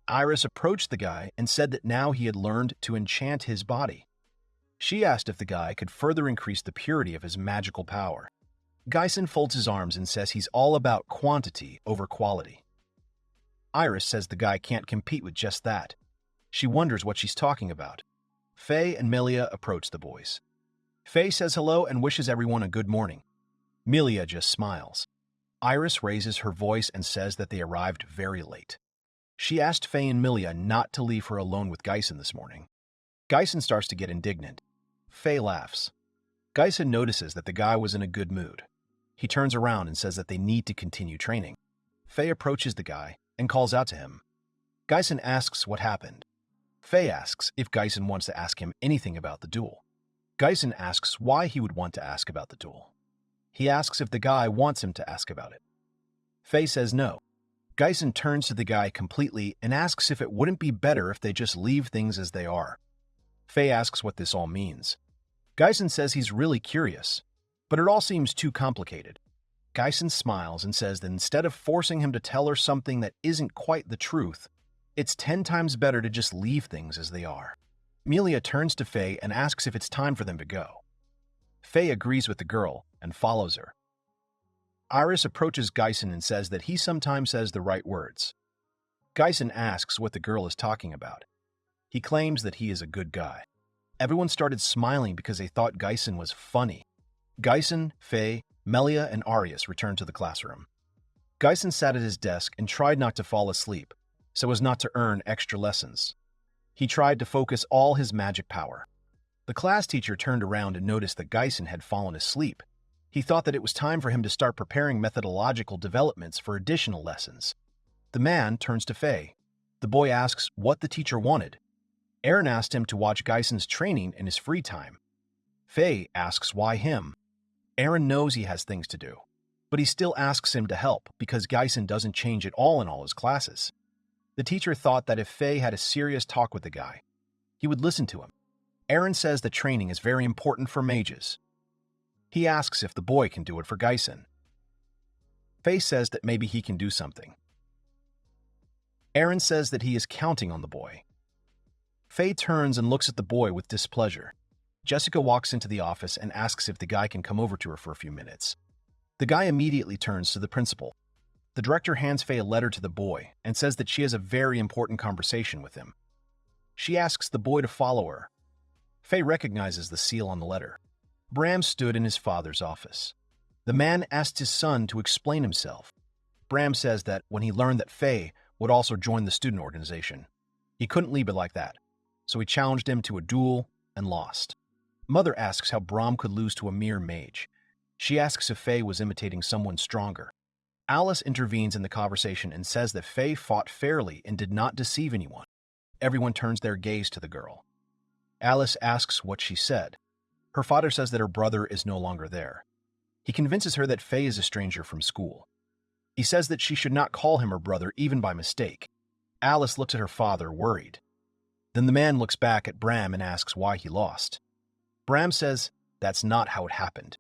Iris approached the guy and said that now he had learned to enchant his body. She asked if the guy could further increase the purity of his magical power. Geisen folds his arms and says he's all about quantity over quality. Iris says the guy can't compete with just that. She wonders what she's talking about. Faye and Melia approach the boys. Faye says hello and wishes everyone a good morning. Melia just smiles. Iris raises her voice and says that they arrived very late. She asked Faye and Melia not to leave her alone with Geisen this morning. Geisen starts to get indignant. Faye laughs. Geisen notices that the guy was in a good mood. He turns around and says that they need to continue training. Faye approaches the guy and calls out to him. Geisen asks what happened. Faye asks if Geisen wants to ask him anything about the duel. Geisen asks why he would want to ask about the duel. He asks if the guy wants him to ask about it. Faye says no. Geisen turns to the guy completely and asks if it wouldn't be better if they just leave things as they are. Faye asks what this all means. Geisen says he's really curious, But it all seems too complicated. Geisen smiles and says that instead of forcing him to tell her something that isn't quite the truth, it's 10 times better to just leave things as they are. Melia turns to Faye and asks if it's time for them to go. Faye agrees with the girl and follows her. Iris approaches Geisen and says that he sometimes says the right words. Geisen asks what the girl is talking about. He claims that he is a good guy. Everyone started smiling because they thought Geisen was funny. Geisen, Faye, Melia, and Arius returned to the classroom. Geisen sat at his desk and tried not to fall asleep, so as not to earn extra lessons. He tried to focus all his magic power. The class teacher turned around and noticed that Geisen had fallen asleep. He thought that it was time for him to start preparing methodological developments for additional lessons. The man turns to Faye. The boy asks what the teacher wanted. Aaron asked him to watch Geisen's training in his free time. Faye asks why him. Aaron knows he has things to do, but he still asks him to help because Geisen doesn't change at all in all his classes. The teacher thought that if Faye had a serious talk with the guy, he would listen to him. Aaron says that training is very important for mages. He asks if the boy can do it for Geisen. Faye says that maybe he can do something. Aaron says that he is counting on the boy. Faye turns and looks at the boy with displeasure. Jessica walks into the office and asks if the guy can come over to her for a few minutes. The guy immediately turns to the principal. The director hands Faye a letter to the boy and says that she has a very important conversation with him. She asks the boy to follow her. Faye recognizes the seal on the letter. Bram stood in his father's office. The man asked his son to explain himself. Bram says that when he learned that Faye would also join the student organization, he couldn't leave it like that, so he challenged him to a duel and lost. Mother asks how Bram could lose to a mere mage. She asks if Faye was imitating someone stronger. Alice intervenes in the conversation and says that Faye fought fairly and did not deceive anyone. Everyone turns their gaze to the girl. Alice asks what she said. Her father says that her brother is no longer there. He convinces her that Faye is a stranger from school. He says that she should not call him her brother even by mistake. Alice looks at her father, worried. Then the man looks back at Bram and asks why he lost. Bram says that's not how it happened.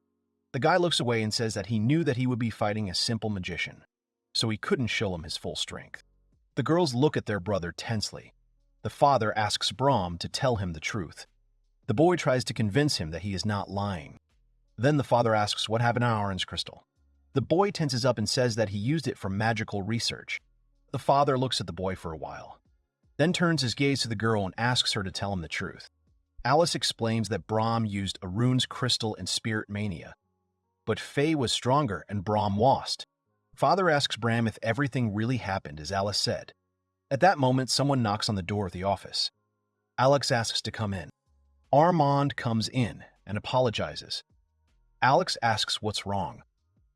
The guy looks away and says that he knew that he would be fighting a simple magician, so he couldn't show him his full strength. The girls look at their brother tensely. The father asks Bram to tell him the truth. The boy tries to convince him that he is not lying. Then the father asks what happened to Aaron's crystal. The boy tenses up and says that he used it for magical research. The father looks at the boy for a while, then turns his gaze to the girl and asks her to tell him the truth. Alice explains that Bram used Arun's crystal in Spirit Mania, but Faye was stronger and Bram lost. Father asks Bram if everything really happened as Alice said. At that moment, someone knocks on the door of the office. Alex asks to come in. Armand comes in and apologizes. Alex asks what's wrong.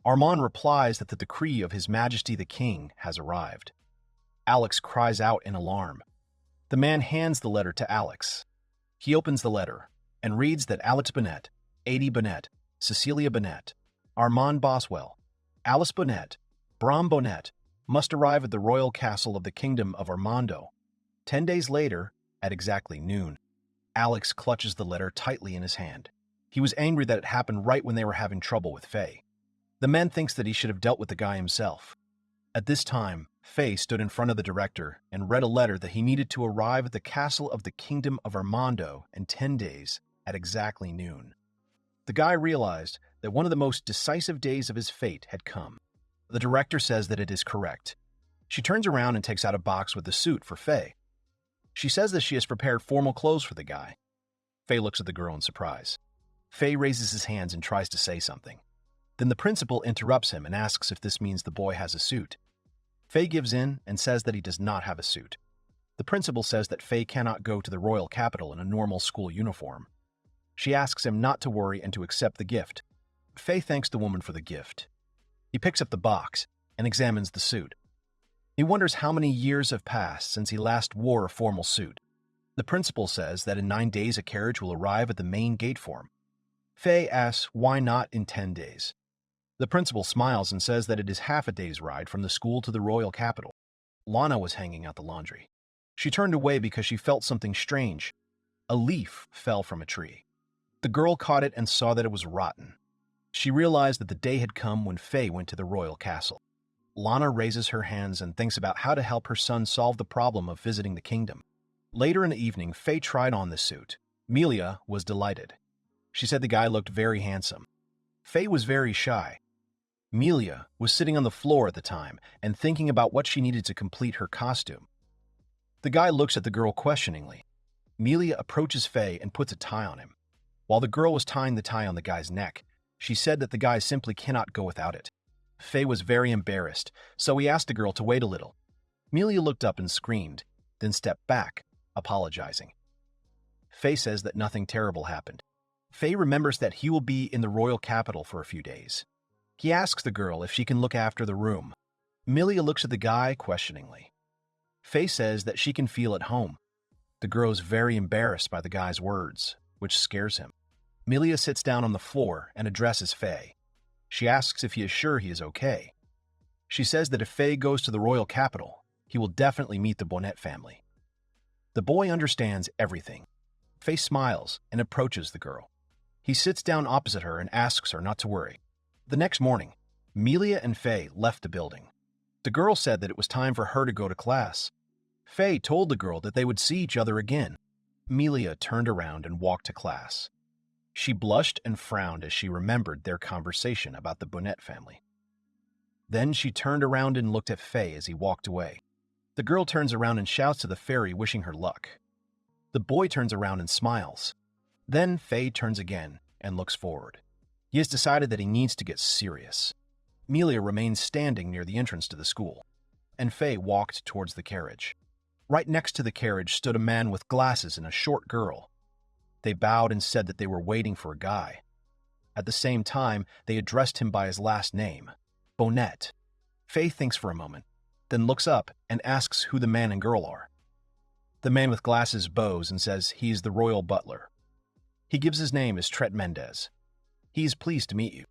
Armand replies that the decree of His Majesty the King has arrived. Alex cries out in alarm. The man hands the letter to Alex. He opens the letter and reads that Alex Bonett, Adi Bonett, Cecilia Bonett, Armand Boswell, Alice Bonett, Bram Bonett must arrive at the royal castle of the Kingdom of Armando 10 days later at exactly noon. Alex clutches the letter tightly in his hand. He was angry that it happened right when they were having trouble with Faye. The man thinks that he should have dealt with the guy himself. At this time, Faye stood in front of the director and read a letter that he needed to arrive at the castle of the Kingdom of Armando in 10 days at exactly noon. The guy realized that one of the most decisive days of his fate had come. The director says that it is correct. She turns around and takes out a box with a suit for Faye. She says that she has prepared formal clothes for the guy. Faye looks at the girl in surprise. Faye raises his hands and tries to say something. Then the principal interrupts him and asks if this means the boy has a suit. Faye gives in and says that he does not have a suit. The principal says that Faye cannot go to the royal capital in a normal school uniform. She asks him not to worry and to accept the gift. Faye thanks the woman for the gift. He picks up the box and examines the suit. He wonders how many years have passed since he last wore a formal suit. The principal says that in 9 days a carriage will arrive at the main gate for him. Faye asks why not in 10 days. The principal smiles and says that it is half a day's ride from the school to the royal capital. Lana was hanging out the laundry. She turned away because she felt something strange. A leaf fell from a tree. The girl caught it and saw that it was rotten. She realized that the day had come when Faye went to the royal castle. Lana raises her hands and thinks about how to help her son solve the problem of visiting the kingdom. Later in the evening, Faye tried on the suit. Melia was delighted. She said the guy looked very handsome. Faye was very shy. Melia was sitting on the floor at the time and thinking about what she needed to complete her costume. The guy looks at the girl questioningly. Melia approaches Faye and puts a tie on him. While the girl was tying the tie on the guy's neck, she said that the guy simply cannot go without it. Faye was very embarrassed, so he asked the girl to wait a little. Melia looked up and screamed, then stepped back, apologizing. Faye says that nothing terrible happened. Faye remembers that he will be in the royal capital for a few days. He asks the girl if she can look after the room. Melia looks at the guy questioningly. Faye says that she can feel at home. The girl is very embarrassed by the guy's words, which scares him. Melia sits down on the floor and addresses Faye. She asks if he is sure he is okay. She says that if Faye goes to the royal capital, he will definitely meet the Bonett family. The boy understands everything. Faye smiles and approaches the girl. He sits down opposite her and asks her not to worry. The next morning, Melia and Faye left the building. The girl said that it was time for her to go to class. Faye told the girl that they would see each other again. Melia turned around and walked to class. She blushed and frowned as she remembered their conversation about the Bonett family. Then she turned around and looked at Faye as he walked away. The girl turns around and shouts to the fairy, wishing her luck. The boy turns around and smiles. Then Faye turns again and looks forward. He has decided that he needs to get serious. Melia remains standing near the entrance to the school, and Faye walked towards the carriage. Right next to the carriage stood a man with glasses and a short girl. They bowed and said that they were waiting for a guy. At the same time, they addressed him by his last name, Bonett. Faye thinks for a moment, then looks up and asks who the man and girl are. The man with glasses bows and says he is the royal butler. He gives his name as Tret Mendez. He is pleased to meet you.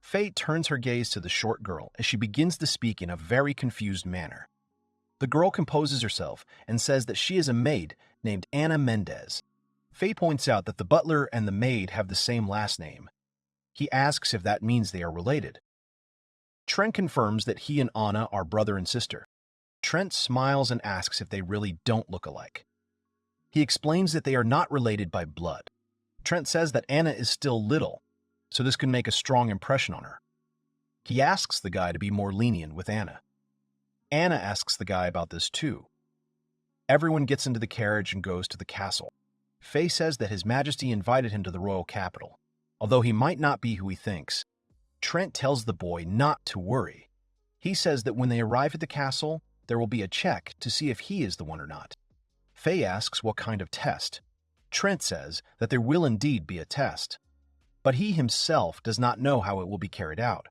Faye turns her gaze to the short girl as she begins to speak in a very confused manner. The girl composes herself and says that she is a maid named Anna Mendez. Faye points out that the butler and the maid have the same last name. He asks if that means they are related. Trent confirms that he and Anna are brother and sister. Trent smiles and asks if they really don't look alike. He explains that they are not related by blood. Trent says that Anna is still little, so this can make a strong impression on her. He asks the guy to be more lenient with Anna. Anna asks the guy about this too. Everyone gets into the carriage and goes to the castle. Faye says that His Majesty invited him to the royal capital, although he might not be who he thinks. Trent tells the boy not to worry. He says that when they arrive at the castle, there will be a check to see if he is the one or not. Faye asks what kind of test. Trent says that there will indeed be a test, but he himself does not know how it will be carried out.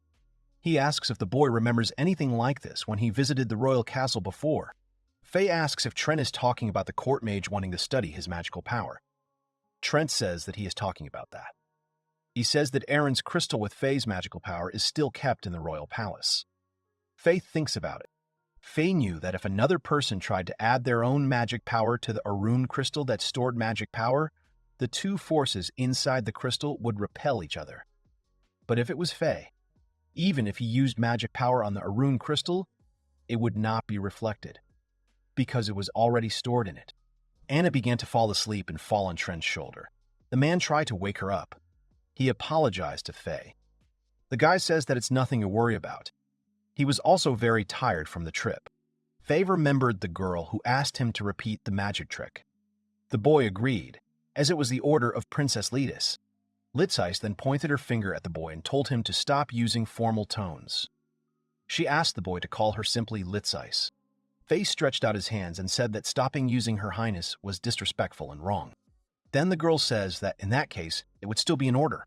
He asks if the boy remembers anything like this when he visited the royal castle before. Faye asks if Trent is talking about the court mage wanting to study his magical power. Trent says that he is talking about that. He says that Aaron's crystal with Faye's magical power is still kept in the royal palace. Faye thinks about it. Faye knew that if another person tried to add their own magic power to the Arun crystal that stored magic power, the two forces inside the crystal would repel each other. But if it was Faye, even if he used magic power on the Arun crystal, it would not be reflected, because it was already stored in it. Anna began to fall asleep and fall on Trent's shoulder. The man tried to wake her up. He apologized to Faye. The guy says that it's nothing to worry about. He was also very tired from the trip. Faye remembered the girl who asked him to repeat the magic trick. The boy agreed, as it was the order of Princess Letis. Litsice then pointed her finger at the boy and told him to stop using formal tones. She asked the boy to call her simply Litsice. Faye stretched out his hands and said that stopping using Her Highness was disrespectful and wrong. Then the girl says that in that case, it would still be in order.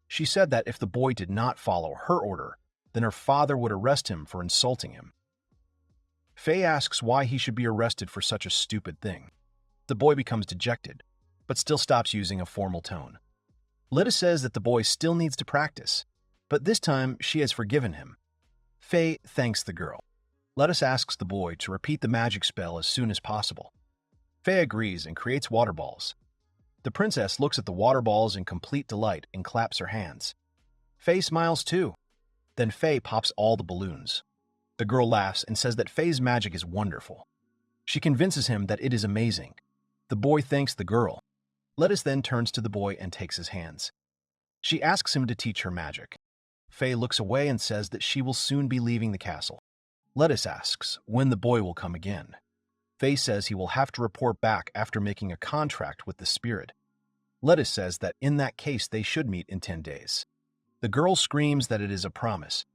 She said that if the boy did not follow her order, then her father would arrest him for insulting him. Faye asks why he should be arrested for such a stupid thing. The boy becomes dejected, but still stops using a formal tone. Lita says that the boy still needs to practice, but this time she has forgiven him. Faye thanks the girl. Lettuce asks the boy to repeat the magic spell as soon as possible. Faye agrees and creates water balls. The princess looks at the water balls in complete delight and claps her hands. Faye smiles too. Then Faye pops all the balloons. The girl laughs and says that Faye's magic is wonderful. She convinces him that it is amazing. The boy thanks the girl. Lettuce then turns to the boy and takes his hands. She asks him to teach her magic. Faye looks away and says that she will soon be leaving the castle. Lettuce asks when the boy will come again. Faye says he will have to report back after making a contract with the spirit. Lettuce says that in that case they should meet in 10 days. The girl screams that it is a promise.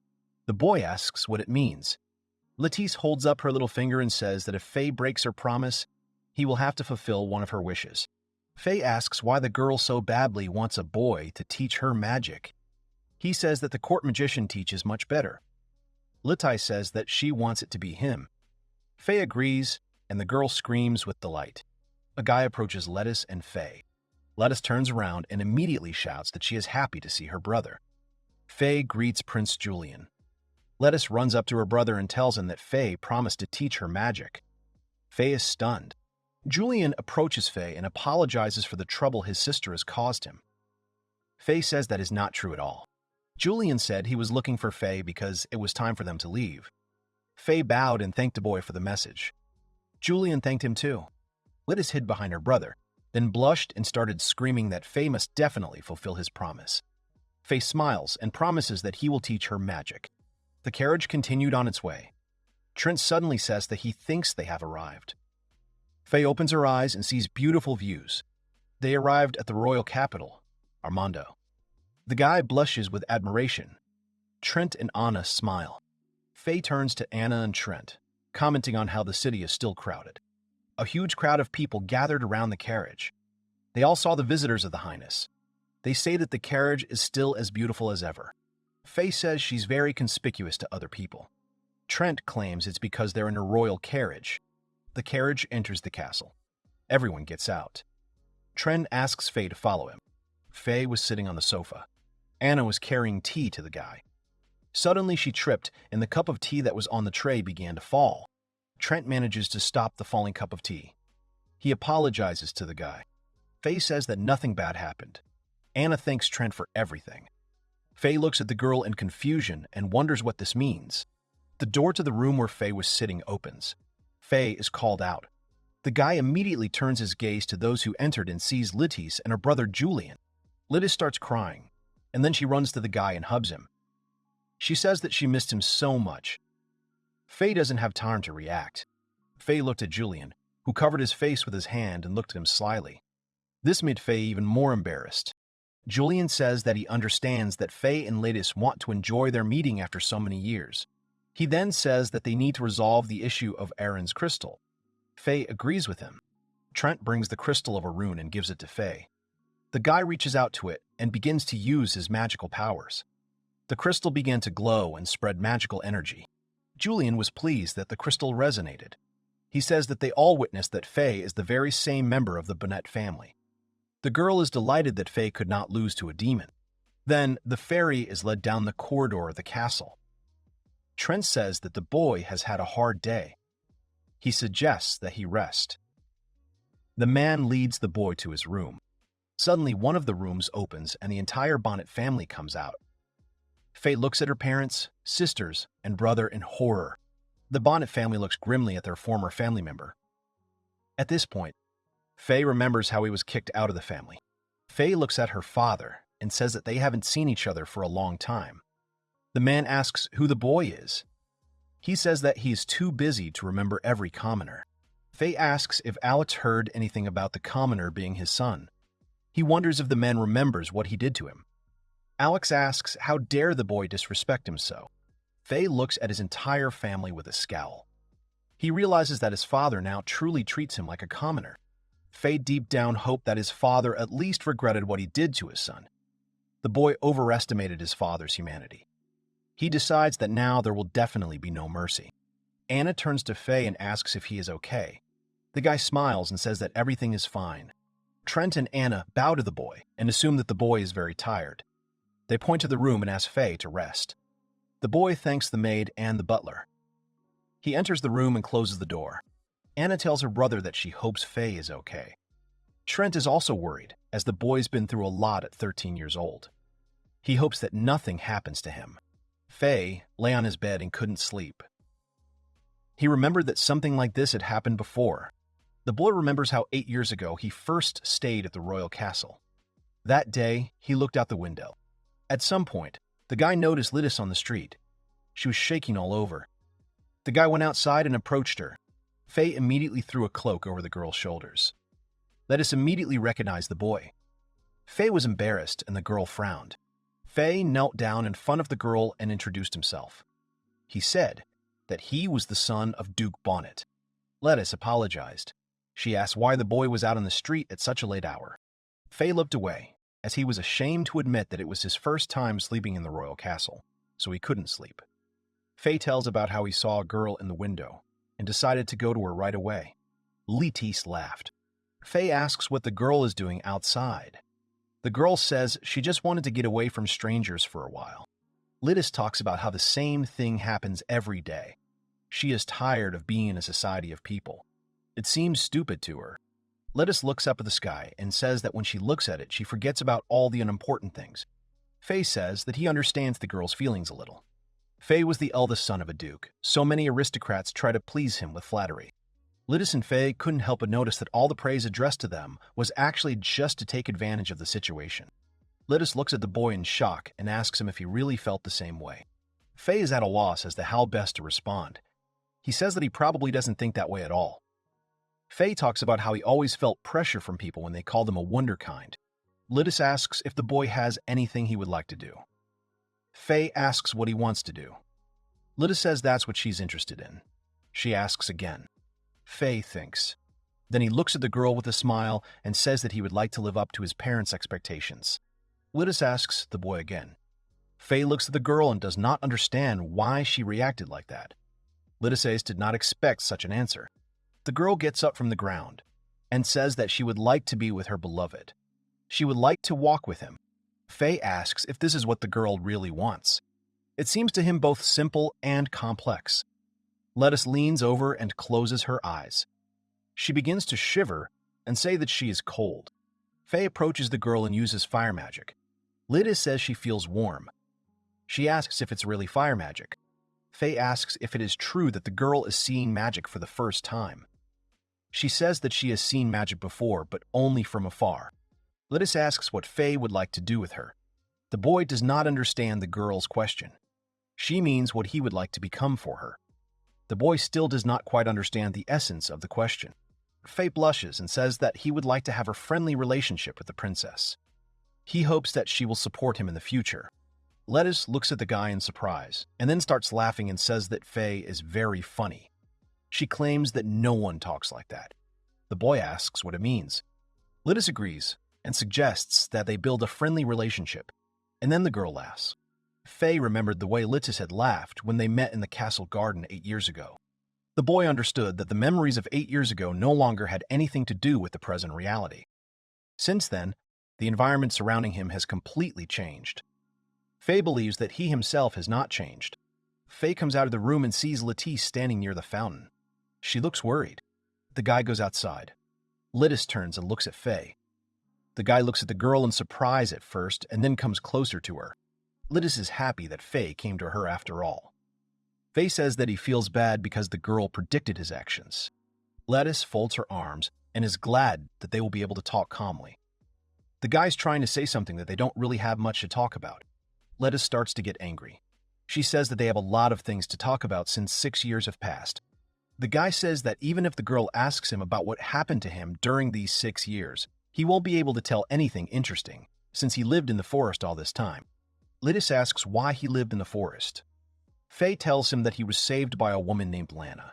The boy asks what it means. Lettice holds up her little finger and says that if Faye breaks her promise, he will have to fulfill one of her wishes. Faye asks why the girl so badly wants a boy to teach her magic. He says that the court magician teaches much better. Lettice says that she wants it to be him. Faye agrees, and the girl screams with delight. A guy approaches Lettuce and Faye. Lettuce turns around and immediately shouts that she is happy to see her brother. Faye greets Prince Julian. Lettuce runs up to her brother and tells him that Faye promised to teach her magic. Faye is stunned. Julian approaches Faye and apologizes for the trouble his sister has caused him. Faye says that is not true at all. Julian said he was looking for Faye because it was time for them to leave. Faye bowed and thanked the boy for the message. Julian thanked him too. Lettuce hid behind her brother, then blushed and started screaming that Faye must definitely fulfill his promise. Faye smiles and promises that he will teach her magic. The carriage continued on its way. Trent suddenly says that he thinks they have arrived. Faye opens her eyes and sees beautiful views. They arrived at the royal capital, Armando. The guy blushes with admiration. Trent and Anna smile. Faye turns to Anna and Trent, commenting on how the city is still crowded. A huge crowd of people gathered around the carriage. They all saw the visitors of the Highness. They say that the carriage is still as beautiful as ever. Faye says she's very conspicuous to other people. Trent claims it's because they're in a royal carriage. The carriage enters the castle. Everyone gets out. Trent asks Faye to follow him. Faye was sitting on the sofa. Anna was carrying tea to the guy. Suddenly she tripped, and the cup of tea that was on the tray began to fall. Trent manages to stop the falling cup of tea. He apologizes to the guy. Faye says that nothing bad happened. Anna thanks Trent for everything. Faye looks at the girl in confusion and wonders what this means. The door to the room where Faye was sitting opens. Faye is called out. The guy immediately turns his gaze to those who entered and sees Lettice and her brother Julian. Lettice starts crying, and then she runs to the guy and hugs him. She says that she missed him so much. Faye doesn't have time to react. Faye looked at Julian, who covered his face with his hand and looked at him slyly. This made Faye even more embarrassed. Julian says that he understands that Faye and Lettice want to enjoy their meeting after so many years. He then says that they need to resolve the issue of Aaron's crystal. Faye agrees with him. Trent brings the crystal of a rune and gives it to Faye. The guy reaches out to it and begins to use his magical powers. The crystal began to glow and spread magical energy. Julian was pleased that the crystal resonated. He says that they all witnessed that Faye is the very same member of the Bonett family. The girl is delighted that Faye could not lose to a demon. Then, the fairy is led down the corridor of the castle. Trent says that the boy has had a hard day. He suggests that he rest. The man leads the boy to his room. Suddenly, one of the rooms opens and the entire Bonett family comes out. Faye looks at her parents, sisters, and brother in horror. The Bonett family looks grimly at their former family member. At this point, Faye remembers how he was kicked out of the family. Faye looks at her father and says that they haven't seen each other for a long time. The man asks who the boy is. He says that he is too busy to remember every commoner. Faye asks if Alex heard anything about the commoner being his son. He wonders if the man remembers what he did to him. Alex asks how dare the boy disrespect him so. Faye looks at his entire family with a scowl. He realizes that his father now truly treats him like a commoner. Faye deep down hoped that his father at least regretted what he did to his son. The boy overestimated his father's humanity. He decides that now there will definitely be no mercy. Anna turns to Faye and asks if he is okay. The guy smiles and says that everything is fine. Trent and Anna bow to the boy and assume that the boy is very tired. They point to the room and ask Faye to rest. The boy thanks the maid and the butler. He enters the room and closes the door. Anna tells her brother that she hopes Faye is okay. Trent is also worried, as the boy's been through a lot at 13 years old. He hopes that nothing happens to him. Faye lay on his bed and couldn't sleep. He remembered that something like this had happened before. The boy remembers how 8 years ago he first stayed at the royal castle. That day, he looked out the window. At some point, the guy noticed Lidis on the street. She was shaking all over. The guy went outside and approached her. Faye immediately threw a cloak over the girl's shoulders. Lidis immediately recognized the boy. Faye was embarrassed and the girl frowned. Faye knelt down in front of the girl and introduced himself. He said that he was the son of Duke Bonett. Lidis apologized. She asked why the boy was out on the street at such a late hour. Faye looked away, as he was ashamed to admit that it was his first time sleeping in the royal castle, so he couldn't sleep. Faye tells about how he saw a girl in the window and decided to go to her right away. Lidis laughed. Faye asks what the girl is doing outside. The girl says she just wanted to get away from strangers for a while. Lidis talks about how the same thing happens every day. She is tired of being in a society of people. It seems stupid to her. Lidis looks up at the sky and says that when she looks at it, she forgets about all the unimportant things. Faye says that he understands the girl's feelings a little. Faye was the eldest son of a duke, so many aristocrats try to please him with flattery. Lidis and Faye couldn't help but notice that all the praise addressed to them was actually just to take advantage of the situation. Lidis looks at the boy in shock and asks him if he really felt the same way. Faye is at a loss as to how best to respond. He says that he probably doesn't think that way at all. Faye talks about how he always felt pressure from people when they called him a wunderkind. Lidis asks if the boy has anything he would like to do. Faye asks what he wants to do. Lidis says that's what she's interested in. She asks again. Faye thinks. Then he looks at the girl with a smile and says that he would like to live up to his parents' expectations. Lidis asks the boy again. Faye looks at the girl and does not understand why she reacted like that. Lidis did not expect such an answer. The girl gets up from the ground and says that she would like to be with her beloved. She would like to walk with him. Faye asks if this is what the girl really wants. It seems to him both simple and complex. Lidis leans over and closes her eyes. She begins to shiver and say that she is cold. Faye approaches the girl and uses fire magic. Lidis says she feels warm. She asks if it's really fire magic. Faye asks if it is true that the girl is seeing magic for the first time. She says that she has seen magic before, but only from afar. Lidis asks what Faye would like to do with her. The boy does not understand the girl's question. She means what he would like to become for her. The boy still does not quite understand the essence of the question. Faye blushes and says that he would like to have a friendly relationship with the princess. He hopes that she will support him in the future. Lidis looks at the guy in surprise, and then starts laughing and says that Faye is very funny. She claims that no one talks like that. The boy asks what it means. Lidis agrees and suggests that they build a friendly relationship, and then the girl laughs. Faye remembered the way Lidis had laughed when they met in the castle garden 8 years ago. The boy understood that the memories of 8 years ago no longer had anything to do with the present reality. Since then, the environment surrounding him has completely changed. Faye believes that he himself has not changed. Faye comes out of the room and sees Lidis standing near the fountain. She looks worried. The guy goes outside. Lidis turns and looks at Faye. The guy looks at the girl in surprise at first and then comes closer to her. Lidis is happy that Faye came to her after all. Faye says that he feels bad because the girl predicted his actions. Lidis folds her arms and is glad that they will be able to talk calmly. The guy's trying to say something that they don't really have much to talk about. Lidis starts to get angry. She says that they have a lot of things to talk about since 6 years have passed. The guy says that even if the girl asks him about what happened to him during these 6 years, he won't be able to tell anything interesting, since he lived in the forest all this time. Lidis asks why he lived in the forest. Faye tells him that he was saved by a woman named Lana.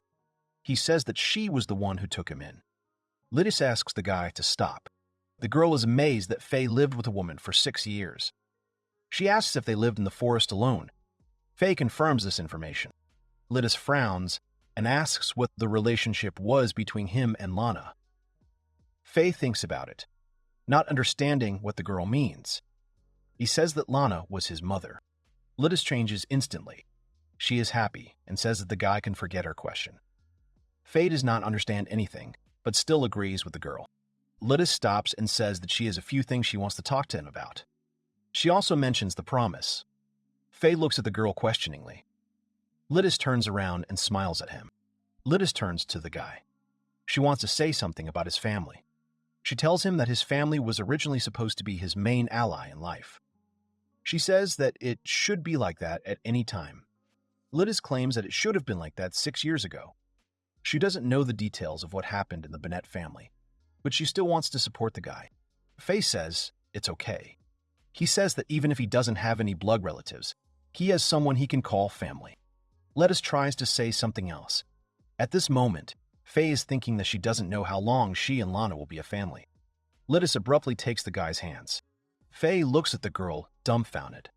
He says that she was the one who took him in. Lidis asks the guy to stop. The girl is amazed that Faye lived with a woman for 6 years. She asks if they lived in the forest alone. Faye confirms this information. Lidis frowns and asks what the relationship was between him and Lana. Faye thinks about it, not understanding what the girl means. He says that Lana was his mother. Lidis changes instantly. She is happy and says that the guy can forget her question. Faye does not understand anything, but still agrees with the girl. Lidis stops and says that she has a few things she wants to talk to him about. She also mentions the promise. Faye looks at the girl questioningly. Lidis turns around and smiles at him. Lidis turns to the guy. She wants to say something about his family. She tells him that his family was originally supposed to be his main ally in life. She says that it should be like that at any time. Lidis claims that it should have been like that 6 years ago. She doesn't know the details of what happened in the Bonett family, but she still wants to support the guy. Faye says it's okay. He says that even if he doesn't have any blood relatives, he has someone he can call family. Lidis tries to say something else. At this moment, Faye is thinking that she doesn't know how long she and Lana will be a family. Lidis abruptly takes the guy's hands. Faye looks at the girl, dumbfounded.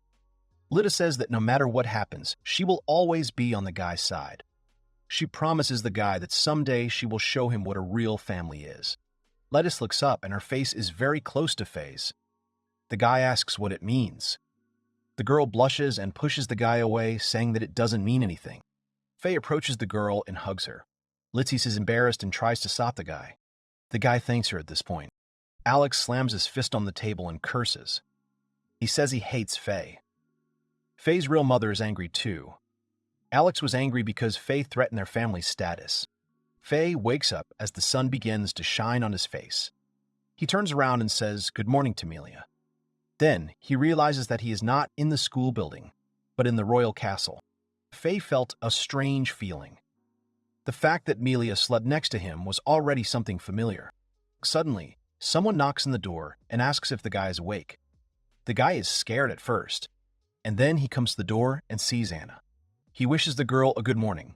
Lidis says that no matter what happens, she will always be on the guy's side. She promises the guy that someday she will show him what a real family is. Lidis looks up and her face is very close to Faye's. The guy asks what it means. The girl blushes and pushes the guy away, saying that it doesn't mean anything. Faye approaches the girl and hugs her. Lidis is embarrassed and tries to stop the guy. The guy thanks her at this point. Alex slams his fist on the table and curses. He says he hates Faye. Faye's real mother is angry too. Alex was angry because Faye threatened their family's status. Faye wakes up as the sun begins to shine on his face. He turns around and says, "Good morning to Melia." Then he realizes that he is not in the school building, but in the royal castle. Faye felt a strange feeling. The fact that Melia slept next to him was already something familiar. Suddenly, someone knocks on the door and asks if the guy is awake. The guy is scared at first, and then he comes to the door and sees Anna. He wishes the girl a good morning.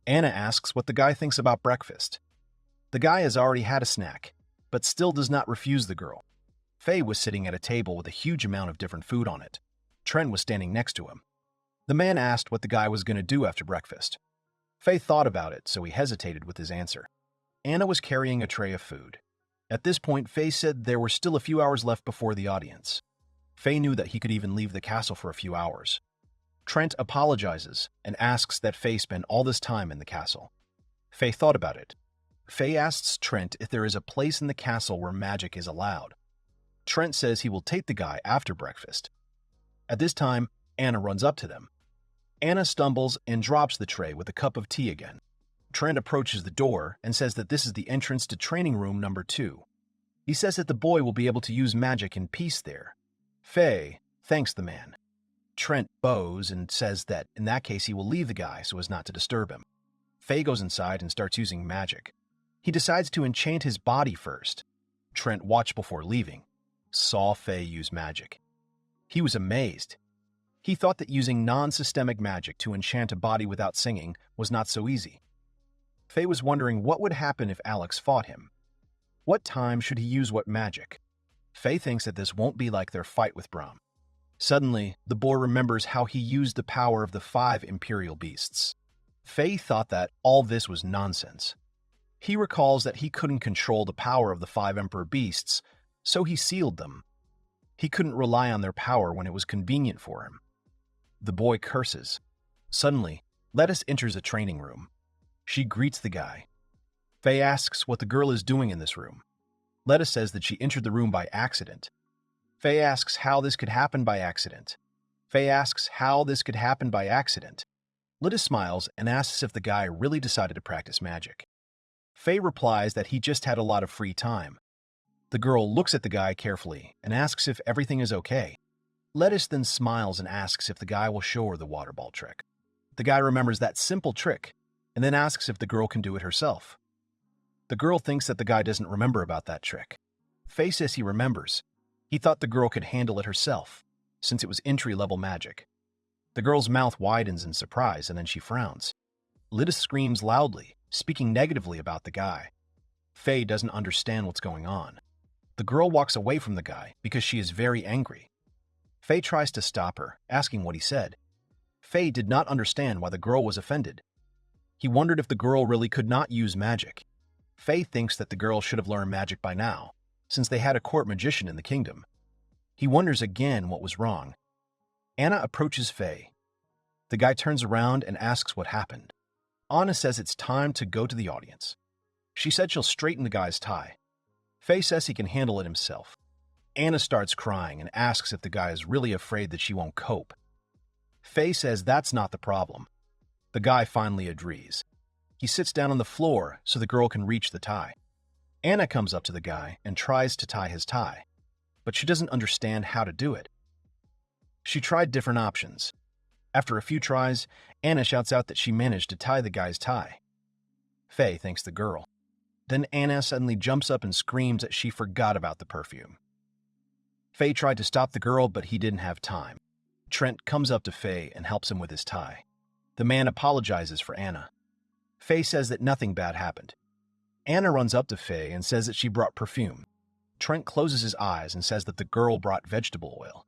Anna asks what the guy thinks about breakfast. The guy has already had a snack, but still does not refuse the girl. Faye was sitting at a table with a huge amount of different food on it. Trent was standing next to him. The man asked what the guy was going to do after breakfast. Faye thought about it, so he hesitated with his answer. Anna was carrying a tray of food. At this point, Faye said there were still a few hours left before the audience. Faye knew that he could even leave the castle for a few hours. Trent apologizes and asks that Faye spend all this time in the castle. Faye thought about it. Faye asks Trent if there is a place in the castle where magic is allowed. Trent says he will take the guy after breakfast. At this time, Anna runs up to them. Anna stumbles and drops the tray with a cup of tea again. Trent approaches the door and says that this is the entrance to training room number 2. He says that the boy will be able to use magic in peace there. Faye thanks the man. Trent bows and says that in that case he will leave the guy so as not to disturb him. Faye goes inside and starts using magic. He decides to enchant his body first. Trent watched before leaving, saw Faye use magic. He was amazed. He thought that using non-systemic magic to enchant a body without singing was not so easy. Faye was wondering what would happen if Alex fought him. What time should he use what magic? Faye thinks that this won't be like their fight with Brahm. Suddenly, the boy remembers how he used the power of the 5 imperial beasts. Faye thought that all this was nonsense. He recalls that he couldn't control the power of the 5 emperor beasts, so he sealed them. He couldn't rely on their power when it was convenient for him. The boy curses. Suddenly, Lettuce enters a training room. She greets the guy. Faye asks what the girl is doing in this room. Lettuce says that she entered the room by accident. Faye asks how this could happen by accident. Lettuce smiles and asks if the guy really decided to practice magic. Faye replies that he just had a lot of free time. The girl looks at the guy carefully and asks if everything is okay. Lettuce then smiles and asks if the guy will show her the water ball trick. The guy remembers that simple trick and then asks if the girl can do it herself. The girl thinks that the guy doesn't remember about that trick. Faye says he remembers. He thought the girl could handle it herself, since it was entry-level magic. The girl's mouth widens in surprise and then she frowns. Lettuce screams loudly, speaking negatively about the guy. Faye doesn't understand what's going on. The girl walks away from the guy because she is very angry. Faye tries to stop her, asking what he said. Faye did not understand why the girl was offended. He wondered if the girl really could not use magic. Faye thinks that the girl should have learned magic by now, since they had a court magician in the kingdom. He wonders again what was wrong. Anna approaches Faye. The guy turns around and asks what happened. Anna says it's time to go to the audience. She said she'll straighten the guy's tie. Faye says he can handle it himself. Anna starts crying and asks if the guy is really afraid that she won't cope. Faye says that's not the problem. The guy finally agrees. He sits down on the floor so the girl can reach the tie. Anna comes up to the guy and tries to tie his tie, but she doesn't understand how to do it. She tried different options. After a few tries, Anna shouts out that she managed to tie the guy's tie. Faye thanks the girl. Then Anna suddenly jumps up and screams that she forgot about the perfume. Faye tried to stop the girl, but he didn't have time. Trent comes up to Faye and helps him with his tie. The man apologizes for Anna. Faye says that nothing bad happened. Anna runs up to Faye and says that she brought perfume. Trent closes his eyes and says that the girl brought vegetable oil.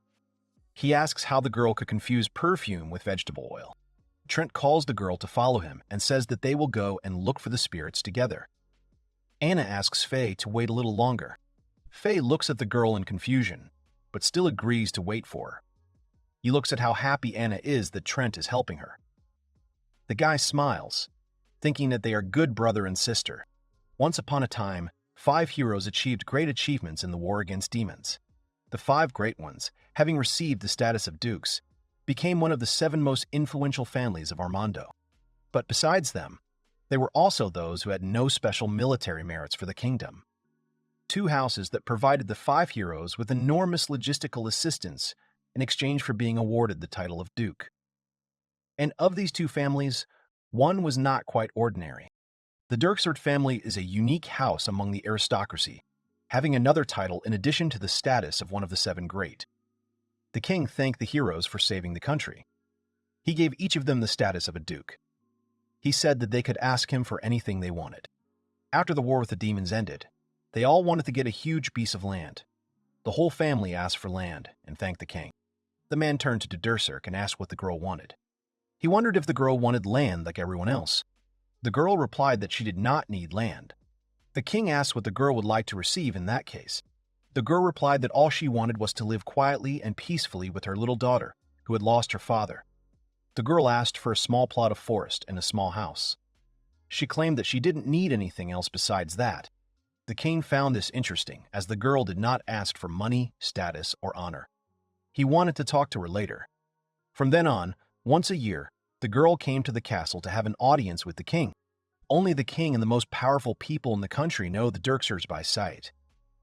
He asks how the girl could confuse perfume with vegetable oil. Trent calls the girl to follow him and says that they will go and look for the spirits together. Anna asks Faye to wait a little longer. Faye looks at the girl in confusion, but still agrees to wait for her. He looks at how happy Anna is that Trent is helping her. The guy smiles, thinking that they are good brother and sister. Once upon a time, 5 heroes achieved great achievements in the war against demons. The 5 great ones, having received the status of dukes, became one of the 7 most influential families of Armando. But besides them, there were also those who had no special military merits for the kingdom. 2 houses that provided the 5 heroes with enormous logistical assistance in exchange for being awarded the title of duke. And of these 2 families, one was not quite ordinary. The Dirksert family is a unique house among the aristocracy, having another title in addition to the status of one of the 7 great. The king thanked the heroes for saving the country. He gave each of them the status of a duke. He said that they could ask him for anything they wanted. After the war with the demons ended, they all wanted to get a huge piece of land. The whole family asked for land and thanked the king. The man turned to Dirksert and asked what the girl wanted. He wondered if the girl wanted land like everyone else. The girl replied that she did not need land. The king asked what the girl would like to receive in that case. The girl replied that all she wanted was to live quietly and peacefully with her little daughter, who had lost her father. The girl asked for a small plot of forest and a small house. She claimed that she didn't need anything else besides that. The king found this interesting, as the girl did not ask for money, status, or honor. He wanted to talk to her later. From then on, once a year, the girl came to the castle to have an audience with the king. Only the king and the most powerful people in the country know the Dirkserts by sight,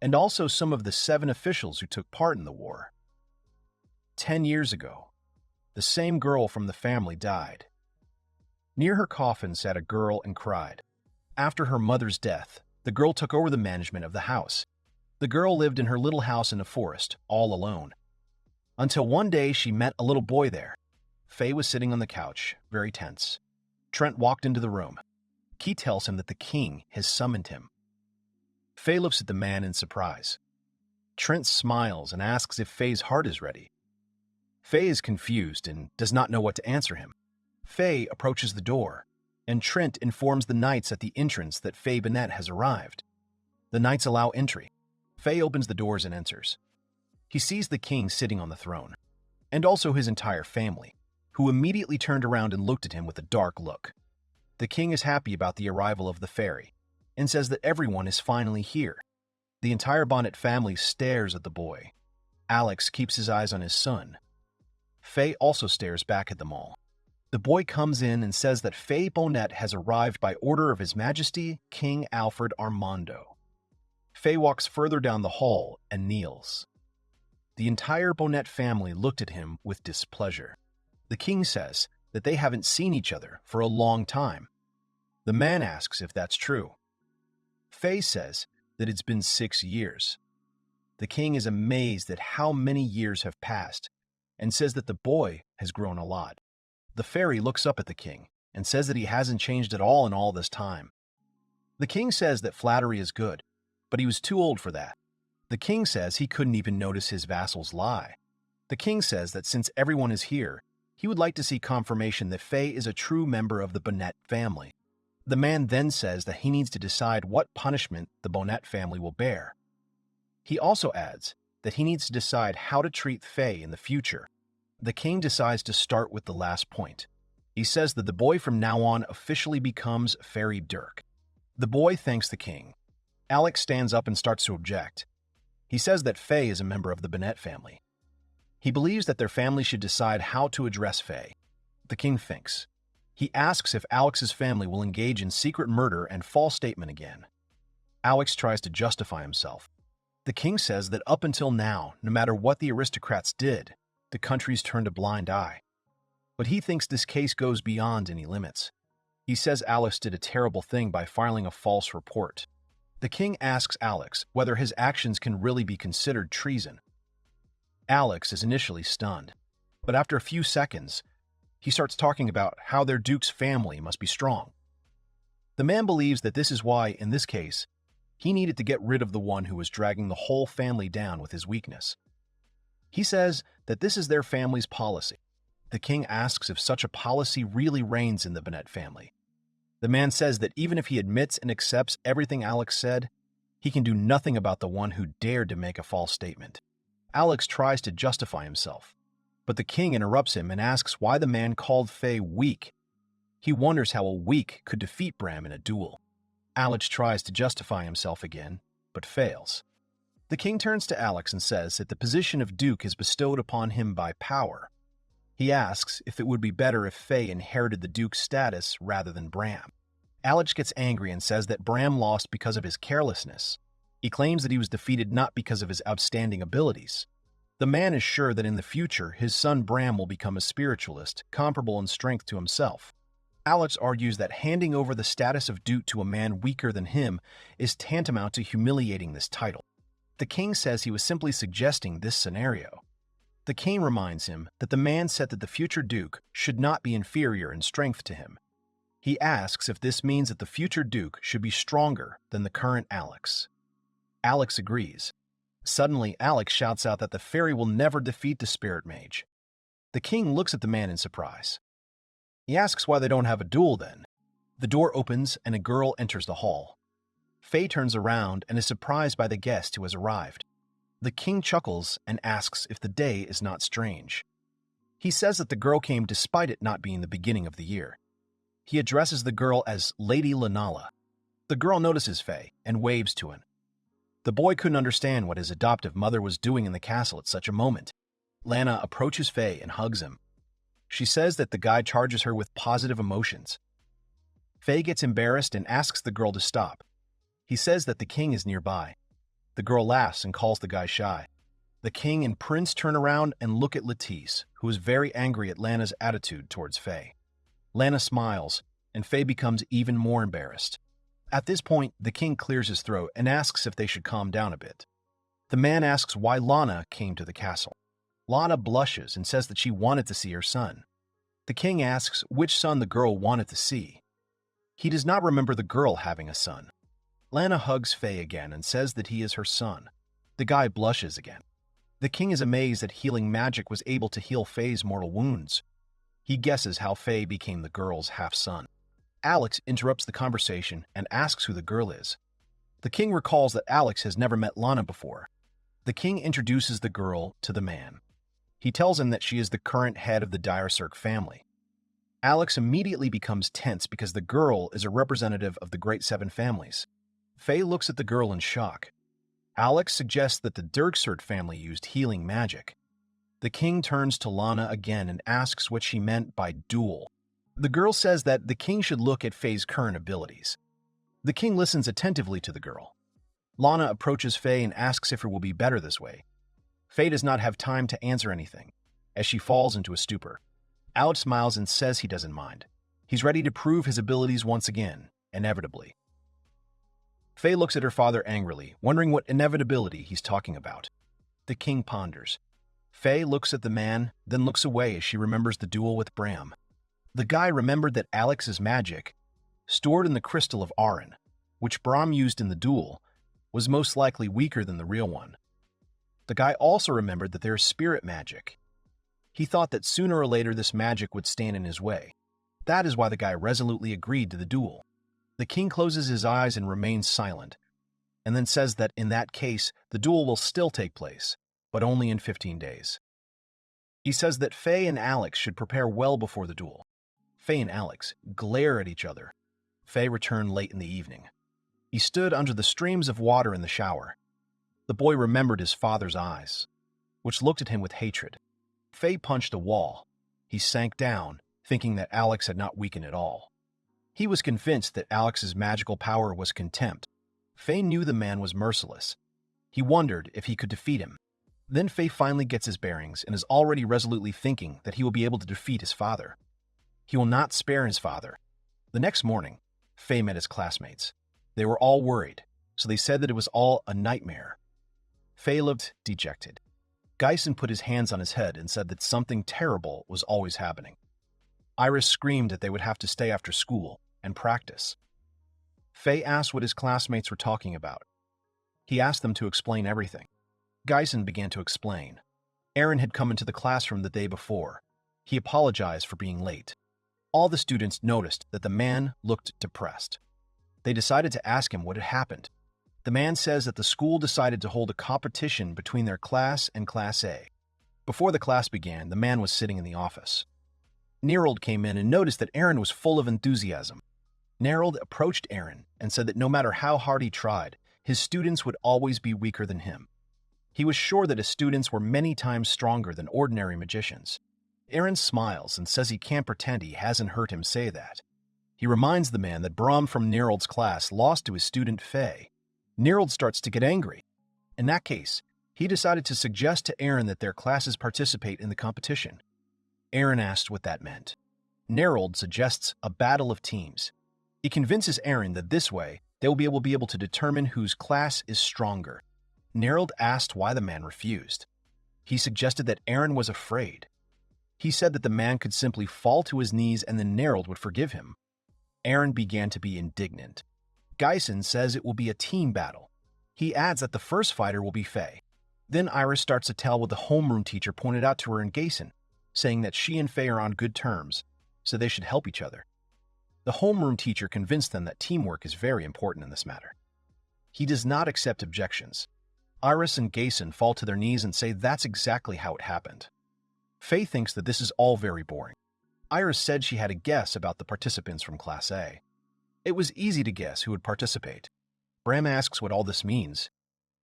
and also some of the 7 officials who took part in the war. 10 years ago, the same girl from the family died. Near her coffin sat a girl and cried. After her mother's death, the girl took over the management of the house. The girl lived in her little house in a forest, all alone. Until one day she met a little boy there. Faye was sitting on the couch, very tense. Trent walked into the room. He tells him that the king has summoned him. Faye looks at the man in surprise. Trent smiles and asks if Faye's heart is ready. Faye is confused and does not know what to answer him. Faye approaches the door, and Trent informs the knights at the entrance that Faye Bonett has arrived. The knights allow entry. Faye opens the doors and enters. He sees the king sitting on the throne, and also his entire family, who immediately turned around and looked at him with a dark look. The king is happy about the arrival of the fairy, and says that everyone is finally here. The entire Bonett family stares at the boy. Alex keeps his eyes on his son. Faye also stares back at them all. The boy comes in and says that Faye Bonett has arrived by order of His Majesty King Alfred Armando. Faye walks further down the hall and kneels. The entire Bonett family looked at him with displeasure. The king says that they haven't seen each other for a long time. The man asks if that's true. Faye says that it's been 6 years. The king is amazed at how many years have passed and says that the boy has grown a lot. The fairy looks up at the king and says that he hasn't changed at all in all this time. The king says that flattery is good, but he was too old for that. The king says he couldn't even notice his vassals lie. The king says that since everyone is here, he would like to see confirmation that Faye is a true member of the Bonett family. The man then says that he needs to decide what punishment the Bonett family will bear. He also adds that he needs to decide how to treat Faye in the future. The king decides to start with the last point. He says that the boy from now on officially becomes Fairy Dirk. The boy thanks the king. Alex stands up and starts to object. He says that Faye is a member of the Bonett family. He believes that their family should decide how to address Faye. The king thinks. He asks if Alex's family will engage in secret murder and false statement again. Alex tries to justify himself. The king says that up until now, no matter what the aristocrats did, the country's turned a blind eye. But he thinks this case goes beyond any limits. He says Alex did a terrible thing by filing a false report. The king asks Alex whether his actions can really be considered treason. Alex is initially stunned, but after a few seconds, he starts talking about how their duke's family must be strong. The man believes that this is why, in this case, he needed to get rid of the one who was dragging the whole family down with his weakness. He says that this is their family's policy. The king asks if such a policy really reigns in the Bonett family. The man says that even if he admits and accepts everything Alex said, he can do nothing about the one who dared to make a false statement. Alex tries to justify himself, but the king interrupts him and asks why the man called Faye weak. He wonders how a weak could defeat Bram in a duel. Alex tries to justify himself again, but fails. The king turns to Alex and says that the position of duke is bestowed upon him by power. He asks if it would be better if Faye inherited the duke's status rather than Bram. Alex gets angry and says that Bram lost because of his carelessness. He claims that he was defeated not because of his outstanding abilities. The man is sure that in the future, his son Bram will become a spiritualist, comparable in strength to himself. Alex argues that handing over the status of duke to a man weaker than him is tantamount to humiliating this title. The king says he was simply suggesting this scenario. The king reminds him that the man said that the future duke should not be inferior in strength to him. He asks if this means that the future duke should be stronger than the current Alex. Alex agrees. Suddenly, Alex shouts out that the fairy will never defeat the spirit mage. The king looks at the man in surprise. He asks why they don't have a duel then. The door opens and a girl enters the hall. Faye turns around and is surprised by the guest who has arrived. The king chuckles and asks if the day is not strange. He says that the girl came despite it not being the beginning of the year. He addresses the girl as Lady Lanala. The girl notices Faye and waves to him. The boy couldn't understand what his adoptive mother was doing in the castle at such a moment. Lana approaches Faye and hugs him. She says that the guy charges her with positive emotions. Faye gets embarrassed and asks the girl to stop. He says that the king is nearby. The girl laughs and calls the guy shy. The king and prince turn around and look at Latisse, who is very angry at Lana's attitude towards Faye. Lana smiles, and Faye becomes even more embarrassed. At this point, the king clears his throat and asks if they should calm down a bit. The man asks why Lana came to the castle. Lana blushes and says that she wanted to see her son. The king asks which son the girl wanted to see. He does not remember the girl having a son. Lana hugs Faye again and says that he is her son. The guy blushes again. The king is amazed that healing magic was able to heal Faye's mortal wounds. He guesses how Faye became the girl's half-son. Alex interrupts the conversation and asks who the girl is. The king recalls that Alex has never met Lana before. The king introduces the girl to the man. He tells him that she is the current head of the Dyersirk family. Alex immediately becomes tense because the girl is a representative of the Great Seven Families. Faye looks at the girl in shock. Alex suggests that the Dirksert family used healing magic. The king turns to Lana again and asks what she meant by duel. The girl says that the king should look at Faye's current abilities. The king listens attentively to the girl. Lana approaches Faye and asks if it will be better this way. Faye does not have time to answer anything, as she falls into a stupor. Alex smiles and says he doesn't mind. He's ready to prove his abilities once again, inevitably. Faye looks at her father angrily, wondering what inevitability he's talking about. The king ponders. Faye looks at the man, then looks away as she remembers the duel with Bram. The guy remembered that Alex's magic, stored in the crystal of Aran, which Bram used in the duel, was most likely weaker than the real one. The guy also remembered that there is spirit magic. He thought that sooner or later this magic would stand in his way. That is why the guy resolutely agreed to the duel. The king closes his eyes and remains silent, and then says that in that case, the duel will still take place, but only in 15 days. He says that Faye and Alex should prepare well before the duel. Faye and Alex glare at each other. Faye returned late in the evening. He stood under the streams of water in the shower. The boy remembered his father's eyes, which looked at him with hatred. Faye punched a wall. He sank down, thinking that Alex had not weakened at all. He was convinced that Alex's magical power was contempt. Faye knew the man was merciless. He wondered if he could defeat him. Then Faye finally gets his bearings and is already resolutely thinking that he will be able to defeat his father. He will not spare his father. The next morning, Faye met his classmates. They were all worried, so they said that it was all a nightmare. Faye looked dejected. Geisen put his hands on his head and said that something terrible was always happening. Iris screamed that they would have to stay after school and practice. Faye asked what his classmates were talking about. He asked them to explain everything. Geisen began to explain. Aaron had come into the classroom the day before. He apologized for being late. All the students noticed that the man looked depressed. They decided to ask him what had happened. The man says that the school decided to hold a competition between their class and Class A. Before the class began, the man was sitting in the office. Nerold came in and noticed that Aaron was full of enthusiasm. Nerold approached Aaron and said that no matter how hard he tried, his students would always be weaker than him. He was sure that his students were many times stronger than ordinary magicians. Aaron smiles and says he can't pretend he hasn't heard him say that. He reminds the man that Brahm from Nerold's class lost to his student Faye. Nerold starts to get angry. In that case, he decided to suggest to Aaron that their classes participate in the competition. Aaron asked what that meant. Nerold suggests a battle of teams. He convinces Aaron that this way they will be able to determine whose class is stronger. Nerold asked why the man refused. He suggested that Aaron was afraid. He said that the man could simply fall to his knees and then Nerold would forgive him. Aaron began to be indignant. Geisen says it will be a team battle. He adds that the first fighter will be Faye. Then Iris starts to tell what the homeroom teacher pointed out to her in Geisen, saying that she and Faye are on good terms, so they should help each other. The homeroom teacher convinced them that teamwork is very important in this matter. He does not accept objections. Iris and Geisen fall to their knees and say that's exactly how it happened. Faye thinks that this is all very boring. Iris said she had a guess about the participants from Class A. It was easy to guess who would participate. Bram asks what all this means.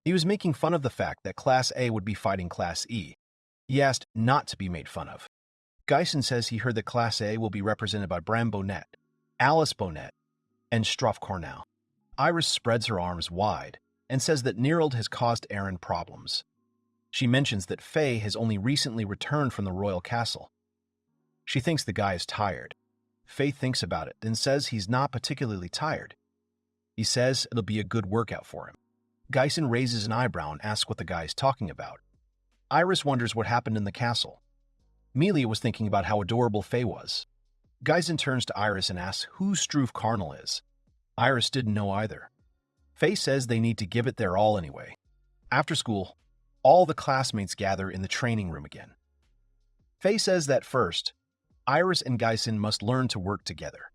He was making fun of the fact that Class A would be fighting Class E. He asked not to be made fun of. Geisen says he heard that Class A will be represented by Bram Bonett, Alice Bonett, and Stroff Cornell. Iris spreads her arms wide and says that Nerold has caused Aaron problems. She mentions that Faye has only recently returned from the royal castle. She thinks the guy is tired. Faye thinks about it, then says he's not particularly tired. He says it'll be a good workout for him. Geisen raises an eyebrow and asks what the guy is talking about. Iris wonders what happened in the castle. Melia was thinking about how adorable Faye was. Geisen turns to Iris and asks who Struve Carnal is. Iris didn't know either. Faye says they need to give it their all anyway. After school, all the classmates gather in the training room again. Faye says that first, Iris and Geisen must learn to work together.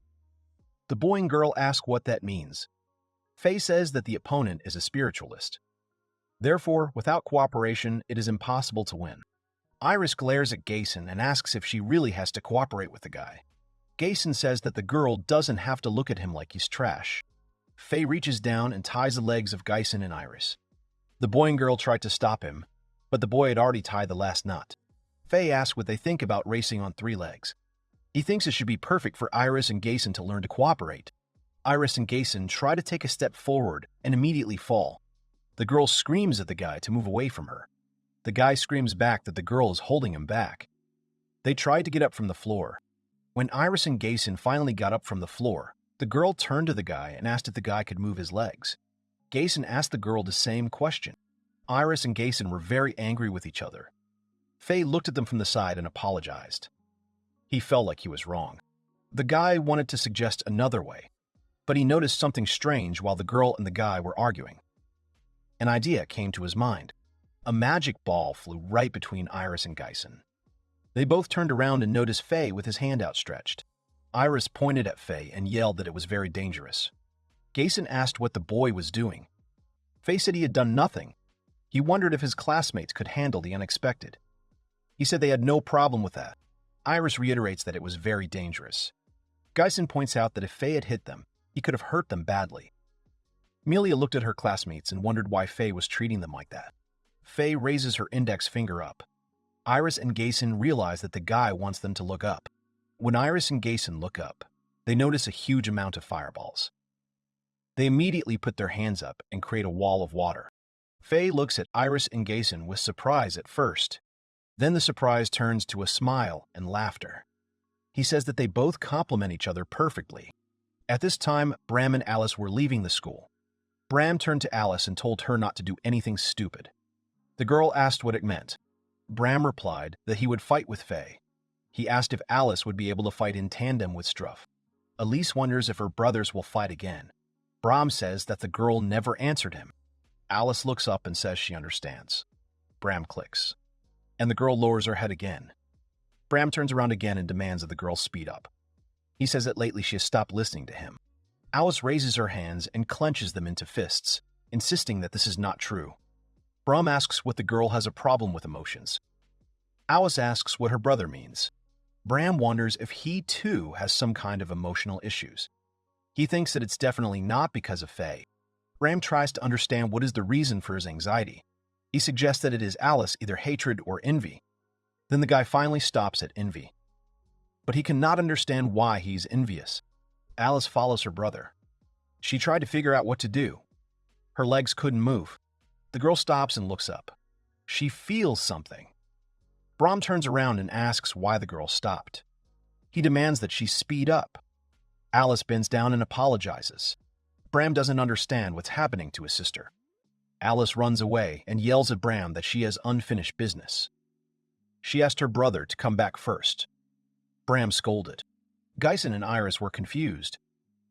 The boy and girl ask what that means. Faye says that the opponent is a spiritualist. Therefore, without cooperation, it is impossible to win. Iris glares at Geisen and asks if she really has to cooperate with the guy. Geisen says that the girl doesn't have to look at him like he's trash. Faye reaches down and ties the legs of Geisen and Iris. The boy and girl try to stop him, but the boy had already tied the last knot. Faye asks what they think about racing on 3 legs. He thinks it should be perfect for Iris and Geisen to learn to cooperate. Iris and Geisen try to take a step forward and immediately fall. The girl screams at the guy to move away from her. The guy screams back that the girl is holding him back. They tried to get up from the floor. When Iris and Geisen finally got up from the floor, the girl turned to the guy and asked if the guy could move his legs. Geisen asked the girl the same question. Iris and Geisen were very angry with each other. Faye looked at them from the side and apologized. He felt like he was wrong. The guy wanted to suggest another way, but he noticed something strange while the girl and the guy were arguing. An idea came to his mind. A magic ball flew right between Iris and Geisen. They both turned around and noticed Faye with his hand outstretched. Iris pointed at Faye and yelled that it was very dangerous. Geisen asked what the boy was doing. Faye said he had done nothing. He wondered if his classmates could handle the unexpected. He said they had no problem with that. Iris reiterates that it was very dangerous. Geisen points out that if Faye had hit them, he could have hurt them badly. Amelia looked at her classmates and wondered why Faye was treating them like that. Faye raises her index finger up. Iris and Gason realize that the guy wants them to look up. When Iris and Gason look up, they notice a huge amount of fireballs. They immediately put their hands up and create a wall of water. Faye looks at Iris and Gason with surprise at first. Then the surprise turns to a smile and laughter. He says that they both complement each other perfectly. At this time, Bram and Alice were leaving the school. Bram turned to Alice and told her not to do anything stupid. The girl asked what it meant. Bram replied that he would fight with Faye. He asked if Alice would be able to fight in tandem with Struff. Elise wonders if her brothers will fight again. Bram says that the girl never answered him. Alice looks up and says she understands. Bram clicks, and the girl lowers her head again. Bram turns around again and demands that the girl speed up. He says that lately she has stopped listening to him. Alice raises her hands and clenches them into fists, insisting that this is not true. Bram asks what the girl has a problem with emotions. Alice asks what her brother means. Bram wonders if he too has some kind of emotional issues. He thinks that it's definitely not because of Faye. Bram tries to understand what is the reason for his anxiety. He suggests that it is Alice, either hatred or envy. Then the guy finally stops at envy. But he cannot understand why he's envious. Alice follows her brother. She tried to figure out what to do. Her legs couldn't move. The girl stops and looks up. She feels something. Bram turns around and asks why the girl stopped. He demands that she speed up. Alice bends down and apologizes. Bram doesn't understand what's happening to his sister. Alice runs away and yells at Bram that she has unfinished business. She asked her brother to come back first. Bram scolded. Gason and Iris were confused.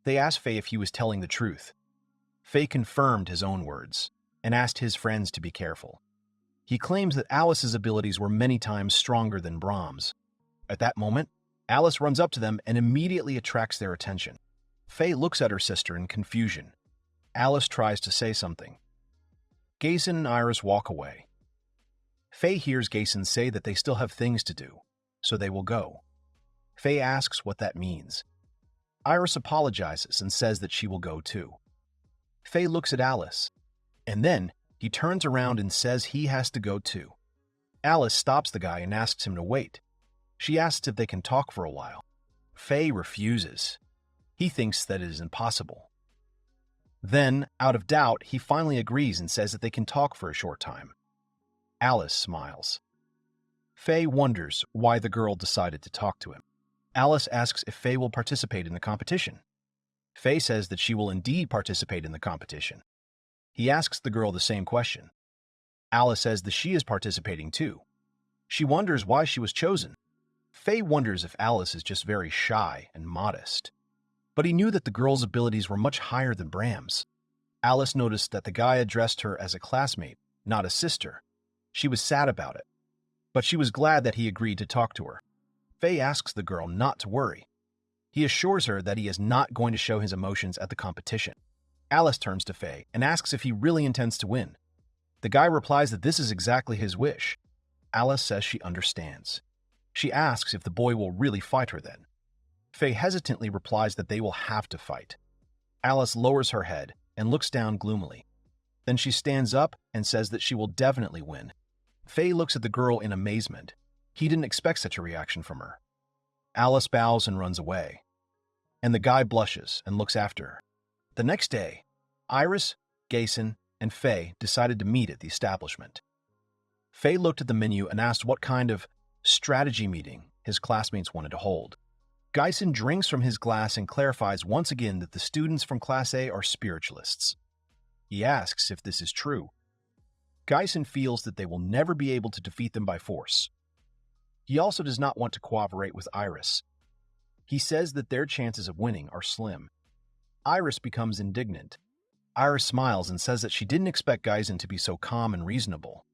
They asked Faye if he was telling the truth. Faye confirmed his own words and asked his friends to be careful. He claims that Alice's abilities were many times stronger than Bram's. At that moment, Alice runs up to them and immediately attracts their attention. Faye looks at her sister in confusion. Alice tries to say something. Gason and Iris walk away. Faye hears Gason say that they still have things to do, so they will go. Faye asks what that means. Iris apologizes and says that she will go too. Faye looks at Alice, and then he turns around and says he has to go too. Alice stops the guy and asks him to wait. She asks if they can talk for a while. Faye refuses. He thinks that it is impossible. Then, out of doubt, he finally agrees and says that they can talk for a short time. Alice smiles. Faye wonders why the girl decided to talk to him. Alice asks if Faye will participate in the competition. Faye says that she will indeed participate in the competition. He asks the girl the same question. Alice says that she is participating too. She wonders why she was chosen. Faye wonders if Alice is just very shy and modest. But he knew that the girl's abilities were much higher than Bram's. Alice noticed that the guy addressed her as a classmate, not a sister. She was sad about it, but she was glad that he agreed to talk to her. Faye asks the girl not to worry. He assures her that he is not going to show his emotions at the competition. Alice turns to Faye and asks if he really intends to win. The guy replies that this is exactly his wish. Alice says she understands. She asks if the boy will really fight her then. Faye hesitantly replies that they will have to fight. Alice lowers her head and looks down gloomily. Then she stands up and says that she will definitely win. Faye looks at the girl in amazement. He didn't expect such a reaction from her. Alice bows and runs away. And the guy blushes and looks after her. The next day, Iris, Gason, and Faye decided to meet at the establishment. Faye looked at the menu and asked what kind of strategy meeting his classmates wanted to hold. Gason drinks from his glass and clarifies once again that the students from Class A are spiritualists. He asks if this is true. Gason feels that they will never be able to defeat them by force. He also does not want to cooperate with Iris. He says that their chances of winning are slim. Iris becomes indignant. Iris smiles and says that she didn't expect Gason to be so calm and reasonable.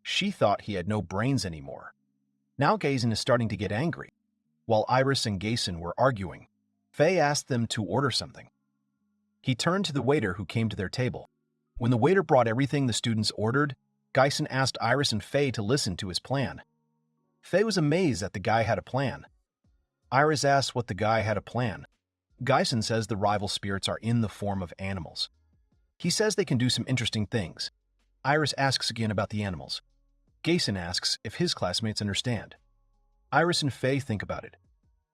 She thought he had no brains anymore. Now Gason is starting to get angry. While Iris and Gason were arguing, Faye asked them to order something. He turned to the waiter who came to their table. When the waiter brought everything the students ordered, Gason asked Iris and Faye to listen to his plan. Faye was amazed that the guy had a plan. Iris asks what the guy had a plan. Gason says the rival spirits are in the form of animals. He says they can do some interesting things. Iris asks again about the animals. Gason asks if his classmates understand. Iris and Faye think about it.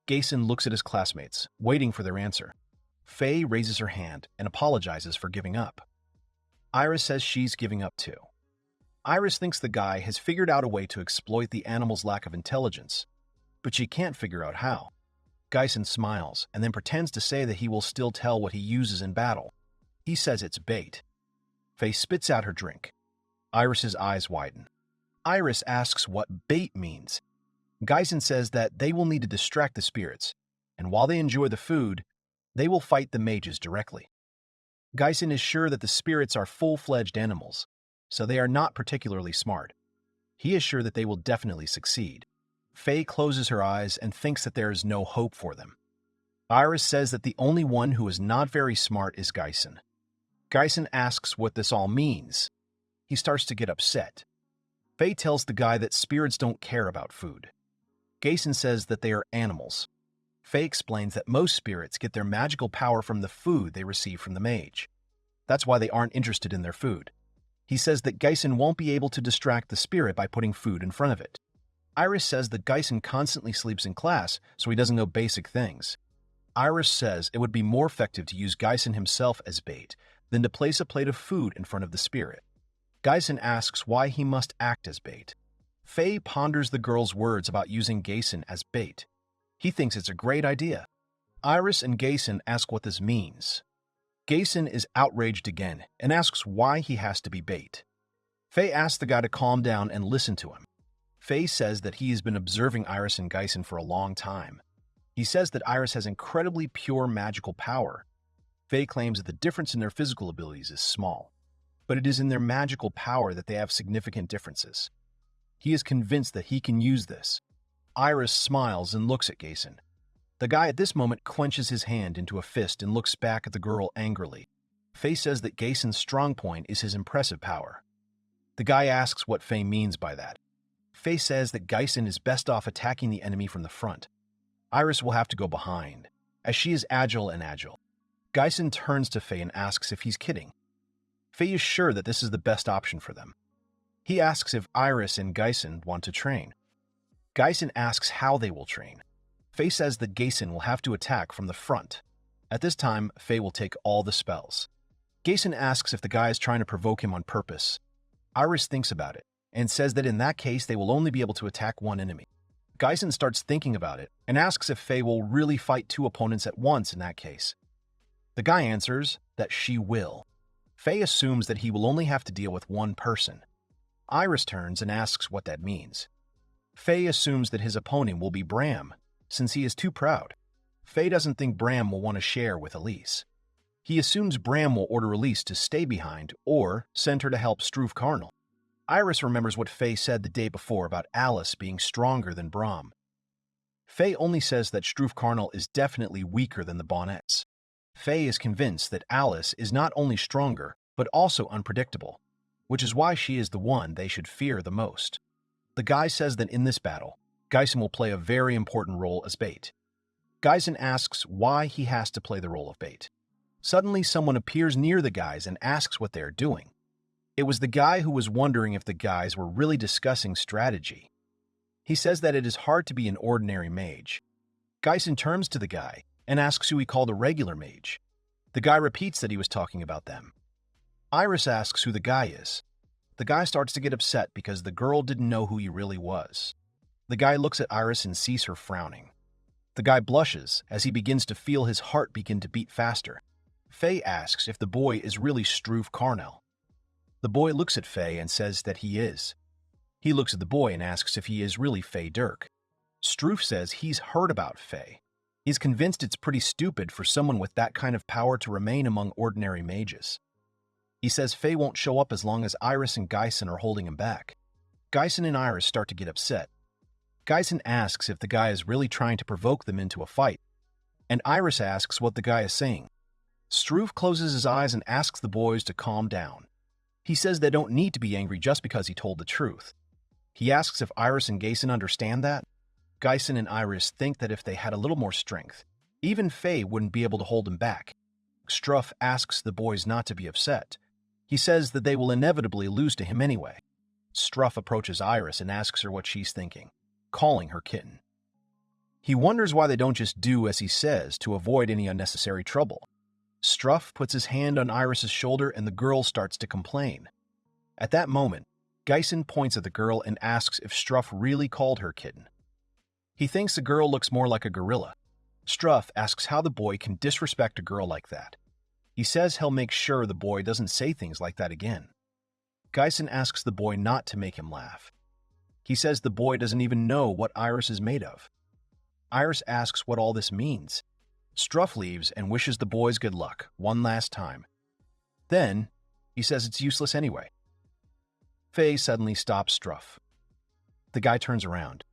Gason looks at his classmates, waiting for their answer. Faye raises her hand and apologizes for giving up. Iris says she's giving up too. Iris thinks the guy has figured out a way to exploit the animal's lack of intelligence, but she can't figure out how. Gason smiles and then pretends to say that he will still tell what he uses in battle. He says it's bait. Faye spits out her drink. Iris's eyes widen. Iris asks what bait means. Gason says that they will need to distract the spirits, and while they enjoy the food, they will fight the mages directly. Gason is sure that the spirits are full-fledged animals, so they are not particularly smart. He is sure that they will definitely succeed. Faye closes her eyes and thinks that there is no hope for them. Iris says that the only one who is not very smart is Gason. Gason asks what this all means. He starts to get upset. Faye tells the guy that spirits don't care about food. Gason says that they are animals. Faye explains that most spirits get their magical power from the food they receive from the mage. That's why they aren't interested in their food. He says that Gason won't be able to distract the spirit by putting food in front of it. Iris says that Gason constantly sleeps in class, so he doesn't know basic things. Iris says it would be more effective to use Gason himself as bait than to place a plate of food in front of the spirit. Gason asks why he must act as bait. Faye ponders the girl's words about using Gason as bait. He thinks it's a great idea. Iris and Gason ask what this means. Gason is outraged again and asks why he has to be bait. Faye asks the guy to calm down and listen to him. Faye says that he has been observing Iris and Gason for a long time. He says that Iris has incredibly pure magical power. Faye claims that the difference in their physical abilities is small, but it is in their magical power that they have significant differences. He is convinced that he can use this. Iris smiles and looks at Gason. The guy at this moment clenches his hand into a fist and looks back at the girl angrily. Faye says that Gason's strong point is his impressive power. The guy asks what Faye means by that. Faye says that Gason is best off attacking the enemy from the front. Iris will have to go behind, as she is agile. Gason turns to Faye and asks if he's kidding. Faye is sure that this is the best option for them. He asks if Iris and Gason want to train. Gason asks how they will train. Faye says that Gason will have to attack from the front. At this time, Faye will take all the spells. Gason asks if the guy is trying to provoke him on purpose. Iris thinks about it and says that in that case they will only be able to attack one enemy. Gason starts thinking about it and asks if Faye will really fight two opponents at once in that case. The guy answers that she will. Faye assumes that he will only have to deal with one person. Iris turns and asks what that means. Faye assumes that his opponent will be Bram, since he is too proud. Faye doesn't think Bram will want to share with Elise. He assumes Bram will order Elise to stay behind or send her to help Struve Carnal. Iris remembers what Faye said the day before about Alice being stronger than Bram. Faye only says that Struve Carnal is definitely weaker than the Bonets. Faye is convinced that Alice is not only stronger, but also unpredictable, which is why she is the one they should fear the most. The guy says that in this battle, Gason will play a very important role as bait. Gason asks why he has to play the role of bait. Suddenly, someone appears near the guys and asks what they are doing. It was the guy who was wondering if the guys were really discussing strategy. He says that it is hard to be an ordinary mage. Gason turns to the guy and asks who he called a regular mage. The guy repeats that he was talking about them. Iris asks who the guy is. The guy starts to get upset because the girl didn't know who he really was. The guy looks at Iris and sees her frowning. The guy blushes as he begins to feel his heart begin to beat faster. Faye asks if the boy is really Struve Carnal. The boy looks at Faye and says that he is. He looks at the boy and asks if he is really Faye Dirk. Struve says he's heard about Faye. He's convinced it's pretty stupid for someone with that kind of power to remain among ordinary mages. He says Faye won't show up as long as Iris and Gason are holding him back. Gason and Iris start to get upset. Gason asks if the guy is really trying to provoke them into a fight, and Iris asks what the guy is saying. Struve closes his eyes and asks the boys to calm down. He says they don't need to be angry just because he told the truth. He asks if Iris and Gason understand that. Gason and Iris think that if they had a little more strength, even Faye wouldn't be able to hold him back. Struff asks the boys not to be upset. He says that they will inevitably lose to him anyway. Struff approaches Iris and asks her what she's thinking, calling her kitten. He wonders why they don't just do as he says to avoid any unnecessary trouble. Struff puts his hand on Iris's shoulder and the girl starts to complain. At that moment, Geisen points at the girl and asks if Struff really called her kitten. He thinks the girl looks more like a gorilla. Struff asks how the boy can disrespect a girl like that. He says he'll make sure the boy doesn't say things like that again. Geisen asks the boy not to make him laugh. He says the boy doesn't even know what Iris is made of. Iris asks what all this means. Struff leaves and wishes the boys good luck one last time. Then, he says it's useless anyway. Faye suddenly stops Struff. The guy turns around.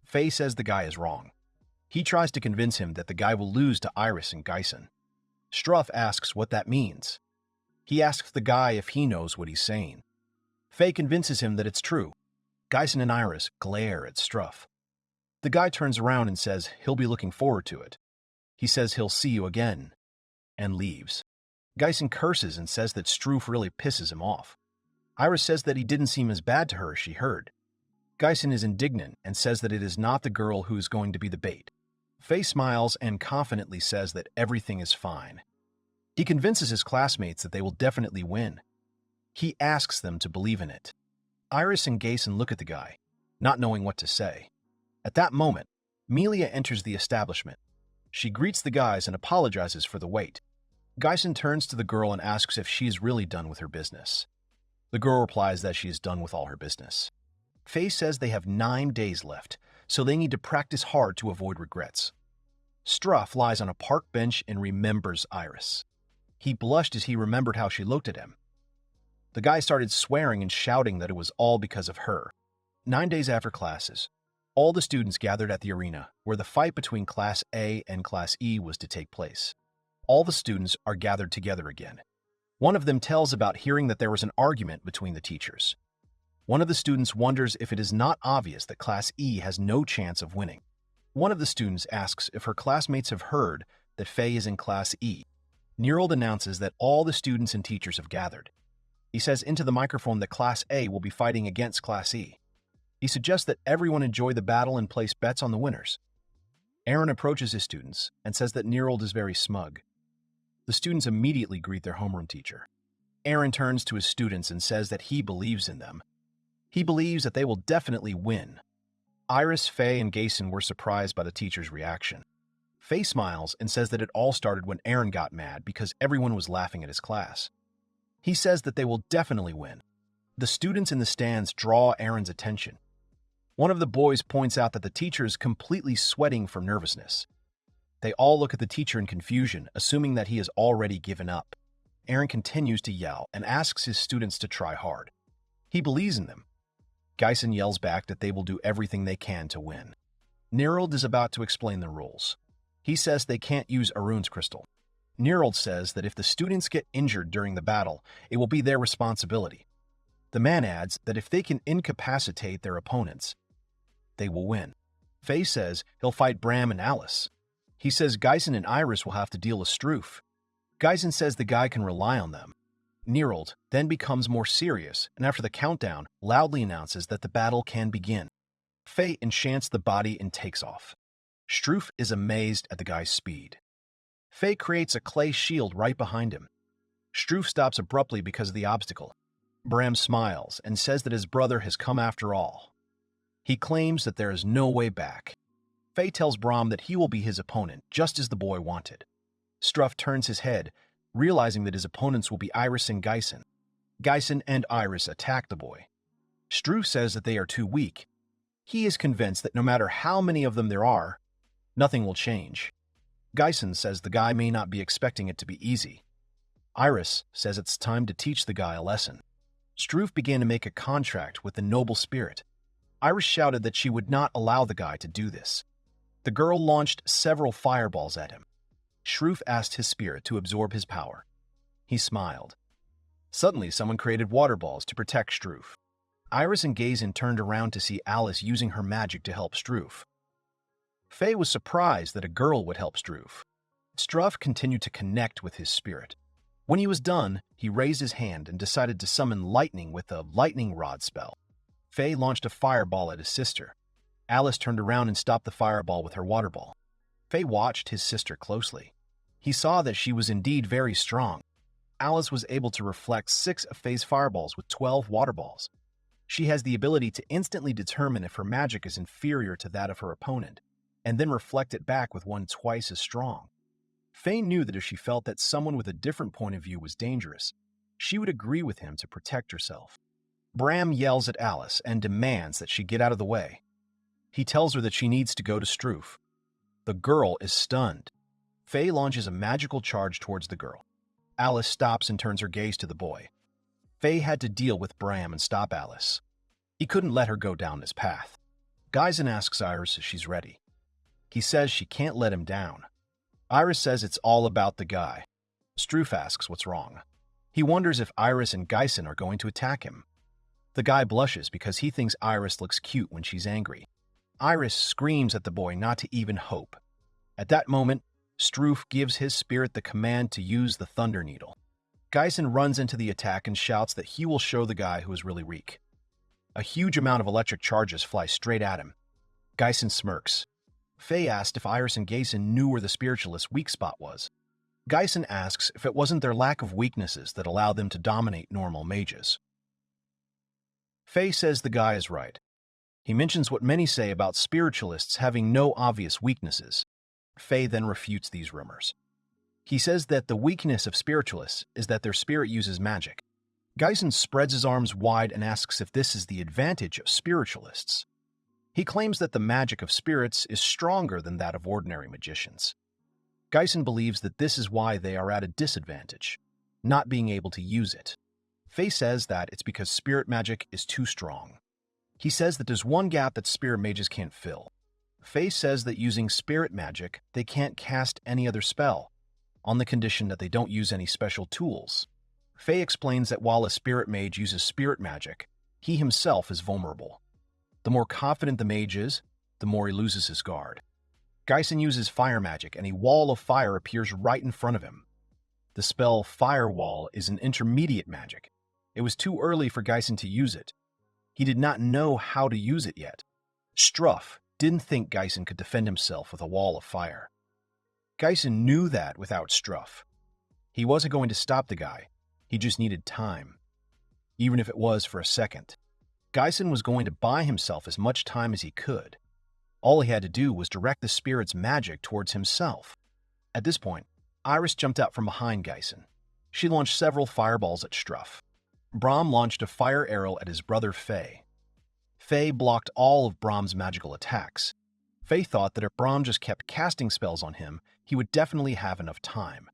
Faye says the guy is wrong. He tries to convince him that the guy will lose to Iris and Geisen. Struff asks what that means. He asks the guy if he knows what he's saying. Faye convinces him that it's true. Geisen and Iris glare at Struff. The guy turns around and says he'll be looking forward to it. He says he'll see you again, and leaves. Geisen curses and says that Struff really pisses him off. Iris says that he didn't seem as bad to her as she heard. Geisen is indignant and says that it is not the girl who is going to be the bait. Faye smiles and confidently says that everything is fine. He convinces his classmates that they will definitely win. He asks them to believe in it. Iris and Geisen look at the guy, not knowing what to say. At that moment, Melia enters the establishment. She greets the guys and apologizes for the wait. Geisen turns to the girl and asks if she is really done with her business. The girl replies that she is done with all her business. Faye says they have 9 days left, so they need to practice hard to avoid regrets. Struff lies on a park bench and remembers Iris. He blushed as he remembered how she looked at him. The guy started swearing and shouting that it was all because of her. 9 days after classes, all the students gathered at the arena where the fight between Class A and Class E was to take place. All the students are gathered together again. One of them tells about hearing that there was an argument between the teachers. One of the students wonders if it is not obvious that Class E has no chance of winning. One of the students asks if her classmates have heard that Faye is in Class E. Nerold announces that all the students and teachers have gathered. He says into the microphone that Class A will be fighting against Class E. He suggests that everyone enjoy the battle and place bets on the winners. Aaron approaches his students and says that Nerold is very smug. The students immediately greet their homeroom teacher. Aaron turns to his students and says that he believes in them. He believes that they will definitely win. Iris, Faye, and Geisen were surprised by the teacher's reaction. Faye smiles and says that it all started when Aaron got mad because everyone was laughing at his class. He says that they will definitely win. The students in the stands draw Aaron's attention. One of the boys points out that the teacher is completely sweating from nervousness. They all look at the teacher in confusion, assuming that he has already given up. Aaron continues to yell and asks his students to try hard. He believes in them. Geisen yells back that they will do everything they can to win. Nerold is about to explain the rules. He says they can't use Arun's crystal. Nerold says that if the students get injured during the battle, it will be their responsibility. The man adds that if they can incapacitate their opponents, they will win. Faye says he'll fight Bram and Alice. He says Geisen and Iris will have to deal with Struff. Geisen says the guy can rely on them. Nerold then becomes more serious, and after the countdown, loudly announces that the battle can begin. Faye enchants the body and takes off. Struff is amazed at the guy's speed. Faye creates a clay shield right behind him. Struff stops abruptly because of the obstacle. Bram smiles and says that his brother has come after all. He claims that there is no way back. Faye tells Bram that he will be his opponent, just as the boy wanted. Struff turns his head, realizing that his opponents will be Iris and Geisen. Geisen and Iris attack the boy. Struff says that they are too weak. He is convinced that no matter how many of them there are, nothing will change. Geisen says the guy may not be expecting it to be easy. Iris says it's time to teach the guy a lesson. Struff began to make a contract with the noble spirit. Iris shouted that she would not allow the guy to do this. The girl launched several fireballs at him. Struff asked his spirit to absorb his power. He smiled. Suddenly, someone created water balls to protect Struff. Iris and Geisen turned around to see Alice using her magic to help Struff. Faye was surprised that a girl would help Struff. Struff continued to connect with his spirit. When he was done, he raised his hand and decided to summon lightning with a lightning rod spell. Faye launched a fireball at his sister. Alice turned around and stopped the fireball with her water ball. Faye watched his sister closely. He saw that she was indeed very strong. Alice was able to reflect 6 of Faye's fireballs with 12 water balls. She has the ability to instantly determine if her magic is inferior to that of her opponent, and then reflect it back with one twice as strong. Faye knew that if she felt that someone with a different point of view was dangerous, she would agree with him to protect herself. Bram yells at Alice and demands that she get out of the way. He tells her that she needs to go to Struff. The girl is stunned. Faye launches a magical charge towards the girl. Alice stops and turns her gaze to the boy. Faye had to deal with Bram and stop Alice. He couldn't let her go down this path. Geisen asks Iris if she's ready. He says she can't let him down. Iris says it's all about the guy. Struff asks what's wrong. He wonders if Iris and Geisen are going to attack him. The guy blushes because he thinks Iris looks cute when she's angry. Iris screams at the boy not to even hope. At that moment, Struff gives his spirit the command to use the Thunder Needle. Geisen runs into the attack and shouts that he will show the guy who is really weak. A huge amount of electric charges fly straight at him. Geisen smirks. Faye asked if Iris and Geisen knew where the spiritualist's weak spot was. Geisen asks if it wasn't their lack of weaknesses that allowed them to dominate normal mages. Faye says the guy is right. He mentions what many say about spiritualists having no obvious weaknesses. Faye then refutes these rumors. He says that the weakness of spiritualists is that their spirit uses magic. Geisen spreads his arms wide and asks if this is the advantage of spiritualists. He claims that the magic of spirits is stronger than that of ordinary magicians. Geisen believes that this is why they are at a disadvantage, not being able to use it. Faye says that it's because spirit magic is too strong. He says that there's one gap that spirit mages can't fill. Faye says that using spirit magic, they can't cast any other spell, on the condition that they don't use any special tools. Faye explains that while a spirit mage uses spirit magic, he himself is vulnerable. The more confident the mage is, the more he loses his guard. Geisen uses fire magic and a wall of fire appears right in front of him. The spell Firewall is an intermediate magic. It was too early for Geisen to use it. He did not know how to use it yet. Struff didn't think Geisen could defend himself with a wall of fire. Geisen knew that without Struff. He wasn't going to stop the guy. He just needed time. Even if it was for a second. Geisen was going to buy himself as much time as he could. All he had to do was direct the spirit's magic towards himself. At this point, Iris jumped out from behind Geisen. She launched several fireballs at Struff. Brahm launched a fire arrow at his brother Faye. Faye blocked all of Brahm's magical attacks. Faye thought that if Brahm just kept casting spells on him, he would definitely have enough time.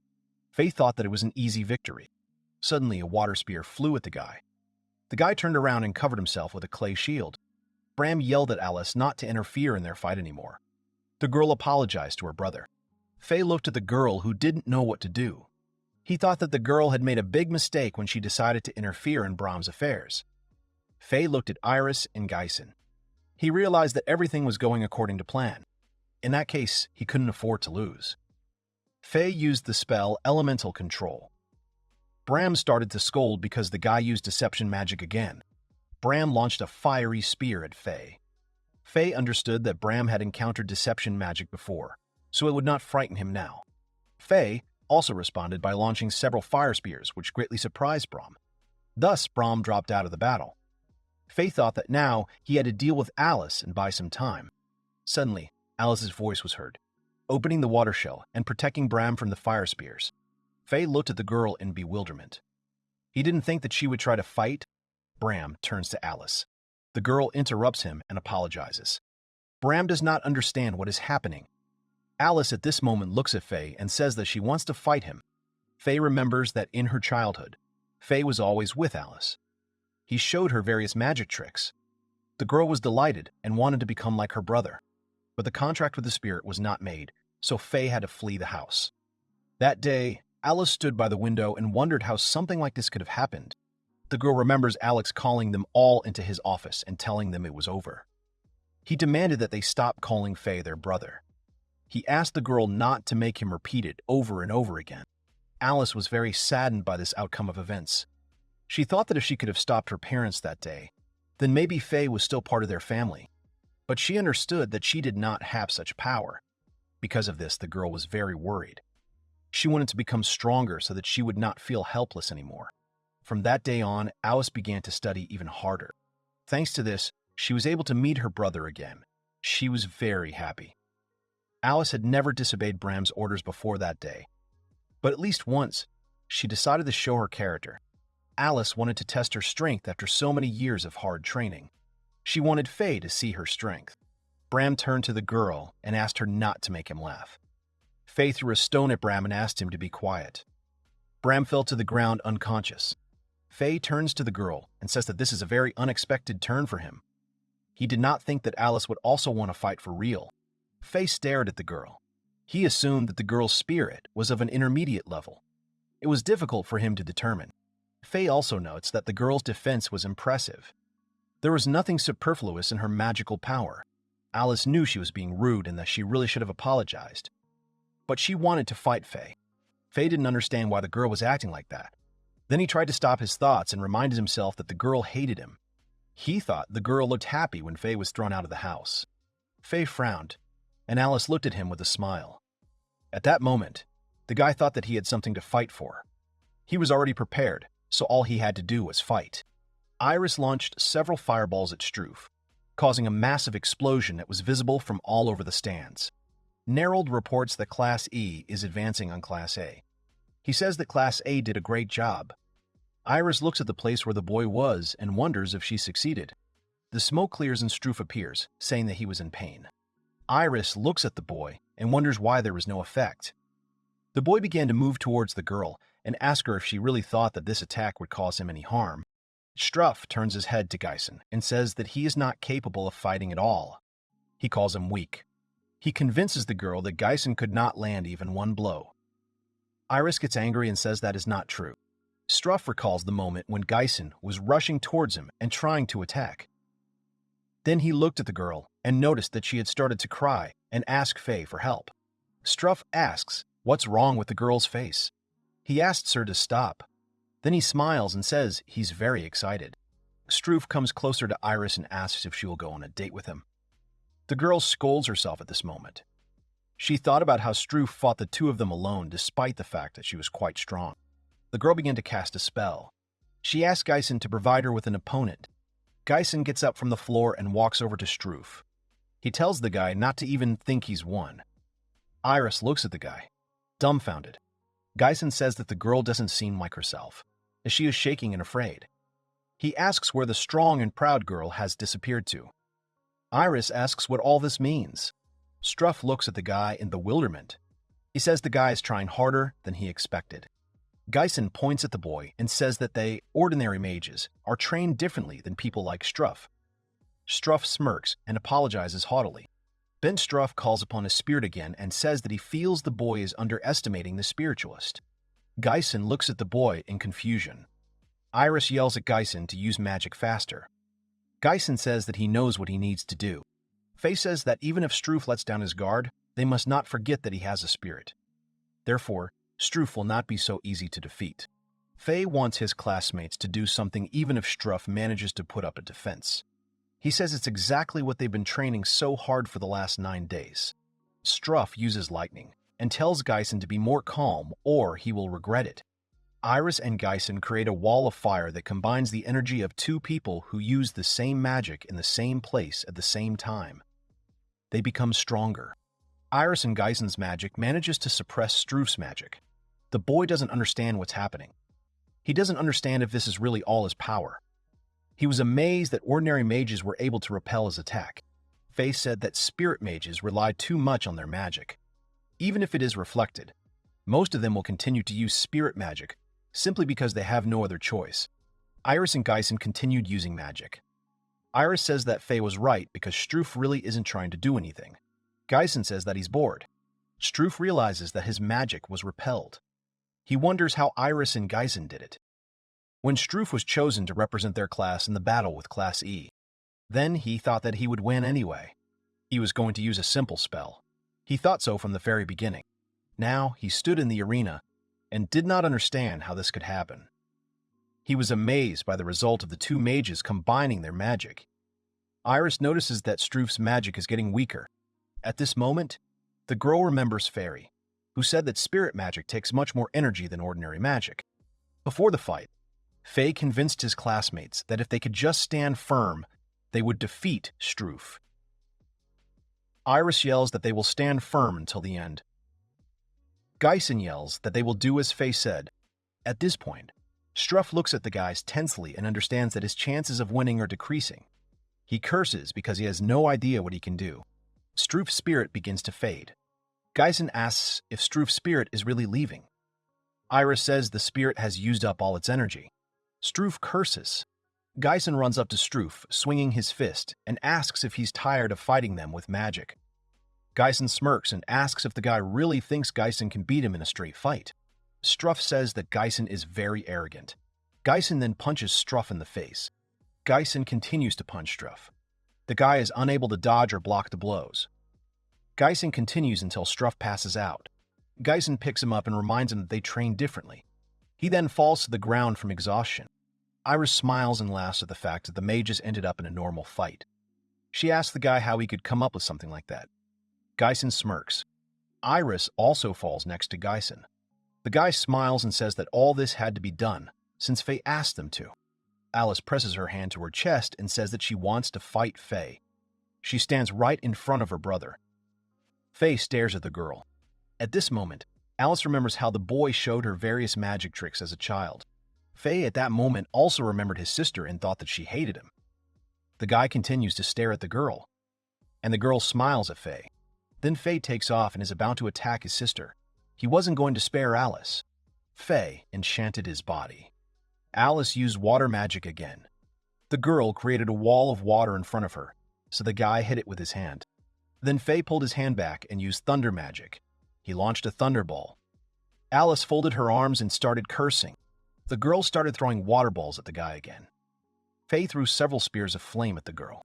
Faye thought that it was an easy victory. Suddenly, a water spear flew at the guy. The guy turned around and covered himself with a clay shield. Bram yelled at Alice not to interfere in their fight anymore. The girl apologized to her brother. Faye looked at the girl who didn't know what to do. He thought that the girl had made a big mistake when she decided to interfere in Bram's affairs. Faye looked at Iris and Geisen. He realized that everything was going according to plan. In that case, he couldn't afford to lose. Faye used the spell Elemental Control. Bram started to scold because the guy used deception magic again. Bram launched a fiery spear at Faye. Faye understood that Bram had encountered deception magic before, so it would not frighten him now. Faye also responded by launching several fire spears, which greatly surprised Bram. Thus, Bram dropped out of the battle. Faye thought that now he had to deal with Alice and buy some time. Suddenly, Alice's voice was heard, opening the water shell and protecting Bram from the fire spears. Faye looked at the girl in bewilderment. He didn't think that she would try to fight. Bram turns to Alice. The girl interrupts him and apologizes. Bram does not understand what is happening. Alice at this moment looks at Faye and says that she wants to fight him. Faye remembers that in her childhood, Faye was always with Alice. He showed her various magic tricks. The girl was delighted and wanted to become like her brother. But the contract with the spirit was not made, so Faye had to flee the house. That day, Alice stood by the window and wondered how something like this could have happened. The girl remembers Alex calling them all into his office and telling them it was over. He demanded that they stop calling Faye their brother. He asked the girl not to make him repeat it over and over again. Alice was very saddened by this outcome of events. She thought that if she could have stopped her parents that day, then maybe Faye was still part of their family. But she understood that she did not have such power. Because of this, the girl was very worried. She wanted to become stronger so that she would not feel helpless anymore. From that day on, Alice began to study even harder. Thanks to this, she was able to meet her brother again. She was very happy. Alice had never disobeyed Bram's orders before that day. But at least once, she decided to show her character. Alice wanted to test her strength after so many years of hard training. She wanted Faye to see her strength. Bram turned to the girl and asked her not to make him laugh. Faye threw a stone at Bram and asked him to be quiet. Bram fell to the ground unconscious. Faye turns to the girl and says that this is a very unexpected turn for him. He did not think that Alice would also want to fight for real. Faye stared at the girl. He assumed that the girl's spirit was of an intermediate level. It was difficult for him to determine. Faye also notes that the girl's defense was impressive. There was nothing superfluous in her magical power. Alice knew she was being rude and that she really should have apologized. But she wanted to fight Faye. Faye didn't understand why the girl was acting like that. Then he tried to stop his thoughts and reminded himself that the girl hated him. He thought the girl looked happy when Faye was thrown out of the house. Faye frowned, and Alice looked at him with a smile. At that moment, the guy thought that he had something to fight for. He was already prepared, so all he had to do was fight. Iris launched several fireballs at Struve, causing a massive explosion that was visible from all over the stands. Nerold reports that Class E is advancing on Class A. He says that Class A did a great job. Iris looks at the place where the boy was and wonders if she succeeded. The smoke clears and Struve appears, saying that he was in pain. Iris looks at the boy and wonders why there was no effect. The boy began to move towards the girl and ask her if she really thought that this attack would cause him any harm. Struve turns his head to Geisen and says that he is not capable of fighting at all. He calls him weak. He convinces the girl that Geisen could not land even one blow. Iris gets angry and says that is not true. Struve recalls the moment when Geisen was rushing towards him and trying to attack. Then he looked at the girl and noticed that she had started to cry and asked Faye for help. Struve asks what's wrong with the girl's face. He asks her to stop. Then he smiles and says he's very excited. Struve comes closer to Iris and asks if she will go on a date with him. The girl scolds herself at this moment. She thought about how Struve fought the two of them alone despite the fact that she was quite strong. The girl began to cast a spell. She asked Geisen to provide her with an opponent. Geisen gets up from the floor and walks over to Struve. He tells the guy not to even think he's won. Iris looks at the guy, dumbfounded. Geisen says that the girl doesn't seem like herself, as she is shaking and afraid. He asks where the strong and proud girl has disappeared to. Iris asks what all this means. Struve looks at the guy in bewilderment. He says the guy is trying harder than he expected. Geisen points at the boy and says that they, ordinary mages, are trained differently than people like Struve. Struve smirks and apologizes haughtily. Then Struve calls upon his spirit again and says that he feels the boy is underestimating the spiritualist. Geisen looks at the boy in confusion. Iris yells at Geisen to use magic faster. Geisen says that he knows what he needs to do. Faye says that even if Struve lets down his guard, they must not forget that he has a spirit. Therefore, Struve will not be so easy to defeat. Faye wants his classmates to do something even if Struve manages to put up a defense. He says it's exactly what they've been training so hard for the last 9 days. Struve uses lightning and tells Geisen to be more calm or he will regret it. Iris and Geisen create a wall of fire that combines the energy of two people who use the same magic in the same place at the same time. They become stronger. Iris and Geisen's magic manages to suppress Struve's magic. The boy doesn't understand what's happening. He doesn't understand if this is really all his power. He was amazed that ordinary mages were able to repel his attack. Faye said that spirit mages rely too much on their magic. Even if it is reflected, most of them will continue to use spirit magic simply because they have no other choice. Iris and Geisen continued using magic. Iris says that Faye was right because Struve really isn't trying to do anything. Geisen says that he's bored. Struve realizes that his magic was repelled. He wonders how Iris and Geisen did it. When Struve was chosen to represent their class in the battle with Class E, then he thought that he would win anyway. He was going to use a simple spell. He thought so from the very beginning. Now he stood in the arena and did not understand how this could happen. He was amazed by the result of the two mages combining their magic. Iris notices that Struf's magic is getting weaker. At this moment, the girl remembers Fairy, who said that spirit magic takes much more energy than ordinary magic. Before the fight, Faye convinced his classmates that if they could just stand firm, they would defeat Struf. Iris yells that they will stand firm until the end. Geisen yells that they will do as Faye said. At this point, Struf looks at the guys tensely and understands that his chances of winning are decreasing. He curses because he has no idea what he can do. Struf's spirit begins to fade. Geisen asks if Struf's spirit is really leaving. Iris says the spirit has used up all its energy. Struf curses. Geisen runs up to Struf, swinging his fist, and asks if he's tired of fighting them with magic. Geisen smirks and asks if the guy really thinks Geisen can beat him in a straight fight. Struf says that Geisen is very arrogant. Geisen then punches Struf in the face. Geisen continues to punch Struf. The guy is unable to dodge or block the blows. Geisen continues until Struf passes out. Geisen picks him up and reminds him that they train differently. He then falls to the ground from exhaustion. Iris smiles and laughs at the fact that the mages ended up in a normal fight. She asks the guy how he could come up with something like that. Geisen smirks. Iris also falls next to Geisen. The guy smiles and says that all this had to be done, since Faye asked them to. Alice presses her hand to her chest and says that she wants to fight Faye. She stands right in front of her brother. Faye stares at the girl. At this moment, Alice remembers how the boy showed her various magic tricks as a child. Faye at that moment also remembered his sister and thought that she hated him. The guy continues to stare at the girl, and the girl smiles at Faye. Then Faye takes off and is about to attack his sister. He wasn't going to spare Alice. Faye enchanted his body. Alice used water magic again. The girl created a wall of water in front of her, so the guy hit it with his hand. Then Faye pulled his hand back and used thunder magic. He launched a thunderball. Alice folded her arms and started cursing. The girl started throwing water balls at the guy again. Faye threw several spears of flame at the girl.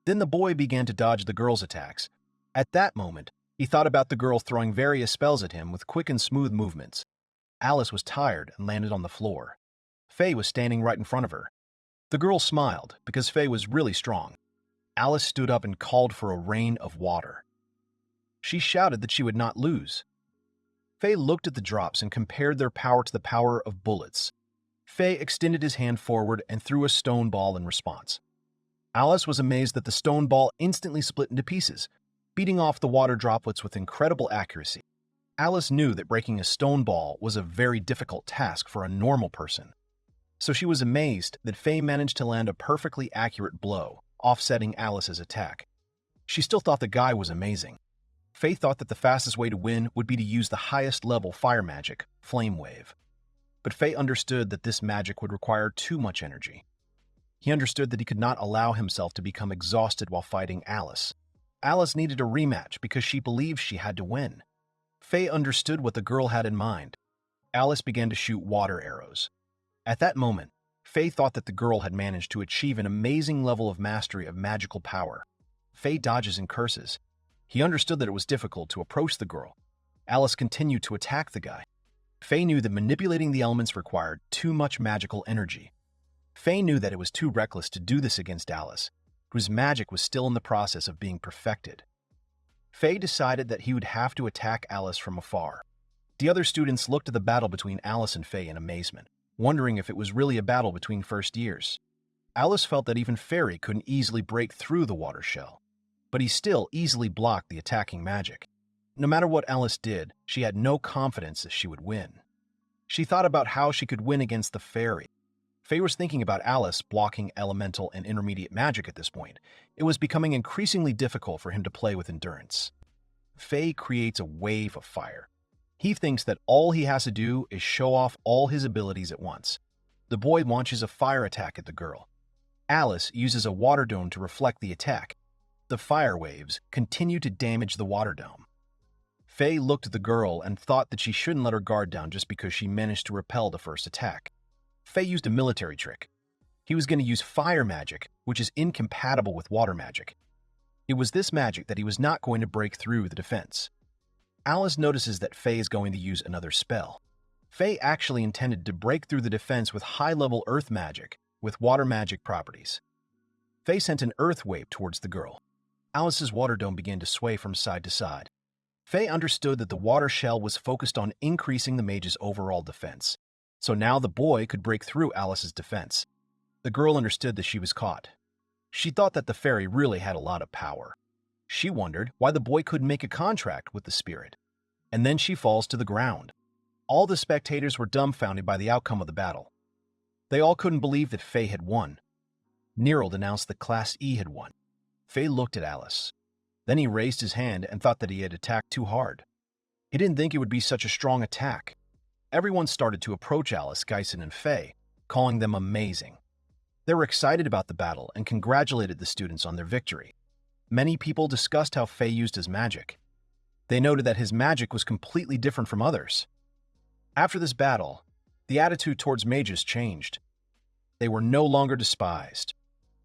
Then the boy began to dodge the girl's attacks. At that moment, he thought about the girl throwing various spells at him with quick and smooth movements. Alice was tired and landed on the floor. Faye was standing right in front of her. The girl smiled because Faye was really strong. Alice stood up and called for a rain of water. She shouted that she would not lose. Faye looked at the drops and compared their power to the power of bullets. Faye extended his hand forward and threw a stone ball in response. Alice was amazed that the stone ball instantly split into pieces, beating off the water droplets with incredible accuracy. Alice knew that breaking a stone ball was a very difficult task for a normal person. So she was amazed that Faye managed to land a perfectly accurate blow, offsetting Alice's attack. She still thought the guy was amazing. Faye thought that the fastest way to win would be to use the highest level fire magic, Flame Wave. But Faye understood that this magic would require too much energy. He understood that he could not allow himself to become exhausted while fighting Alice. Alice needed a rematch because she believed she had to win. Faye understood what the girl had in mind. Alice began to shoot water arrows. At that moment, Faye thought that the girl had managed to achieve an amazing level of mastery of magical power. Faye dodges and curses. He understood that it was difficult to approach the girl. Alice continued to attack the guy. Faye knew that manipulating the elements required too much magical energy. Faye knew that it was too reckless to do this against Alice, whose magic was still in the process of being perfected. Faye decided that he would have to attack Alice from afar. The other students looked at the battle between Alice and Faye in amazement, wondering if it was really a battle between first years. Alice felt that even Fairy couldn't easily break through the water shell, but he still easily blocked the attacking magic. No matter what Alice did, she had no confidence that she would win. She thought about how she could win against the Fairy. Faye was thinking about Alice blocking elemental and intermediate magic at this point. It was becoming increasingly difficult for him to play with endurance. Faye creates a wave of fire. He thinks that all he has to do is show off all his abilities at once. The boy launches a fire attack at the girl. Alice uses a water dome to reflect the attack. The fire waves continue to damage the water dome. Faye looked at the girl and thought that she shouldn't let her guard down just because she managed to repel the first attack. Faye used a military trick. He was going to use fire magic, which is incompatible with water magic. It was this magic that he was not going to break through the defense. Alice notices that Faye is going to use another spell. Faye actually intended to break through the defense with high-level earth magic with water magic properties. Faye sent an earth wave towards the girl. Alice's water dome began to sway from side to side. Faye understood that the water shell was focused on increasing the mage's overall defense, so now the boy could break through Alice's defense. The girl understood that she was caught. She thought that the fairy really had a lot of power. She wondered why the boy couldn't make a contract with the spirit. And then she falls to the ground. All the spectators were dumbfounded by the outcome of the battle. They all couldn't believe that Faye had won. Nerald announced that Class E had won. Faye looked at Alice. Then he raised his hand and thought that he had attacked too hard. He didn't think it would be such a strong attack. Everyone started to approach Alice, Geisen, and Faye, calling them amazing. They were excited about the battle and congratulated the students on their victory. Many people discussed how Faye used his magic. They noted that his magic was completely different from others. After this battle, the attitude towards mages changed. They were no longer despised.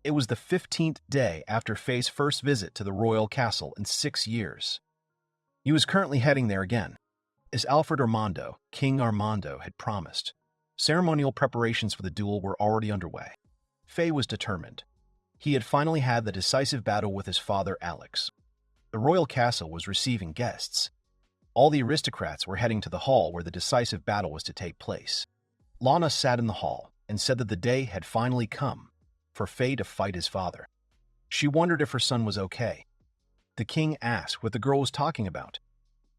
It was the 15th day after Faye's first visit to the royal castle in 6 years. He was currently heading there again. As Alfred Armando, King Armando, had promised, ceremonial preparations for the duel were already underway. Faye was determined. He had finally had the decisive battle with his father, Alex. The royal castle was receiving guests. All the aristocrats were heading to the hall where the decisive battle was to take place. Lana sat in the hall and said that the day had finally come for Faye to fight his father. She wondered if her son was okay. The king asked what the girl was talking about.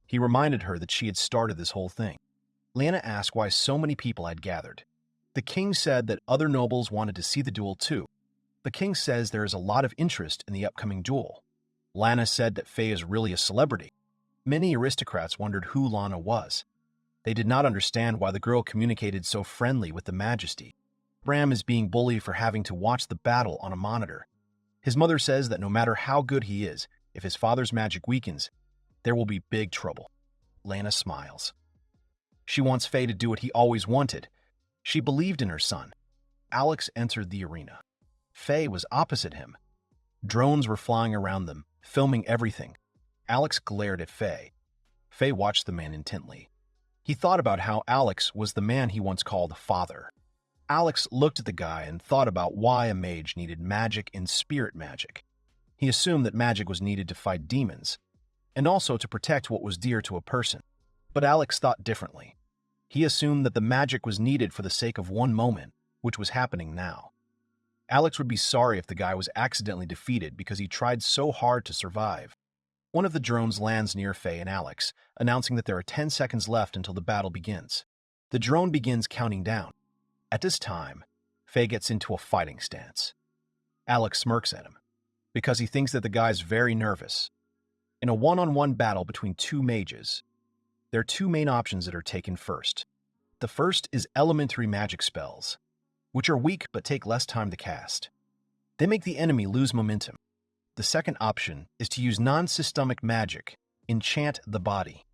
He reminded her that she had started this whole thing. Lana asked why so many people had gathered. The king said that other nobles wanted to see the duel too. The king says there is a lot of interest in the upcoming duel. Lana said that Faye is really a celebrity. Many aristocrats wondered who Lana was. They did not understand why the girl communicated so friendly with the majesty. Bram is being bullied for having to watch the battle on a monitor. His mother says that no matter how good he is, if his father's magic weakens, there will be big trouble. Lana smiles. She wants Faye to do what he always wanted. She believed in her son. Alex entered the arena. Faye was opposite him. Drones were flying around them, filming everything. Alex glared at Faye. Faye watched the man intently. He thought about how Alex was the man he once called father. Alex looked at the guy and thought about why a mage needed magic and spirit magic. He assumed that magic was needed to fight demons, and also to protect what was dear to a person. But Alex thought differently. He assumed that the magic was needed for the sake of one moment, which was happening now. Alex would be sorry if the guy was accidentally defeated because he tried so hard to survive. One of the drones lands near Faye and Alex, announcing that there are 10 seconds left until the battle begins. The drone begins counting down. At this time, Faye gets into a fighting stance. Alex smirks at him, because he thinks that the guy's very nervous. In a one-on-one battle between two mages, there are two main options that are taken first. The first is elementary magic spells, which are weak but take less time to cast. They make the enemy lose momentum. The second option is to use non-systemic magic, enchant the body.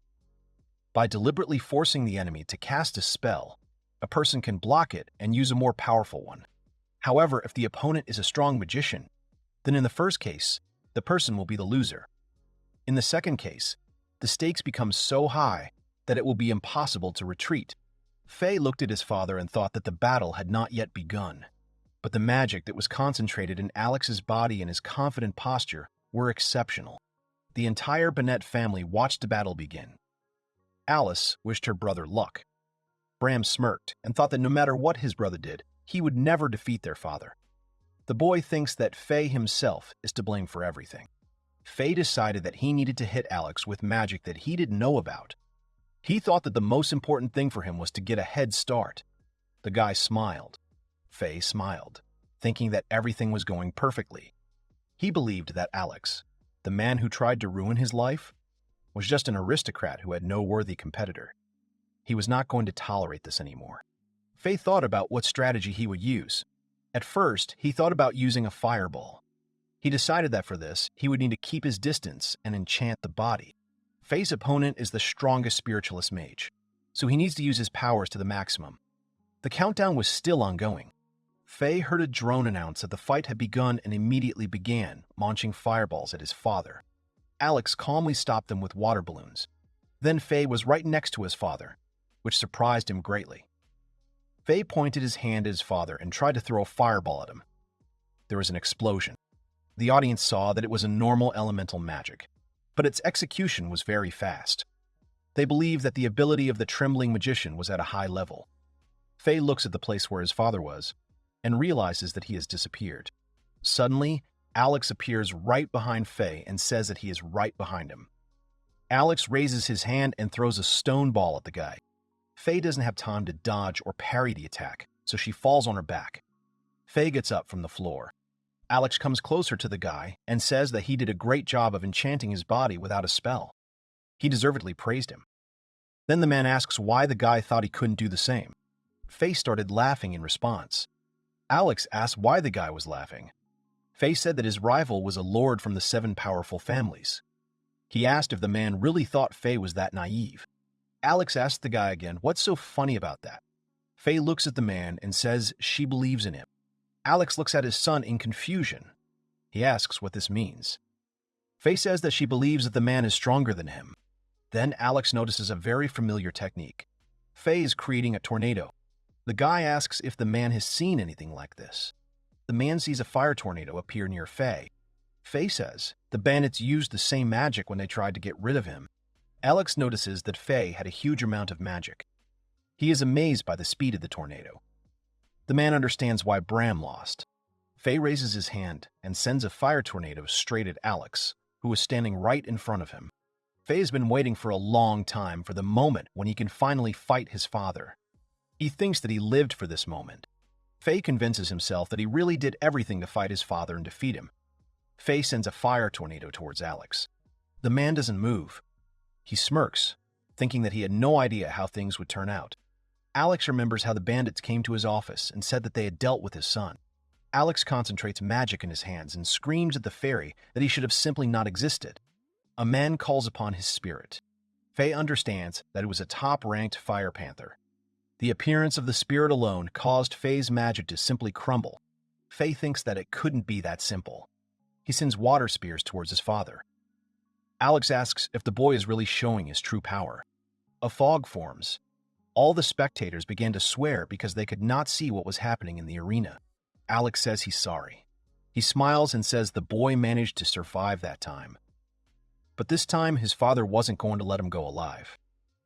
By deliberately forcing the enemy to cast a spell, a person can block it and use a more powerful one. However, if the opponent is a strong magician, then in the first case, the person will be the loser. In the second case, the stakes become so high that it will be impossible to retreat. Faye looked at his father and thought that the battle had not yet begun. But the magic that was concentrated in Alex's body and his confident posture were exceptional. The entire Bonett family watched the battle begin. Alice wished her brother luck. Bram smirked and thought that no matter what his brother did, he would never defeat their father. The boy thinks that Faye himself is to blame for everything. Faye decided that he needed to hit Alex with magic that he didn't know about. He thought that the most important thing for him was to get a head start. The guy smiled. Faye smiled, thinking that everything was going perfectly. He believed that Alex, the man who tried to ruin his life, was just an aristocrat who had no worthy competitor. He was not going to tolerate this anymore. Faye thought about what strategy he would use. At first, he thought about using a fireball. He decided that for this, he would need to keep his distance and enchant the body. Faye's opponent is the strongest spiritualist mage, so he needs to use his powers to the maximum. The countdown was still ongoing. Faye heard a drone announce that the fight had begun and immediately began, launching fireballs at his father. Alex calmly stopped them with water balloons. Then Faye was right next to his father, which surprised him greatly. Faye pointed his hand at his father and tried to throw a fireball at him. There was an explosion. The audience saw that it was a normal elemental magic, but its execution was very fast. They believed that the ability of the trembling magician was at a high level. Faye looks at the place where his father was and realizes that he has disappeared. Suddenly, Alex appears right behind Faye and says that he is right behind him. Alex raises his hand and throws a stone ball at the guy. Faye doesn't have time to dodge or parry the attack, so she falls on her back. Faye gets up from the floor. Alex comes closer to the guy and says that he did a great job of enchanting his body without a spell. He deservedly praised him. Then the man asks why the guy thought he couldn't do the same. Faye started laughing in response. Alex asked why the guy was laughing. Faye said that his rival was a lord from the 7 powerful families. He asked if the man really thought Faye was that naive. Alex asked the guy again, what's so funny about that? Faye looks at the man and says she believes in him. Alex looks at his son in confusion. He asks what this means. Faye says that she believes that the man is stronger than him. Then Alex notices a very familiar technique. Faye is creating a tornado. The guy asks if the man has seen anything like this. The man sees a fire tornado appear near Faye. Faye says the bandits used the same magic when they tried to get rid of him. Alex notices that Faye had a huge amount of magic. He is amazed by the speed of the tornado. The man understands why Bram lost. Faye raises his hand and sends a fire tornado straight at Alex, who is standing right in front of him. Faye has been waiting for a long time for the moment when he can finally fight his father. He thinks that he lived for this moment. Faye convinces himself that he really did everything to fight his father and defeat him. Faye sends a fire tornado towards Alex. The man doesn't move. He smirks, thinking that he had no idea how things would turn out. Alex remembers how the bandits came to his office and said that they had dealt with his son. Alex concentrates magic in his hands and screams at the fairy that he should have simply not existed. A man calls upon his spirit. Faye understands that it was a top-ranked fire panther. The appearance of the spirit alone caused Faye's magic to simply crumble. Faye thinks that it couldn't be that simple. He sends water spears towards his father. Alex asks if the boy is really showing his true power. A fog forms. All the spectators began to swear because they could not see what was happening in the arena. Alex says he's sorry. He smiles and says the boy managed to survive that time. But this time, his father wasn't going to let him go alive.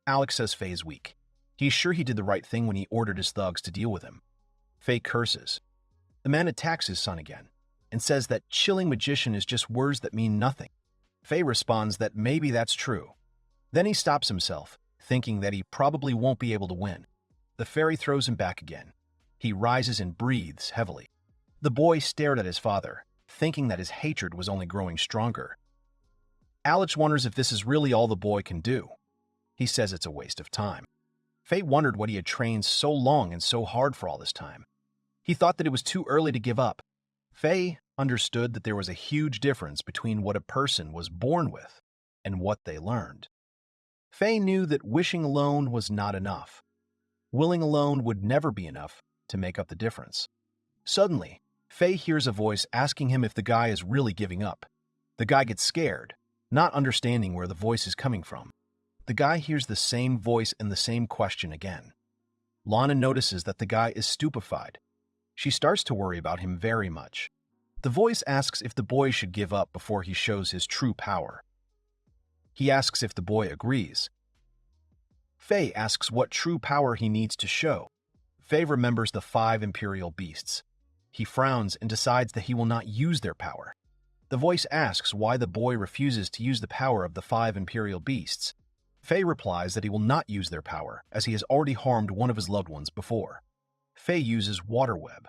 Alex says Faye is weak. He's sure he did the right thing when he ordered his thugs to deal with him. Faye curses. The man attacks his son again and says that chilling magician is just words that mean nothing. Faye responds that maybe that's true. Then he stops himself, thinking that he probably won't be able to win. The fairy throws him back again. He rises and breathes heavily. The boy stared at his father, thinking that his hatred was only growing stronger. Alex wonders if this is really all the boy can do. He says it's a waste of time. Faye wondered what he had trained so long and so hard for all this time. He thought that it was too early to give up. Faye understood that there was a huge difference between what a person was born with and what they learned. Faye knew that wishing alone was not enough. Willing alone would never be enough to make up the difference. Suddenly, Faye hears a voice asking him if the guy is really giving up. The guy gets scared, not understanding where the voice is coming from. The guy hears the same voice and the same question again. Lana notices that the guy is stupefied. She starts to worry about him very much. The voice asks if the boy should give up before he shows his true power. He asks if the boy agrees. Faye asks what true power he needs to show. Faye remembers the 5 imperial beasts. He frowns and decides that he will not use their power. The voice asks why the boy refuses to use the power of the 5 imperial beasts. Faye replies that he will not use their power, as he has already harmed one of his loved ones before. Faye uses water web.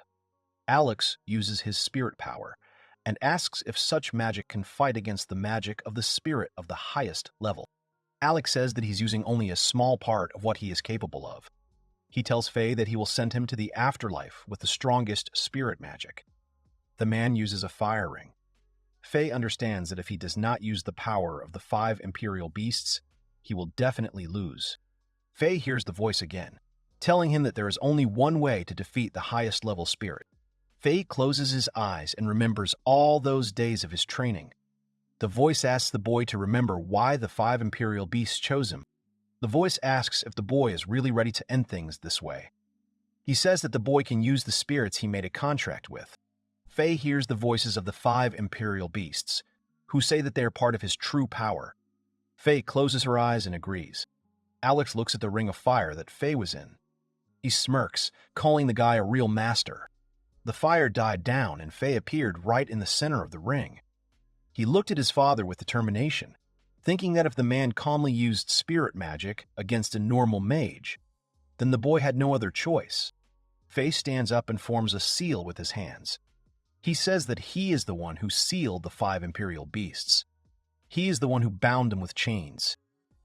Alex uses his spirit power, and asks if such magic can fight against the magic of the spirit of the highest level. Alex says that he's using only a small part of what he is capable of. He tells Faye that he will send him to the afterlife with the strongest spirit magic. The man uses a fire ring. Faye understands that if he does not use the power of the 5 imperial beasts, he will definitely lose. Faye hears the voice again, telling him that there is only one way to defeat the highest level spirit. Faye closes his eyes and remembers all those days of his training. The voice asks the boy to remember why the 5 imperial beasts chose him. The voice asks if the boy is really ready to end things this way. He says that the boy can use the spirits he made a contract with. Faye hears the voices of the 5 imperial beasts, who say that they are part of his true power. Faye closes her eyes and agrees. Alex looks at the ring of fire that Faye was in. He smirks, calling the guy a real master. The fire died down and Faye appeared right in the center of the ring. He looked at his father with determination, thinking that if the man calmly used spirit magic against a normal mage, then the boy had no other choice. Faye stands up and forms a seal with his hands. He says that he is the one who sealed the 5 imperial beasts. He is the one who bound them with chains.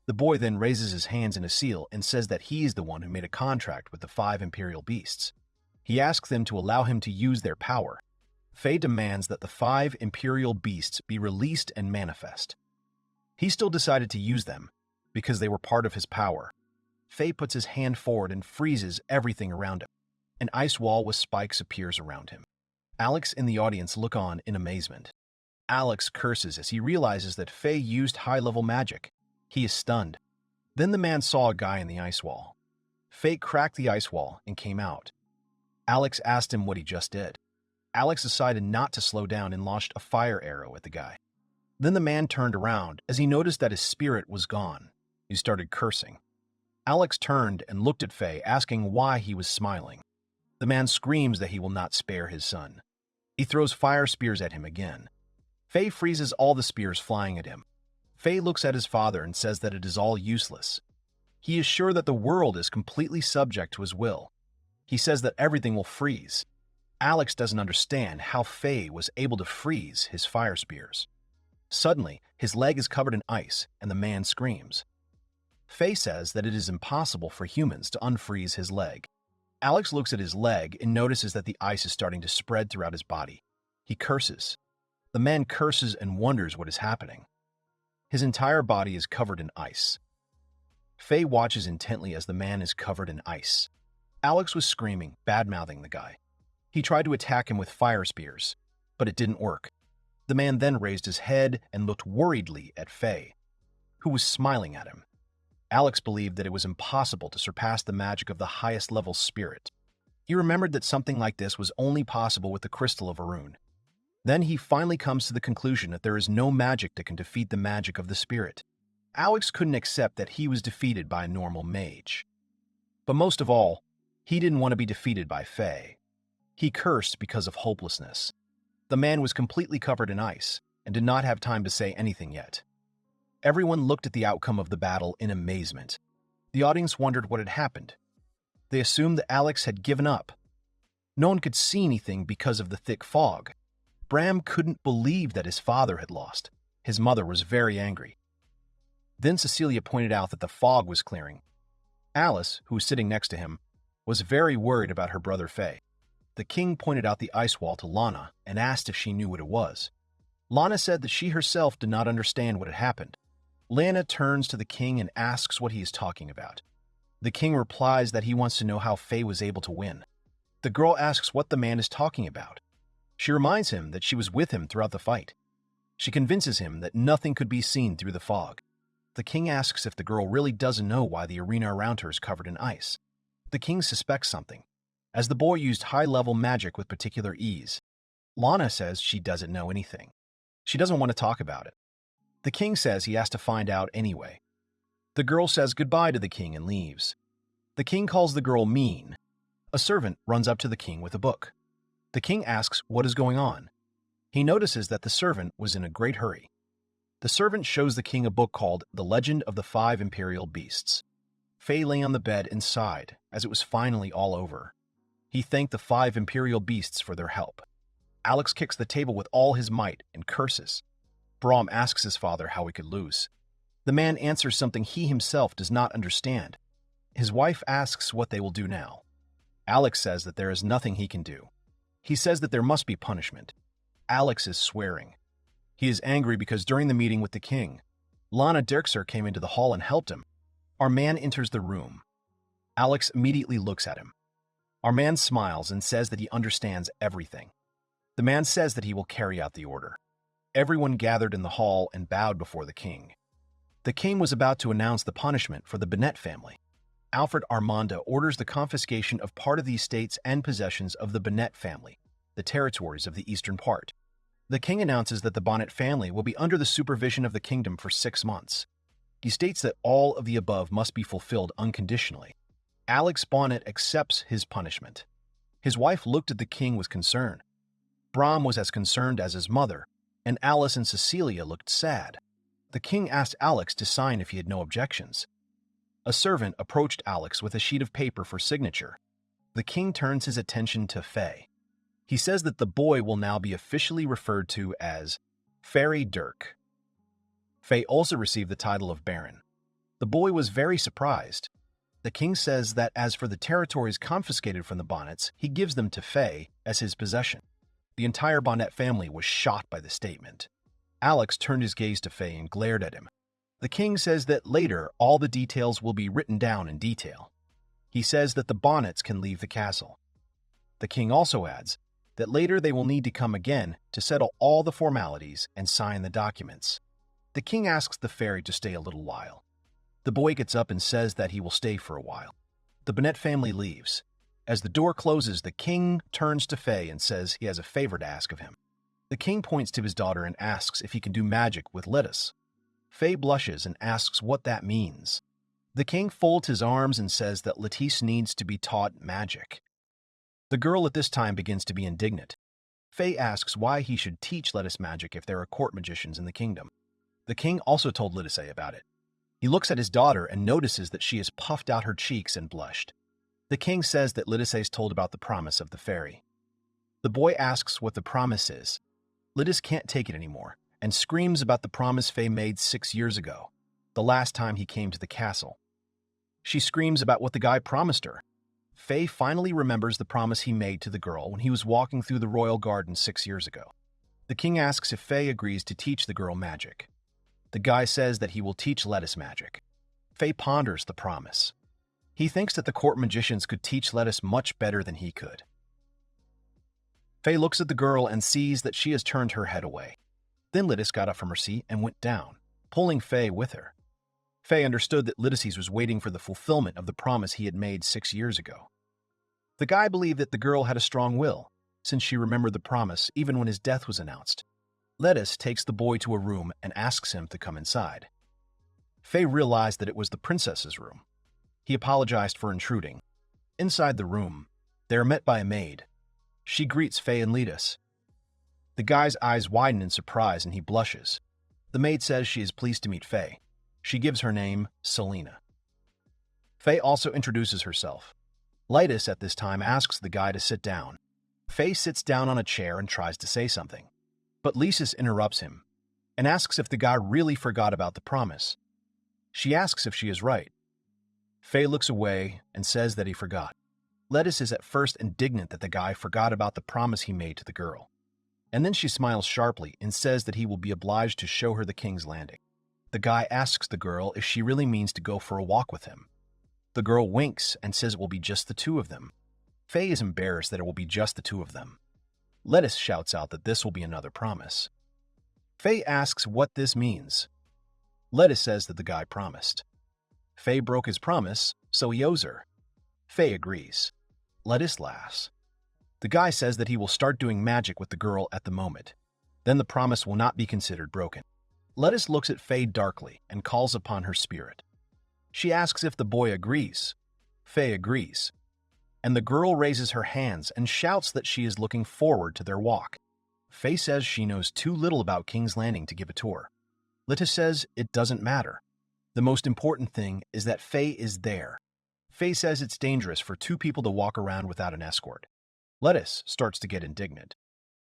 The boy then raises his hands in a seal and says that he is the one who made a contract with the 5 imperial beasts. He asks them to allow him to use their power. Faye demands that the 5 imperial beasts be released and manifest. He still decided to use them because they were part of his power. Faye puts his hand forward and freezes everything around him. An ice wall with spikes appears around him. Alex and the audience look on in amazement. Alex curses as he realizes that Faye used high-level magic. He is stunned. Then the man saw a guy in the ice wall. Faye cracked the ice wall and came out. Alex asked him what he just did. Alex decided not to slow down and launched a fire arrow at the guy. Then the man turned around as he noticed that his spirit was gone. He started cursing. Alex turned and looked at Faye, asking why he was smiling. The man screams that he will not spare his son. He throws fire spears at him again. Faye freezes all the spears flying at him. Faye looks at his father and says that it is all useless. He is sure that the world is completely subject to his will. He says that everything will freeze. Alex doesn't understand how Faye was able to freeze his fire spears. Suddenly, his leg is covered in ice, and the man screams. Faye says that it is impossible for humans to unfreeze his leg. Alex looks at his leg and notices that the ice is starting to spread throughout his body. He curses. The man curses and wonders what is happening. His entire body is covered in ice. Faye watches intently as the man is covered in ice. Alex was screaming, bad-mouthing the guy. He tried to attack him with fire spears, but it didn't work. The man then raised his head and looked worriedly at Faye, who was smiling at him. Alex believed that it was impossible to surpass the magic of the highest level spirit. He remembered that something like this was only possible with the Crystal of Arun. Then he finally comes to the conclusion that there is no magic that can defeat the magic of the spirit. Alex couldn't accept that he was defeated by a normal mage. But most of all, he didn't want to be defeated by Faye. He cursed because of hopelessness. The man was completely covered in ice and did not have time to say anything yet. Everyone looked at the outcome of the battle in amazement. The audience wondered what had happened. They assumed that Alex had given up. No one could see anything because of the thick fog. Bram couldn't believe that his father had lost. His mother was very angry. Then Cecilia pointed out that the fog was clearing. Alice, who was sitting next to him, was very worried about her brother Faye. The king pointed out the ice wall to Lana and asked if she knew what it was. Lana said that she herself did not understand what had happened. Lana turns to the king and asks what he is talking about. The king replies that he wants to know how Faye was able to win. The girl asks what the man is talking about. She reminds him that she was with him throughout the fight. She convinces him that nothing could be seen through the fog. The king asks if the girl really doesn't know why the arena around her is covered in ice. The king suspects something, as the boy used high-level magic with particular ease. Lana says she doesn't know anything. She doesn't want to talk about it. The king says he has to find out anyway. The girl says goodbye to the king and leaves. The king calls the girl mean. A servant runs up to the king with a book. The king asks what is going on. He notices that the servant was in a great hurry. The servant shows the king a book called The Legend of the 5 Imperial Beasts. Faye lay on the bed and sighed as it was finally all over. He thanked the 5 Imperial Beasts for their help. Alex kicks the table with all his might and curses. Brahm asks his father how he could lose. The man answers something he himself does not understand. His wife asks what they will do now. Alex says that there is nothing he can do. He says that there must be punishment. Alex is swearing. He is angry because during the meeting with the king, Lana Dirkser came into the hall and helped him. Our man enters the room. Alex immediately looks at him. Our man smiles and says that he understands everything. The man says that he will carry out the order. Everyone gathered in the hall and bowed before the king. The king was about to announce the punishment for the Bonett family. Alfred Armando orders the confiscation of part of the estates and possessions of the Bonett family, the territories of the eastern part. The king announces that the Bonett family will be under the supervision of the kingdom for 6 months. He states that all of the above must be fulfilled unconditionally. Alex Bonett accepts his punishment. His wife looked at the king with concern. Bram was as concerned as his mother, and Alice and Cecilia looked sad. The king asked Alex to sign if he had no objections. A servant approached Alex with a sheet of paper for signature. The king turns his attention to Faye. He says that the boy will now be officially referred to as Fairy Dirk. Faye also received the title of Baron. The boy was very surprised. The king says that as for the territories confiscated from the Bonnets, he gives them to Faye as his possession. The entire Bonett family was shocked by the statement. Alex turned his gaze to Faye and glared at him. The king says that later all the details will be written down in detail. He says that the Bonnets can leave the castle. The king also adds that later they will need to come again to settle all the formalities and sign the documents. The king asks the fairy to stay a little while. The boy gets up and says that he will stay for a while. The Bonett family leaves. As the door closes, the king turns to Faye and says he has a favor to ask of him. The king points to his daughter and asks if he can do magic with lettuce. Faye blushes and asks what that means. The king folds his arms and says that Lettice needs to be taught magic. The girl at this time begins to be indignant. Faye asks why he should teach lettuce magic if there are court magicians in the kingdom. The king also told Lettice about it. He looks at his daughter and notices that she has puffed out her cheeks and blushed. The king says that Lettice is told about the promise of the fairy. The boy asks what the promise is. Lettice can't take it anymore and screams about the promise Faye made 6 years ago, the last time he came to the castle. She screams about what the guy promised her. Faye finally remembers the promise he made to the girl when he was walking through the royal garden 6 years ago. The king asks if Faye agrees to teach the girl magic. The guy says that he will teach lettuce magic. Faye ponders the promise. He thinks that the court magicians could teach lettuce much better than he could. Faye looks at the girl and sees that she has turned her head away. Then Lettice got up from her seat and went down, pulling Faye with her. Faye understood that Lettice was waiting for the fulfillment of the promise he had made 6 years ago. The guy believed that the girl had a strong will, since she remembered the promise even when his death was announced. Lettice takes the boy to a room and asks him to come inside. Faye realized that it was the princess's room. He apologized for intruding. Inside the room, they are met by a maid. She greets Faye and Lettice. The guy's eyes widen in surprise and he blushes. The maid says she is pleased to meet Faye. She gives her name, Selena. Faye also introduces herself. Lettice at this time asks the guy to sit down. Faye sits down on a chair and tries to say something. But Lettice interrupts him and asks if the guy really forgot about the promise. She asks if she is right. Faye looks away and says that he forgot. Lettice is at first indignant that the guy forgot about the promise he made to the girl. And then she smiles sharply and says that he will be obliged to show her the King's Landing. The guy asks the girl if she really means to go for a walk with him. The girl winks and says it will be just the two of them. Faye is embarrassed that it will be just the two of them. Lettice shouts out that this will be another promise. Faye asks what this means. Lettice says that the guy promised. Faye broke his promise, so he owes her. Faye agrees. Lettice laughs. The guy says that he will start doing magic with the girl at the moment. Then the promise will not be considered broken. Lettice looks at Faye darkly and calls upon her spirit. She asks if the boy agrees. Faye agrees. And the girl raises her hands and shouts that she is looking forward to their walk. Faye says she knows too little about King's Landing to give a tour. Lettice says it doesn't matter. The most important thing is that Faye is there. Faye says it's dangerous for two people to walk around without an escort. Lettice starts to get indignant.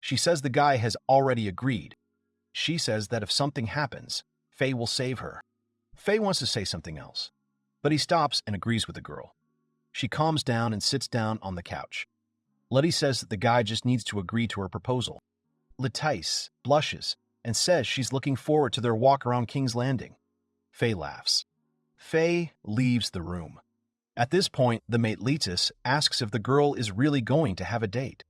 She says the guy has already agreed. She says that if something happens, Faye will save her. Faye wants to say something else, but he stops and agrees with the girl. She calms down and sits down on the couch. Letty says that the guy just needs to agree to her proposal. Lettice blushes and says she's looking forward to their walk around King's Landing. Faye laughs. Faye leaves the room. At this point, the mate Lettice asks if the girl is really going to have a date.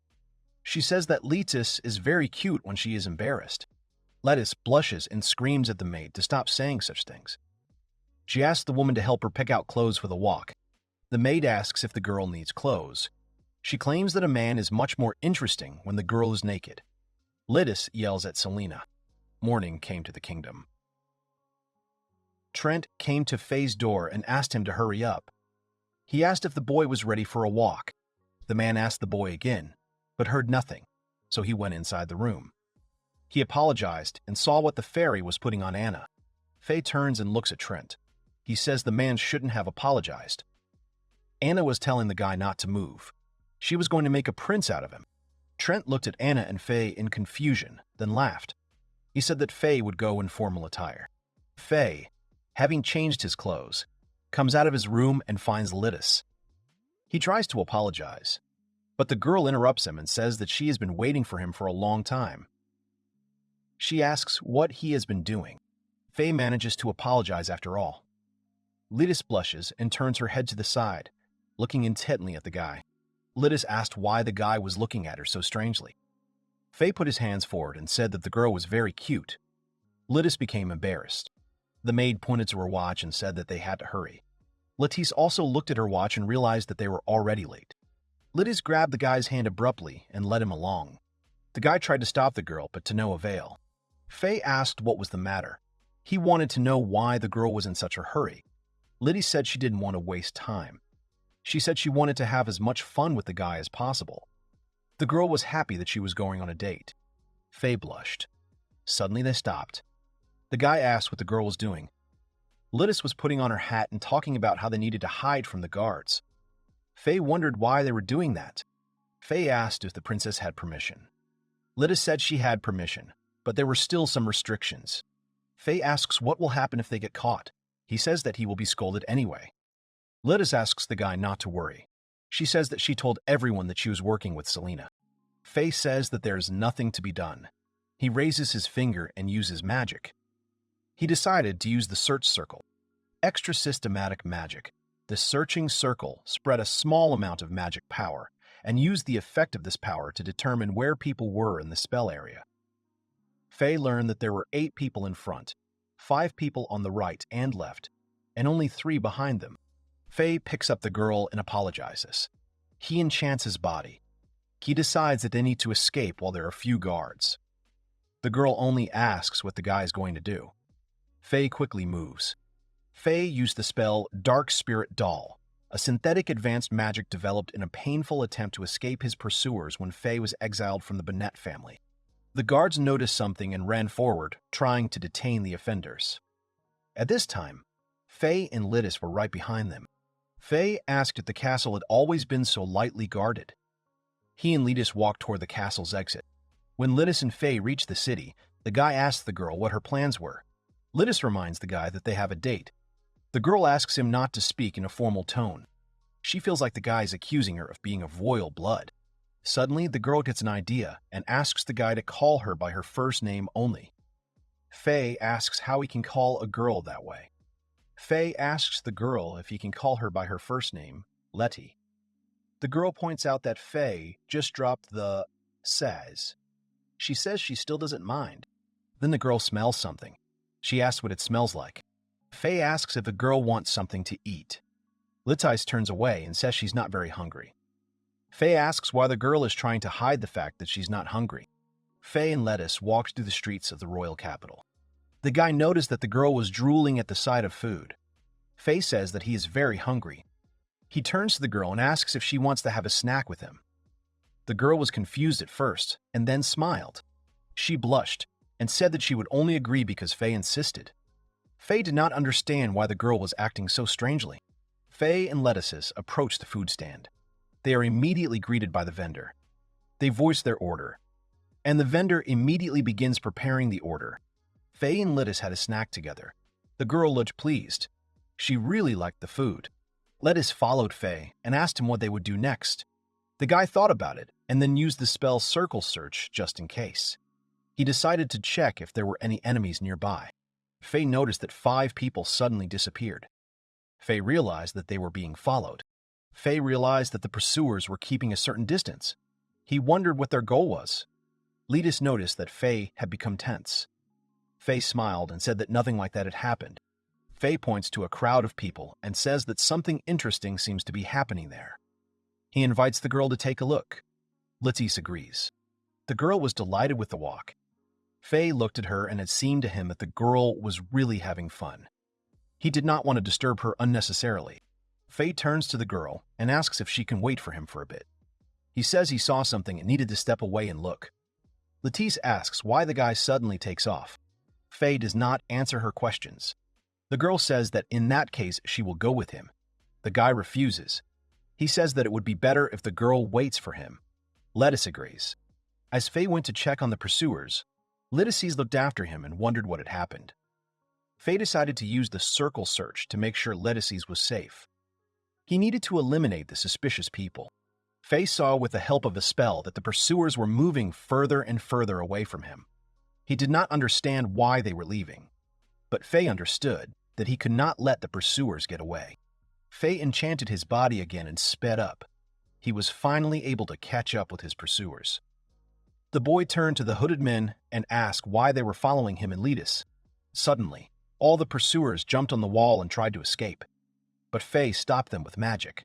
She says that Lettice is very cute when she is embarrassed. Lettice blushes and screams at the maid to stop saying such things. She asks the woman to help her pick out clothes for the walk. The maid asks if the girl needs clothes. She claims that a man is much more interesting when the girl is naked. Lidis yells at Selena. Morning came to the kingdom. Trent came to Faye's door and asked him to hurry up. He asked if the boy was ready for a walk. The man asked the boy again, but heard nothing, so he went inside the room. He apologized and saw what the fairy was putting on Anna. Faye turns and looks at Trent. He says the man shouldn't have apologized. Anna was telling the guy not to move. She was going to make a prince out of him. Trent looked at Anna and Faye in confusion, then laughed. He said that Faye would go in formal attire. Faye, having changed his clothes, comes out of his room and finds Lidis. He tries to apologize, but the girl interrupts him and says that she has been waiting for him for a long time. She asks what he has been doing. Faye manages to apologize after all. Lidis blushes and turns her head to the side, looking intently at the guy. Lidis asked why the guy was looking at her so strangely. Faye put his hands forward and said that the girl was very cute. Lidis became embarrassed. The maid pointed to her watch and said that they had to hurry. Latisse also looked at her watch and realized that they were already late. Lidis grabbed the guy's hand abruptly and led him along. The guy tried to stop the girl, but to no avail. Faye asked what was the matter. He wanted to know why the girl was in such a hurry. Lidis said she didn't want to waste time. She said she wanted to have as much fun with the guy as possible. The girl was happy that she was going on a date. Faye blushed. Suddenly they stopped. The guy asked what the girl was doing. Lidis was putting on her hat and talking about how they needed to hide from the guards. Faye wondered why they were doing that. Faye asked if the princess had permission. Lidis said she had permission, but there were still some restrictions. Faye asks what will happen if they get caught. He says that he will be scolded anyway. Lidis asks the guy not to worry. She says that she told everyone that she was working with Selena. Faye says that there is nothing to be done. He raises his finger and uses magic. He decided to use the search circle. Extra systematic magic. The searching circle spread a small amount of magic power and used the effect of this power to determine where people were in the spell area. Faye learned that there were 8 people in front, 5 people on the right and left, and only 3 behind them. Faye picks up the girl and apologizes. He enchants his body. He decides that they need to escape while there are few guards. The girl only asks what the guy is going to do. Faye quickly moves. Faye used the spell Dark Spirit Doll, a synthetic advanced magic developed in a painful attempt to escape his pursuers when Faye was exiled from the Bonett family. The guards noticed something and ran forward, trying to detain the offenders. At this time, Faye and Lidis were right behind them. Faye asked if the castle had always been so lightly guarded. He and Lidis walked toward the castle's exit. When Lidis and Faye reached the city, the guy asked the girl what her plans were. Lidis reminds the guy that they have a date. The girl asks him not to speak in a formal tone. She feels like the guy is accusing her of being of royal blood. Suddenly, the girl gets an idea and asks the guy to call her by her first name only. Faye asks how he can call a girl that way. Faye asks the girl if he can call her by her first name, Letty. The girl points out that Faye just dropped the says. She says she still doesn't mind. Then the girl smells something. She asks what it smells like. Faye asks if the girl wants something to eat. Litais turns away and says she's not very hungry. Faye asks why the girl is trying to hide the fact that she's not hungry. Faye and Lettuce walked through the streets of the royal capital. The guy noticed that the girl was drooling at the sight of food. Faye says that he is very hungry. He turns to the girl and asks if she wants to have a snack with him. The girl was confused at first, and then smiled. She blushed and said that she would only agree because Faye insisted. Faye did not understand why the girl was acting so strangely. Faye and Lettuces approach the food stand. They are immediately greeted by the vendor. They voice their order, and the vendor immediately begins preparing the order. Faye and Lettuce had a snack together. The girl looked pleased. She really liked the food. Lettuce followed Faye and asked him what they would do next. The guy thought about it and then used the spell Circle Search just in case. He decided to check if there were any enemies nearby. Faye noticed that 5 people suddenly disappeared. Faye realized that they were being followed. Faye realized that the pursuers were keeping a certain distance. He wondered what their goal was. Letus noticed that Faye had become tense. Faye smiled and said that nothing like that had happened. Faye points to a crowd of people and says that something interesting seems to be happening there. He invites the girl to take a look. Lettice agrees. The girl was delighted with the walk. Faye looked at her, and it seemed to him that the girl was really having fun. He did not want to disturb her unnecessarily. Faye turns to the girl and asks if she can wait for him for a bit. He says he saw something and needed to step away and look. Lettice asks why the guy suddenly takes off. Faye does not answer her questions. The girl says that in that case she will go with him. The guy refuses. He says that it would be better if the girl waits for him. Lettice agrees. As Faye went to check on the pursuers, Lettice looked after him and wondered what had happened. Faye decided to use the circle search to make sure Lettice was safe. He needed to eliminate the suspicious people. Faye saw with the help of a spell that the pursuers were moving further and further away from him. He did not understand why they were leaving, but Faye understood that he could not let the pursuers get away. Faye enchanted his body again and sped up. He was finally able to catch up with his pursuers. The boy turned to the hooded men and asked why they were following him and Lettice. Suddenly, all the pursuers jumped on the wall and tried to escape, but Faye stopped them with magic.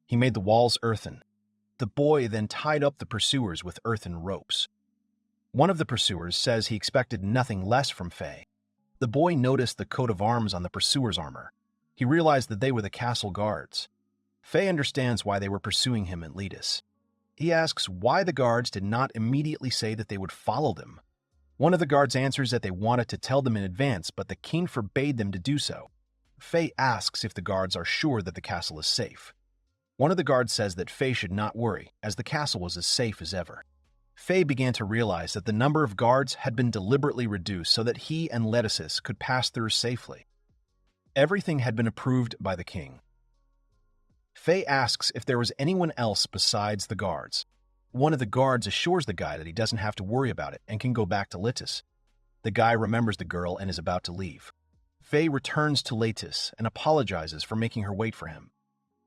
He made the walls earthen. The boy then tied up the pursuers with earthen ropes. One of the pursuers says he expected nothing less from Faye. The boy noticed the coat of arms on the pursuer's armor. He realized that they were the castle guards. Faye understands why they were pursuing him and Lettice. He asks why the guards did not immediately say that they would follow them. One of the guards answers that they wanted to tell them in advance, but the king forbade them to do so. Faye asks if the guards are sure that the castle is safe. One of the guards says that Faye should not worry, as the castle was as safe as ever. Faye began to realize that the number of guards had been deliberately reduced so that he and Lettice could pass through safely. Everything had been approved by the king. Faye asks if there was anyone else besides the guards. One of the guards assures the guy that he doesn't have to worry about it and can go back to Lettice. The guy remembers the girl and is about to leave. Faye returns to Lettice and apologizes for making her wait for him.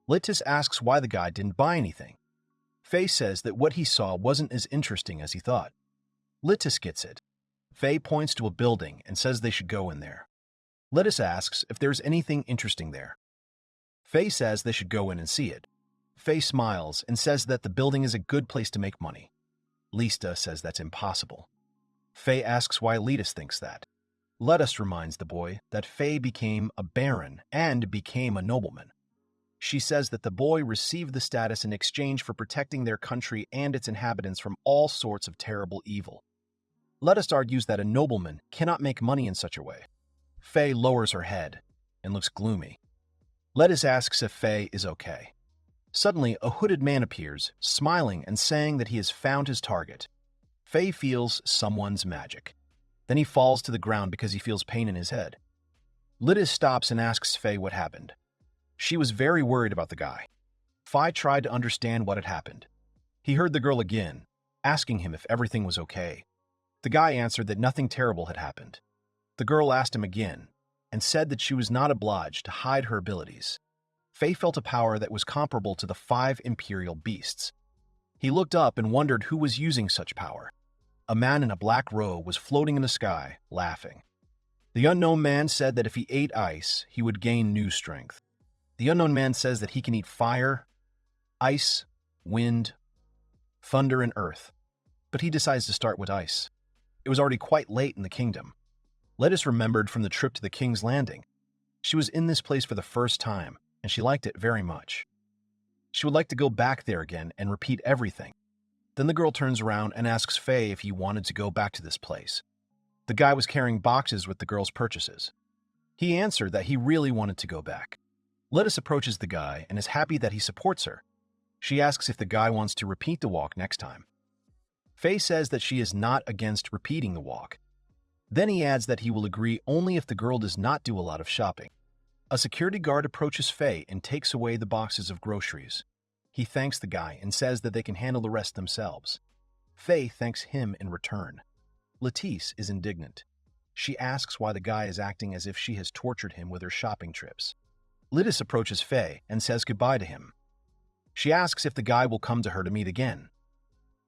Lettice asks why the guy didn't buy anything. Faye says that what he saw wasn't as interesting as he thought. Lettice gets it. Faye points to a building and says they should go in there. Lettice asks if there's anything interesting there. Faye says they should go in and see it. Faye smiles and says that the building is a good place to make money. Lista says that's impossible. Faye asks why Lettice thinks that. Lettice reminds the boy that Faye became a baron and became a nobleman. She says that the boy received the status in exchange for protecting their country and its inhabitants from all sorts of terrible evil. Lettice argues that a nobleman cannot make money in such a way. Faye lowers her head and looks gloomy. Lettice asks if Faye is okay. Suddenly, a hooded man appears, smiling and saying that he has found his target. Faye feels someone's magic. Then he falls to the ground because he feels pain in his head. Lettice stops and asks Faye what happened. She was very worried about the guy. Faye tried to understand what had happened. He heard the girl again, asking him if everything was okay. The guy answered that nothing terrible had happened. The girl asked him again, and said that she was not obliged to hide her abilities. Faye felt a power that was comparable to the 5 imperial beasts. He looked up and wondered who was using such power. A man in a black robe was floating in the sky, laughing. The unknown man said that if he ate ice, he would gain new strength. The unknown man says that he can eat fire, ice, wind, thunder, and earth, but he decides to start with ice. It was already quite late in the kingdom. Lettice remembered from the trip to the King's Landing. She was in this place for the first time, and she liked it very much. She would like to go back there again and repeat everything. Then the girl turns around and asks Faye if he wanted to go back to this place. The guy was carrying boxes with the girl's purchases. He answered that he really wanted to go back. Lettice approaches the guy and is happy that he supports her. She asks if the guy wants to repeat the walk next time. Faye says that she is not against repeating the walk. Then he adds that he will agree only if the girl does not do a lot of shopping. A security guard approaches Faye and takes away the boxes of groceries. He thanks the guy and says that they can handle the rest themselves. Faye thanks him in return. Lettice is indignant. She asks why the guy is acting as if she has tortured him with her shopping trips. Lettice approaches Faye and says goodbye to him. She asks if the guy will come to her to meet again.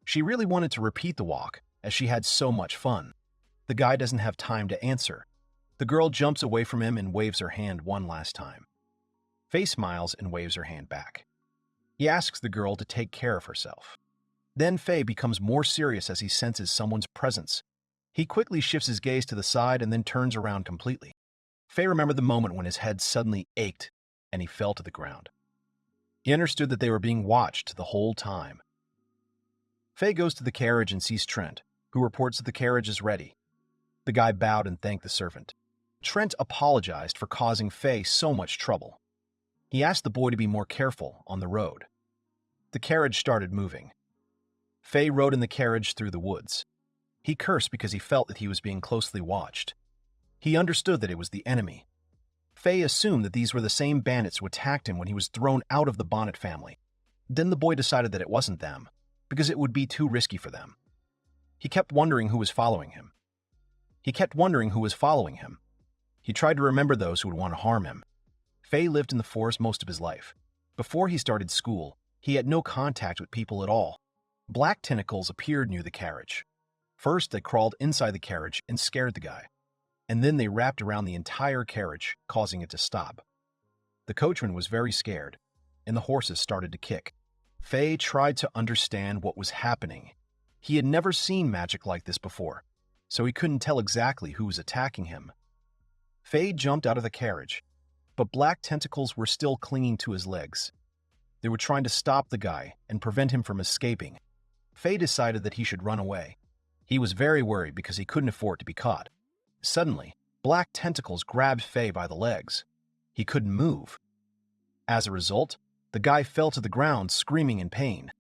She really wanted to repeat the walk, as she had so much fun. The guy doesn't have time to answer. The girl jumps away from him and waves her hand one last time. Faye smiles and waves her hand back. He asks the girl to take care of herself. Then Faye becomes more serious as he senses someone's presence. He quickly shifts his gaze to the side and then turns around completely. Faye remembered the moment when his head suddenly ached and he fell to the ground. He understood that they were being watched the whole time. Faye goes to the carriage and sees Trent, who reports that the carriage is ready. The guy bowed and thanked the servant. Trent apologized for causing Faye so much trouble. He asked the boy to be more careful on the road. The carriage started moving. Faye rode in the carriage through the woods. He cursed because he felt that he was being closely watched. He understood that it was the enemy. Faye assumed that these were the same bandits who attacked him when he was thrown out of the Bonett family. Then the boy decided that it wasn't them, because it would be too risky for them. He kept wondering who was following him. He tried to remember those who would want to harm him. Faye lived in the forest most of his life. Before he started school, he had no contact with people at all. Black tentacles appeared near the carriage. First, they crawled inside the carriage and scared the guy. And then they wrapped around the entire carriage, causing it to stop. The coachman was very scared, and the horses started to kick. Faye tried to understand what was happening. He had never seen magic like this before, so he couldn't tell exactly who was attacking him. Faye jumped out of the carriage, but black tentacles were still clinging to his legs. They were trying to stop the guy and prevent him from escaping. Faye decided that he should run away. He was very worried because he couldn't afford to be caught. Suddenly, black tentacles grabbed Faye by the legs. He couldn't move. As a result, the guy fell to the ground screaming in pain.